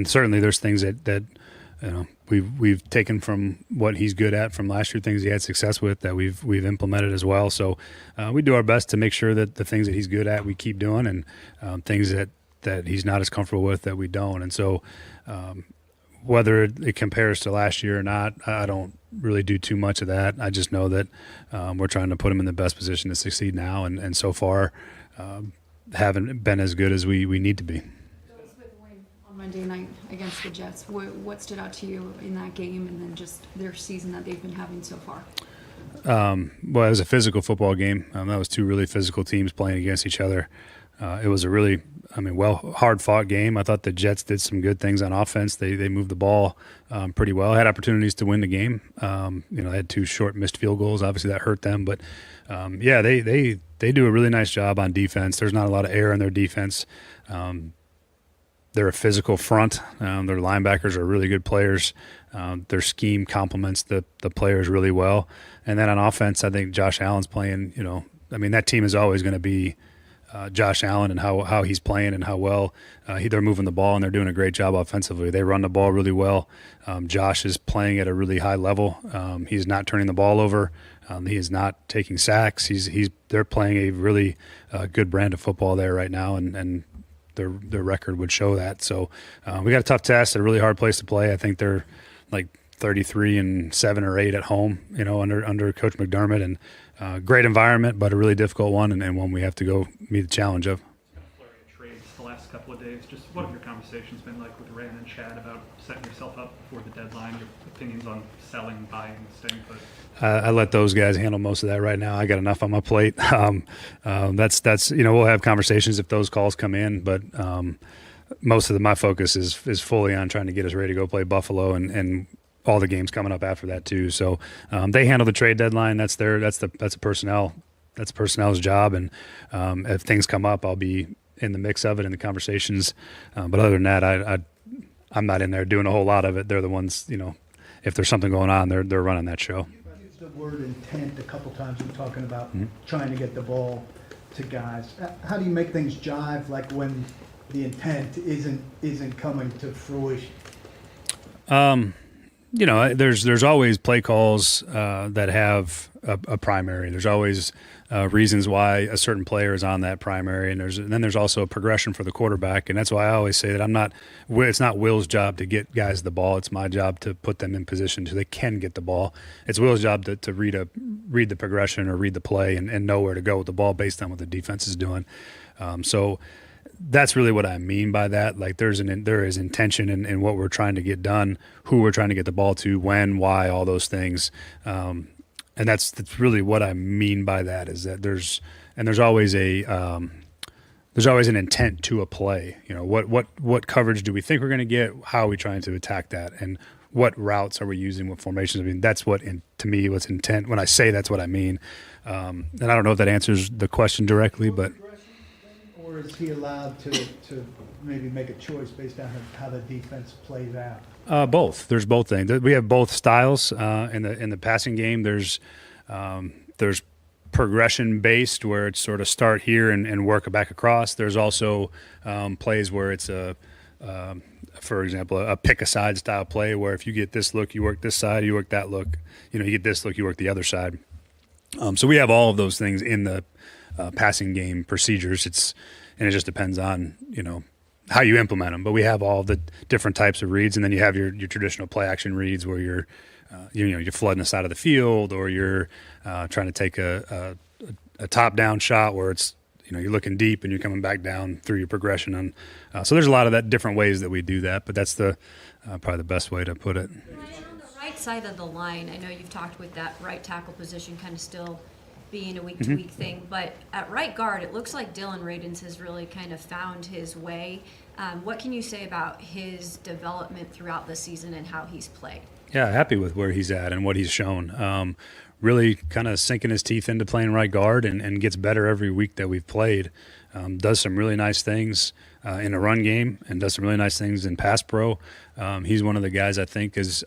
certainly there's things that we've taken from what he's good at from last year, things he had success with that we've implemented as well. So we do our best to make sure that the things that he's good at we keep doing, and things that he's not as comfortable with that we don't. And so whether it compares to last year or not, I don't really do too much of that. I just know that we're trying to put him in the best position to succeed now, and so far haven't been as good as we need to be. On Monday night against the Jets, what stood out to you in that game and then just their season that they've been having so far? Well, it was a physical football game. That was two really physical teams playing against each other. It was a really, hard-fought game. I thought the Jets did some good things on offense. They moved the ball pretty well. Had opportunities to win the game. They had two short missed field goals. Obviously, that hurt them. But, they do a really nice job on defense. There's not a lot of error in their defense. They're a physical front. Their linebackers are really good players. Their scheme complements the players really well. And then on offense, I think Josh Allen's playing, that team is always going to be Josh Allen and how he's playing and how well they're moving the ball, and they're doing a great job offensively. They run the ball really well. Josh is playing at a really high level. He's not turning the ball over. He is not taking sacks. They're playing a really good brand of football there right now, and their record would show that. So we got a tough test, a really hard place to play. I think they're like 33-7 or 8 at home, under Coach McDermott, and great environment, but a really difficult one, and one we have to go meet the challenge of. Trades the last couple of days. Just what have your conversations been like with Rand and Chad about setting yourself up before the deadline? Your opinions on selling, buying, staying put? I let those guys handle most of that right now. I got enough on my plate. That's we'll have conversations if those calls come in, but most of my focus is fully on trying to get us ready to go play Buffalo and all the games coming up after that too. So they handle the trade deadline. That's a personnel's job, and if things come up, I'll be in the mix of it in the conversations. But other than that, I'm not in there doing a whole lot of it. They're the ones, if there's something going on, they're running that show. You used the word intent a couple times when talking about trying to get the ball to guys. How do you make things jive, like when the intent isn't coming to fruition? There's always play calls that have a primary. There's always reasons why a certain player is on that primary, and then there's also a progression for the quarterback. And that's why I always say that it's not Will's job to get guys the ball. It's my job to put them in position so they can get the ball. It's Will's job to read the progression or read the play and know where to go with the ball based on what the defense is doing. So that's really what I mean by that. Like there is intention in what we're trying to get done, who we're trying to get the ball to, when, why, all those things. And that's really what I mean by that, is that there's always an intent to a play. What coverage do we think we're going to get? How are we trying to attack that? And what routes are we using? What formations? I mean, that's to me, what's intent. When I say that's what I mean. And I don't know if that answers the question directly, but. Or is he allowed to maybe make a choice based on how the defense plays out? Both. There's both things. We have both styles in the passing game. There's progression based, where it's sort of start here and work back across. There's also plays where it's for example, a pick a side style play, where if you get this look, you work this side. You work that look. You get this look, you work the other side. So we have all of those things in the passing game procedures. And it just depends on how you implement them. But we have all the different types of reads, and then you have your traditional play action reads, where you're you're flooding the side of the field, or you're trying to take a top down shot where it's you're looking deep and you're coming back down through your progression. So there's a lot of different ways that we do that, but that's probably the best way to put it. Ryan, on the right side of the line, I know you've talked with that right tackle position kind of still being a week-to-week thing, but at right guard, it looks like Dylan Radins has really kind of found his way. What can you say about his development throughout the season and how he's played? Yeah, happy with where he's at and what he's shown. Really kind of sinking his teeth into playing right guard and gets better every week that we've played. Does some really nice things in the run game and does some really nice things in pass pro. He's one of the guys, I think, as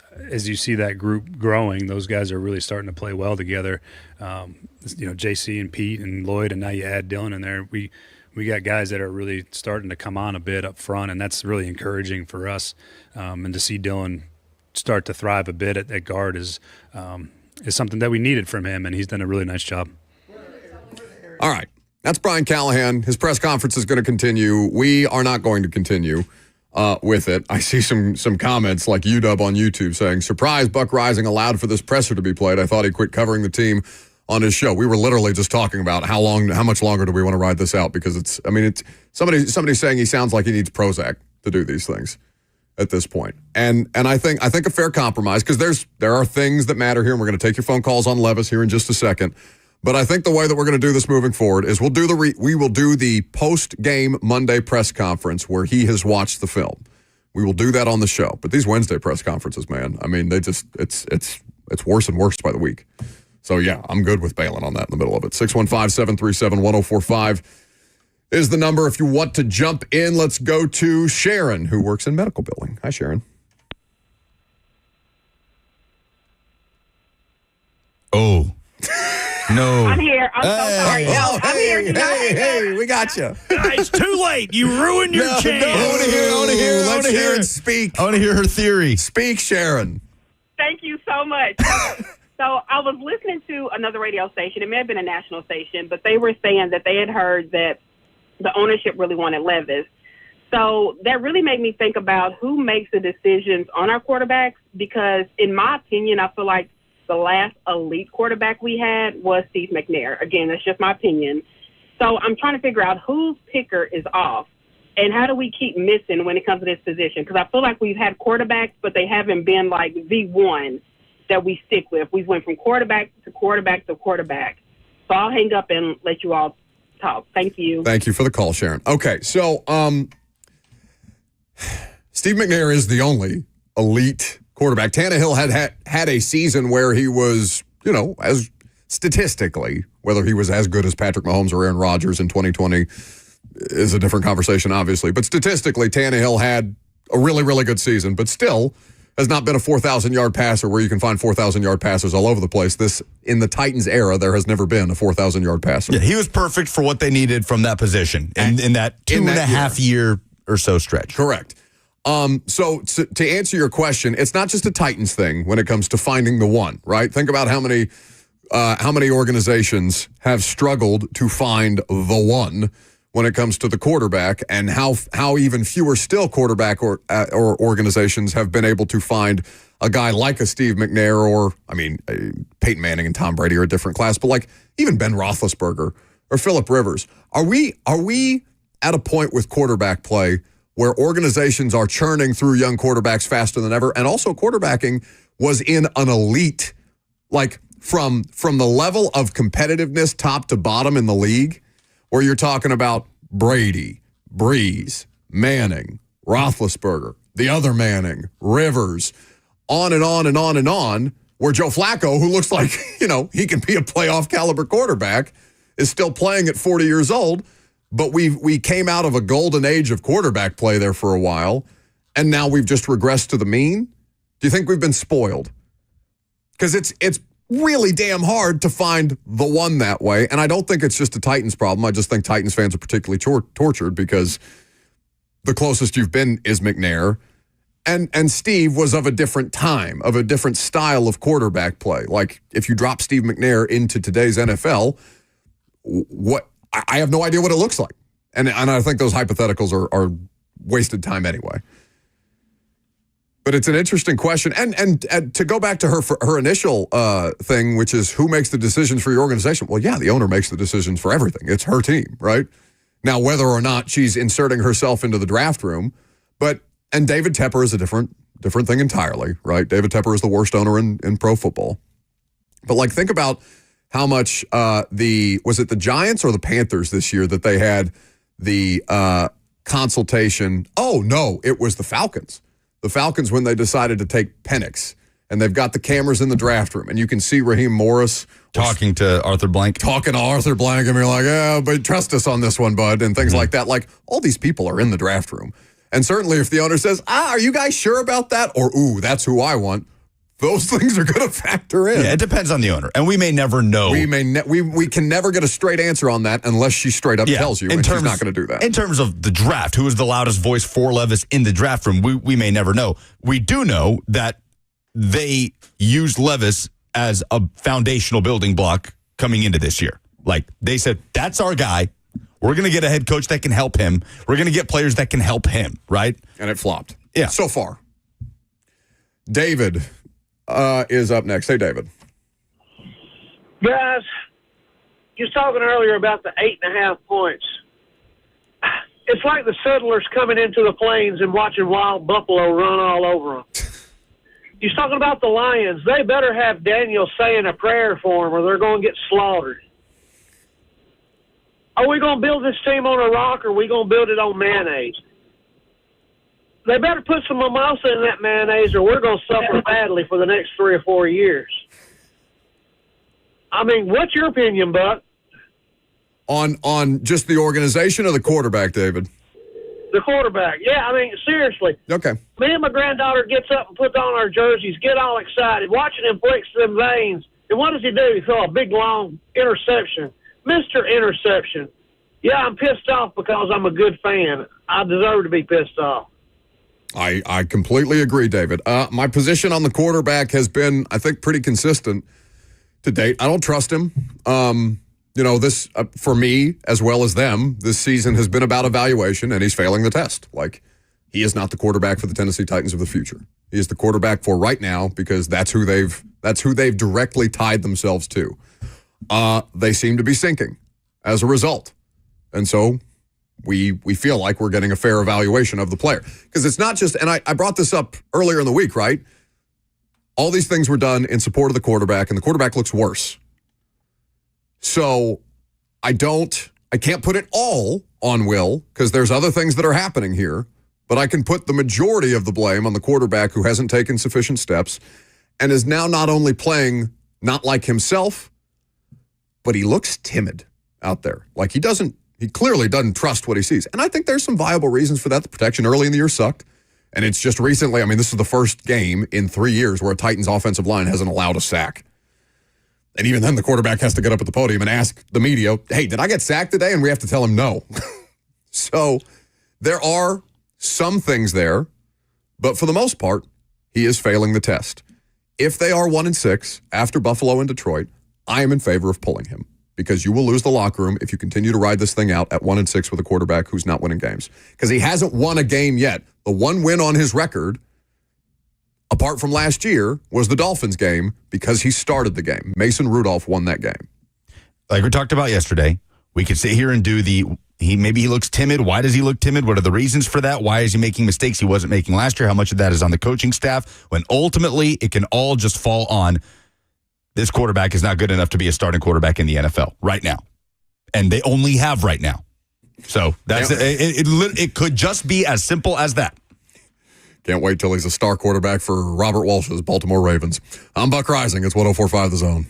you see that group growing, those guys are really starting to play well together. JC and Pete and Lloyd, and now you add Dylan in there. We got guys that are really starting to come on a bit up front, and that's really encouraging for us. And to see Dylan start to thrive a bit at guard is something that we needed from him, and he's done a really nice job. All right. That's Brian Callahan. His press conference is going to continue. We are not going to continue with it. I see some comments like UW on YouTube saying, "Surprise, Buck Rising allowed for this presser to be played. I thought he quit covering the team on his show." We were literally just talking about how much longer do we want to ride this out, because it's somebody's saying he sounds like he needs Prozac to do these things at this point. And I think a fair compromise, because there are things that matter here, and we're going to take your phone calls on Levis here in just a second. But I think the way that we're going to do this moving forward is we will do the post-game Monday press conference where he has watched the film. We will do that on the show. But these Wednesday press conferences, man, I mean, it's worse and worse by the week. So, yeah, I'm good with bailing on that in the middle of it. 615-737-1045 is the number if you want to jump in. Let's go to Sharon, who works in medical billing. Hi, Sharon. Oh. No. I'm here. I'm so sorry. No, I'm here. Hey, we got you. It's too late. You ruined your chance. I want to hear. Let's hear it speak. I want to hear her theory. Speak, Sharon. Thank you so much. So I was listening to another radio station. It may have been a national station, but they were saying that they had heard that the ownership really wanted Levis. So that really made me think about who makes the decisions on our quarterbacks, because in my opinion, I feel like the last elite quarterback we had was Steve McNair. Again, that's just my opinion. So I'm trying to figure out whose picker is off and how do we keep missing when it comes to this position? Because I feel like we've had quarterbacks, but they haven't been like the one that we stick with. We went from quarterback to quarterback to quarterback. So I'll hang up and let you all talk. Thank you. Thank you for the call, Sharon. Okay, so Steve McNair is the only elite quarterback. Tannehill had a season where he was, as statistically, whether he was as good as Patrick Mahomes or Aaron Rodgers in 2020 is a different conversation, obviously. But statistically, Tannehill had a really, really good season, but still has not been a 4,000-yard passer where you can find 4,000-yard passers all over the place. In the Titans era, there has never been a 4,000-yard passer. Yeah, he was perfect for what they needed from that position in that 2.5 year or so stretch. Correct. So to answer your question, it's not just a Titans thing when it comes to finding the one, right? Think about how many organizations have struggled to find the one when it comes to the quarterback, and how even fewer still quarterback or organizations have been able to find a guy like a Steve McNair or, Peyton Manning and Tom Brady are a different class, but like even Ben Roethlisberger or Phillip Rivers. Are we at a point with quarterback play where organizations are churning through young quarterbacks faster than ever, and also quarterbacking was in an elite, like from the level of competitiveness top to bottom in the league, where you're talking about Brady, Breeze, Manning, Roethlisberger, the other Manning, Rivers, on and on and on and on, where Joe Flacco, who looks like, he can be a playoff caliber quarterback, is still playing at 40 years old. But we came out of a golden age of quarterback play there for a while, and now we've just regressed to the mean. Do you think we've been spoiled? Because it's really damn hard to find the one that way, and I don't think it's just a Titans problem. I just think Titans fans are particularly tortured because the closest you've been is McNair, and Steve was of a different time, of a different style of quarterback play. Like, if you drop Steve McNair into today's NFL, I have no idea what it looks like. And I think those hypotheticals are wasted time anyway. But it's an interesting question. And to go back to her initial thing, which is who makes the decisions for your organization? Well, yeah, the owner makes the decisions for everything. It's her team, right? Now, whether or not she's inserting herself into the draft room, and David Tepper is a different thing entirely, right? David Tepper is the worst owner in pro football. But like, think about how much was it the Giants or the Panthers this year that they had the consultation? Oh, no, it was the Falcons. The Falcons when they decided to take Penix, and they've got the cameras in the draft room, and you can see Raheem Morris talking to Arthur Blank, and you're like, yeah, but trust us on this one, bud, and things like that. Like, all these people are in the draft room. And certainly if the owner says, are you guys sure about that? Or, ooh, that's who I want. Those things are going to factor in. Yeah, it depends on the owner, and we may never know. We can never get a straight answer on that unless she straight up tells you, and she's not going to do that. In terms of the draft, who is the loudest voice for Levis in the draft room, we may never know. We do know that they used Levis as a foundational building block coming into this year. Like, they said, that's our guy. We're going to get a head coach that can help him. We're going to get players that can help him, right? And it flopped. Yeah. So far. David is up next. Hey, David. Guys, you was talking earlier about the 8.5 points. It's like the settlers coming into the plains and watching wild buffalo run all over them. You're talking about the Lions. They better have Daniel saying a prayer for them or they're going to get slaughtered. Are we going to build this team on a rock or are we going to build it on mayonnaise? They better put some mimosa in that mayonnaise or we're going to suffer badly for the next 3 or 4 years. I mean, what's your opinion, Buck? On just the organization or the quarterback, David? The quarterback. Yeah, I mean, seriously. Okay. Me and my granddaughter gets up and puts on our jerseys, get all excited, watching him flex them veins. And what does he do? He throw a big, long interception. Mr. Interception. Yeah, I'm pissed off because I'm a good fan. I deserve to be pissed off. I completely agree, David. My position on the quarterback has been, I think, pretty consistent to date. I don't trust him. This, for me, as well as them, this season has been about evaluation, and he's failing the test. Like, he is not the quarterback for the Tennessee Titans of the future. He is the quarterback for right now because that's who they've directly tied themselves to. They seem to be sinking as a result. And so we feel like we're getting a fair evaluation of the player. Because it's not just, and I brought this up earlier in the week, right? All these things were done in support of the quarterback, and the quarterback looks worse. So I can't put it all on Will because there's other things that are happening here, but I can put the majority of the blame on the quarterback who hasn't taken sufficient steps and is now not only playing not like himself, but he looks timid out there. Like he clearly doesn't trust what he sees. And I think there's some viable reasons for that. The protection early in the year sucked. And it's just recently, this is the first game in 3 years where a Titans offensive line hasn't allowed a sack. And even then, the quarterback has to get up at the podium and ask the media, hey, did I get sacked today? And we have to tell him no. So there are some things there, but for the most part, he is failing the test. If they are 1-6 after Buffalo and Detroit, I am in favor of pulling him because you will lose the locker room if you continue to ride this thing out at 1-6 with a quarterback who's not winning games. Because he hasn't won a game yet. The one win on his record, apart from last year, was the Dolphins game because he started the game. Mason Rudolph won that game. Like we talked about yesterday, we could sit here and do maybe he looks timid. Why does he look timid? What are the reasons for that? Why is he making mistakes he wasn't making last year? How much of that is on the coaching staff? When ultimately it can all just fall on this quarterback is not good enough to be a starting quarterback in the NFL right now. And they only have right now. So that's it could just be as simple as that. Can't wait till he's a star quarterback for Robert Walsh's Baltimore Ravens. I'm Buck Rising. It's 104.5 The Zone.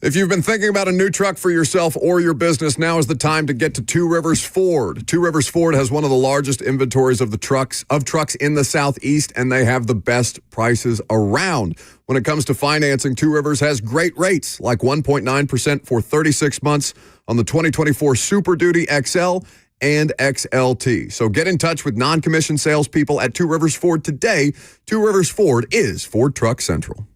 If you've been thinking about a new truck for yourself or your business, now is the time to get to Two Rivers Ford. Two Rivers Ford has one of the largest inventories of trucks in the Southeast, and they have the best prices around. When it comes to financing, Two Rivers has great rates, like 1.9% for 36 months on the 2024 Super Duty XL and XLT. So get in touch with non-commissioned salespeople at Two Rivers Ford today. Two Rivers Ford is Ford Truck Central.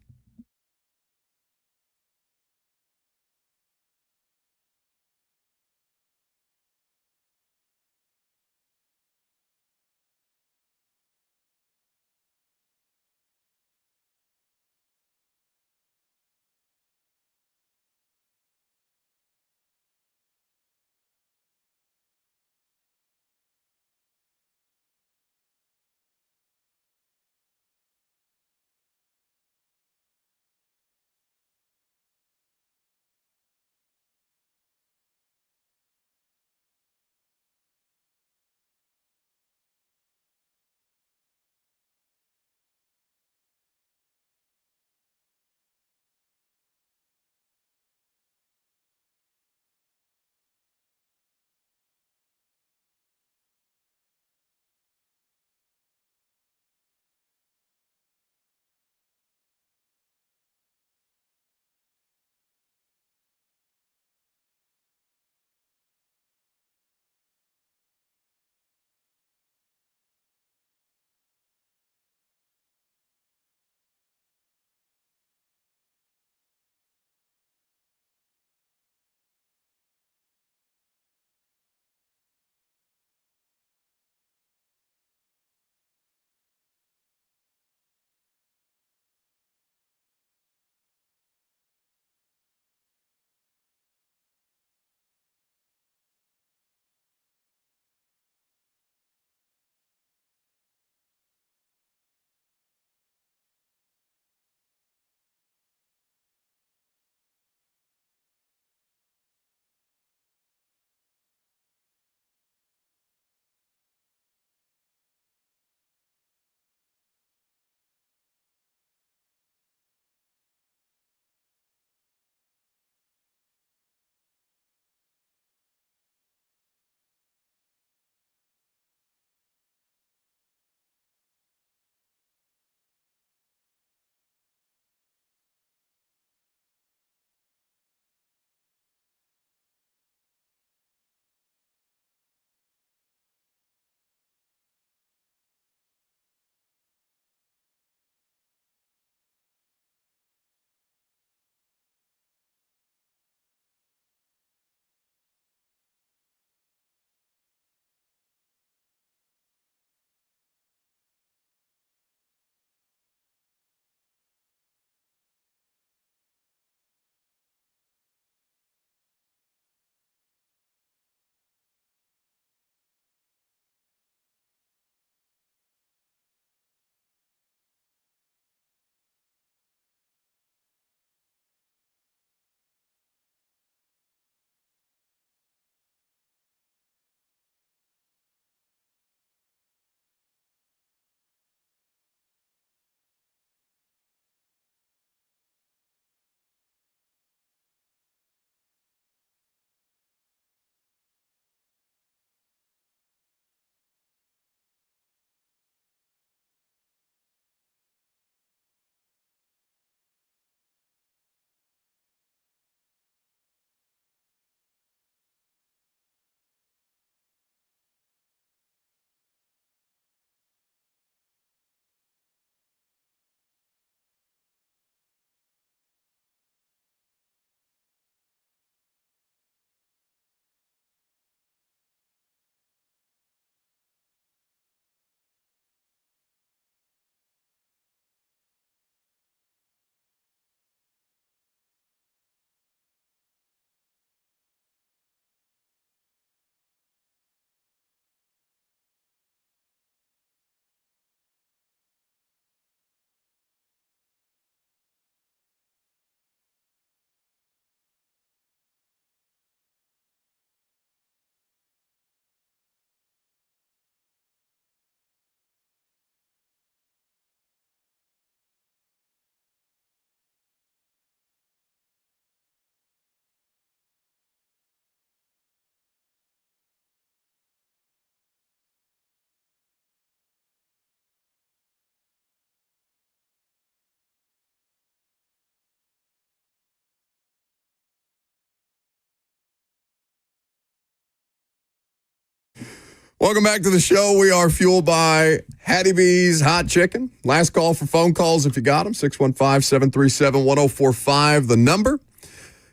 Welcome back to the show. We are fueled by Hattie B's Hot Chicken. Last call for phone calls if you got them. 615-737-1045, the number.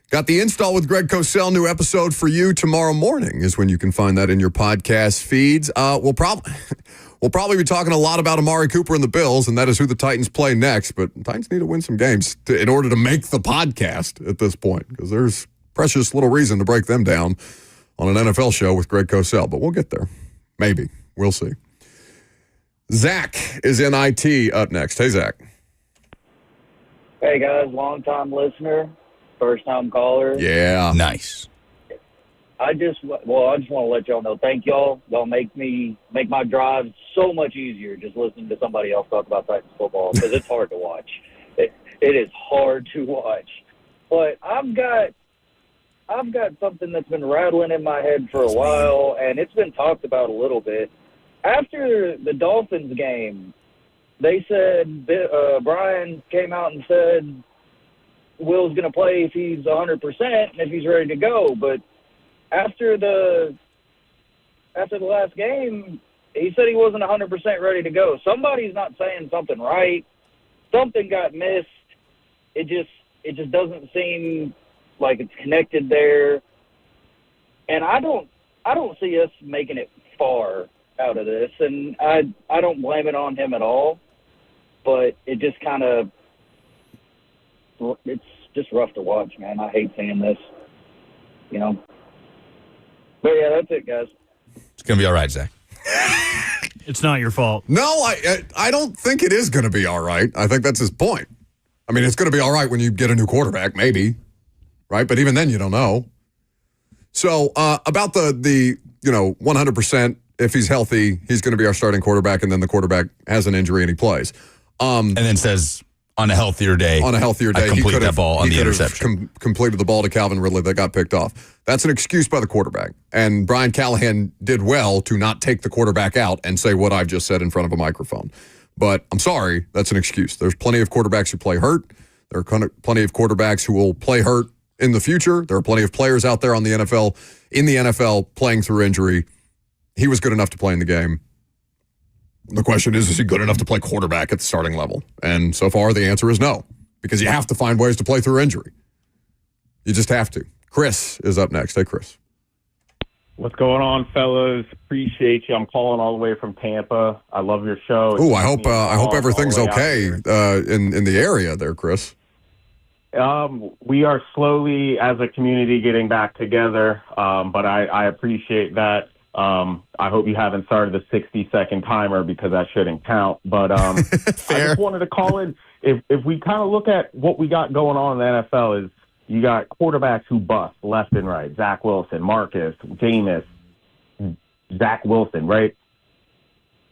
Got the install with Greg Cosell. New episode for you tomorrow morning is when you can find that in your podcast feeds. We'll probably be talking a lot about Amari Cooper and the Bills, and that is who the Titans play next. But the Titans need to win some games in order to make the podcast at this point, because there's precious little reason to break them down on an NFL show with Greg Cosell. But we'll get there. Maybe. We'll see. Zach is in IT up next. Hey, Zach. Hey, guys. Long-time listener. First-time caller. Yeah. Nice. I just want to let y'all know, thank y'all. Y'all make my drive so much easier just listening to somebody else talk about Titans football, because it's hard to watch. It is hard to watch. But I've got something that's been rattling in my head for a while, and it's been talked about a little bit. After the Dolphins game, they said, Brian came out and said Will's going to play if he's 100% and if he's ready to go. But after the last game, he said he wasn't 100% ready to go. Somebody's not saying something right. Something got missed. It just doesn't seem like it's connected there. And I don't see us making it far out of this, and I don't blame it on him at all. But it just kind of, it's just rough to watch, man. I hate seeing this, you know. But yeah, that's it, guys. It's gonna be all right, Zach. It's not your fault. No, I don't think it is going to be all right. I think that's his point. I mean, it's going to be all right when you get a new quarterback, maybe, right? But even then, you don't know. So about the 100%, if he's healthy, he's going to be our starting quarterback, and then the quarterback has an injury and he plays. And then says, on a healthier day, I complete that ball on the interception. Completed the ball to Calvin Ridley that got picked off. That's an excuse by the quarterback. And Brian Callahan did well to not take the quarterback out and say what I've just said in front of a microphone. But I'm sorry, that's an excuse. There's plenty of quarterbacks who play hurt. There are plenty of quarterbacks who will play hurt in the future. There are plenty of players out there in the NFL playing through injury. He was good enough to play in the game. The question is he good enough to play quarterback at the starting level? And so far, the answer is no, because you have to find ways to play through injury. You just have to. Chris is up next. Hey, Chris. What's going on, fellas? Appreciate you. I'm calling all the way from Tampa. I love your show. Oh, I hope everything's okay in the area there, Chris. We are slowly, as a community, getting back together, but I appreciate that. I hope you haven't started the 60-second timer, because that shouldn't count. But I just wanted to call in. If we kind of look at what we got going on in the NFL, is you got quarterbacks who bust left and right. Zach Wilson, Marcus, Jameis, Zach Wilson, right?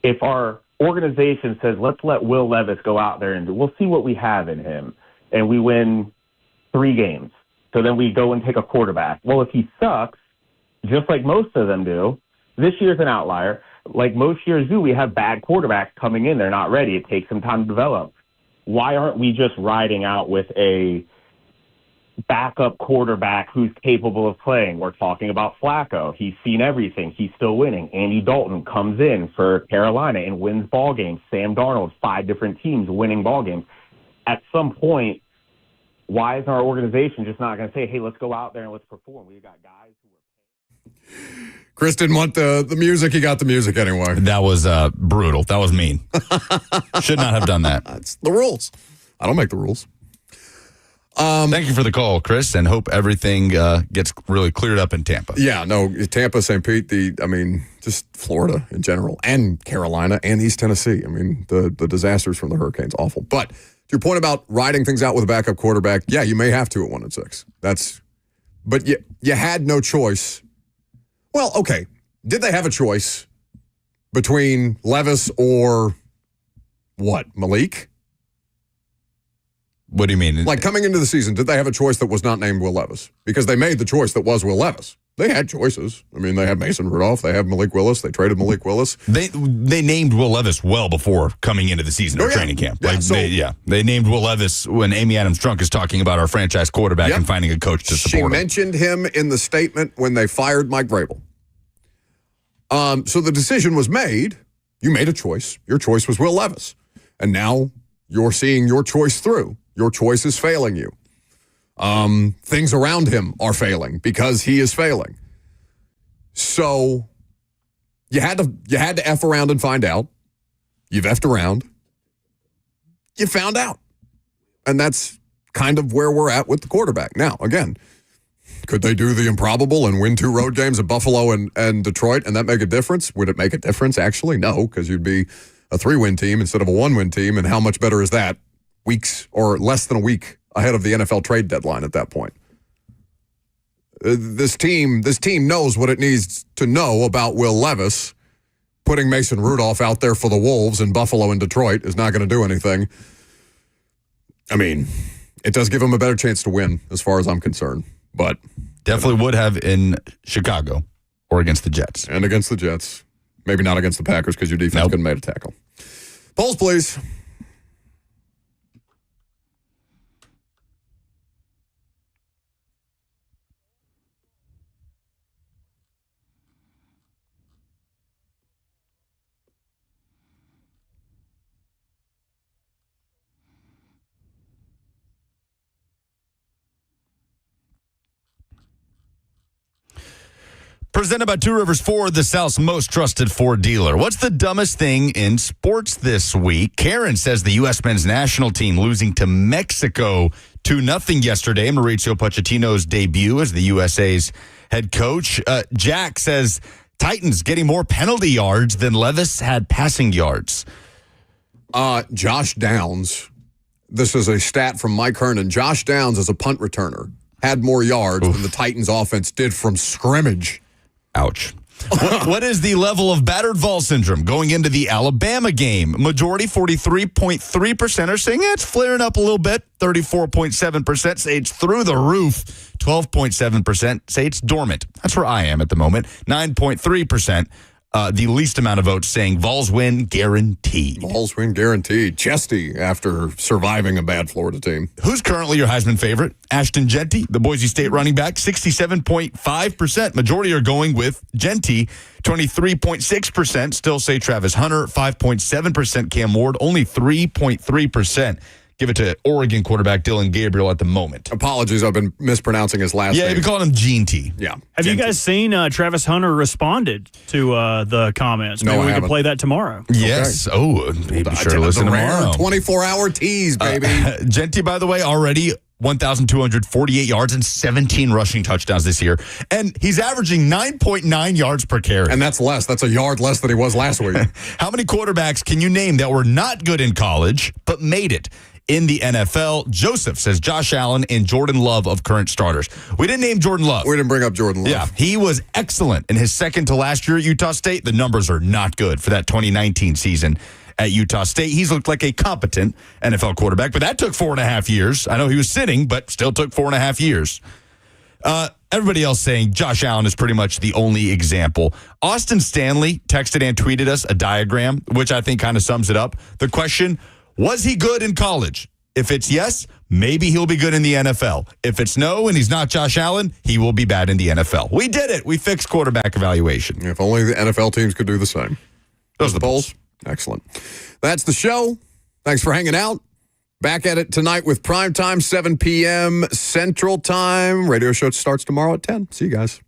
If our organization says, let's let Will Levis go out there and we'll see what we have in him, and we win 3 games, so then we go and take a quarterback. Well, if he sucks, just like most of them do, this year's an outlier. Like most years do, we have bad quarterbacks coming in. They're not ready. It takes some time to develop. Why aren't we just riding out with a backup quarterback who's capable of playing? We're talking about Flacco. He's seen everything. He's still winning. Andy Dalton comes in for Carolina and wins ball games. Sam Darnold, 5 different teams winning ball games. At some point, why is our organization just not going to say, hey, let's go out there and let's perform? We've got guys who are... Chris didn't want the music. He got the music anyway. That was brutal. That was mean. Should not have done that. That's the rules. I don't make the rules. Thank you for the call, Chris, and hope everything gets really cleared up in Tampa. Yeah, no, Tampa, St. Pete, just Florida in general, and Carolina, and East Tennessee. I mean, the disasters from the hurricanes, awful. But to your point about riding things out with a backup quarterback, yeah, you may have to at 1-6. But you had no choice. Well, okay. Did they have a choice between Levis or what, Malik? What do you mean? Like coming into the season, did they have a choice that was not named Will Levis? Because they made the choice that was Will Levis. They had choices. I mean, they had Mason Rudolph. They have Malik Willis. They traded Malik Willis. They named Will Levis well before coming into the season or training camp. They named Will Levis when Amy Adams Strunk is talking about our franchise quarterback and finding a coach to support him. She mentioned him in the statement when they fired Mike Vrabel. So the decision was made. You made a choice. Your choice was Will Levis. And now you're seeing your choice through. Your choice is failing you. Things around him are failing because he is failing. So you had to F around and find out. You've F'd around. You found out. And that's kind of where we're at with the quarterback. Now, again, could they do the improbable and win 2 road games at Buffalo and Detroit and that make a difference? Would it make a difference? Actually, no, because you'd be a 3-win team instead of a 1-win team. And how much better is that? Weeks or less than a week ahead of the NFL trade deadline at that point. This team knows what it needs to know about Will Levis. Putting Mason Rudolph out there for the Wolves in Buffalo and Detroit is not going to do anything. I mean, it does give him a better chance to win as far as I'm concerned. But definitely would have in Chicago or against the Jets. And against the Jets. Maybe not against the Packers because your defense couldn't make a tackle. Polls, please. Presented by Two Rivers Ford, the South's most trusted Ford dealer. What's the dumbest thing in sports this week? Karen says the U.S. men's national team losing to Mexico 2-0 yesterday. Mauricio Pochettino's debut as the USA's head coach. Jack says Titans getting more penalty yards than Levis had passing yards. Josh Downs. This is a stat from Mike Hernan. Josh Downs as a punt returner had more yards than the Titans offense did from scrimmage. Ouch. What is the level of battered Vol syndrome going into the Alabama game? Majority 43.3% are saying it's flaring up a little bit. 34.7% say it's through the roof. 12.7% say it's dormant. That's where I am at the moment. 9.3%. The least amount of votes saying Vols win guaranteed. Vols win guaranteed. Chesty after surviving a bad Florida team. Who's currently your Heisman favorite? Ashton Genty, the Boise State running back, 67.5%. Majority are going with Genty. 23.6% still say Travis Hunter. 5.7% Cam Ward. Only 3.3% give it to Oregon quarterback Dylan Gabriel at the moment. Apologies, I've been mispronouncing his last name. Yeah, you've been calling him Gene T. Yeah. Have you guys seen Travis Hunter responded to the comments? No, Maybe I we haven't. can play that tomorrow. Yes. Okay. Oh, be sure to listen tomorrow. 24-hour tease, baby. Genty, by the way, already 1,248 yards and 17 rushing touchdowns this year. And he's averaging 9.9 yards per carry. And that's less. That's a yard less than he was last week. How many quarterbacks can you name that were not good in college but made it in the NFL? Joseph says Josh Allen and Jordan Love of current starters. We didn't name Jordan Love. We didn't bring up Jordan Love. Yeah, he was excellent in his second to last year at Utah State. The numbers are not good for that 2019 season at Utah State. He's looked like a competent NFL quarterback, but that took 4.5 years. I know he was sitting, but still took 4.5 years. Everybody else saying Josh Allen is pretty much the only example. Austin Stanley texted and tweeted us a diagram, which I think kind of sums it up. The question, was he good in college? If it's yes, maybe he'll be good in the NFL. If it's no and he's not Josh Allen, he will be bad in the NFL. We did it. We fixed quarterback evaluation. If only the NFL teams could do the same. Those are the polls. Excellent. That's the show. Thanks for hanging out. Back at it tonight with Primetime, 7 p.m. Central Time. Radio show starts tomorrow at 10. See you guys.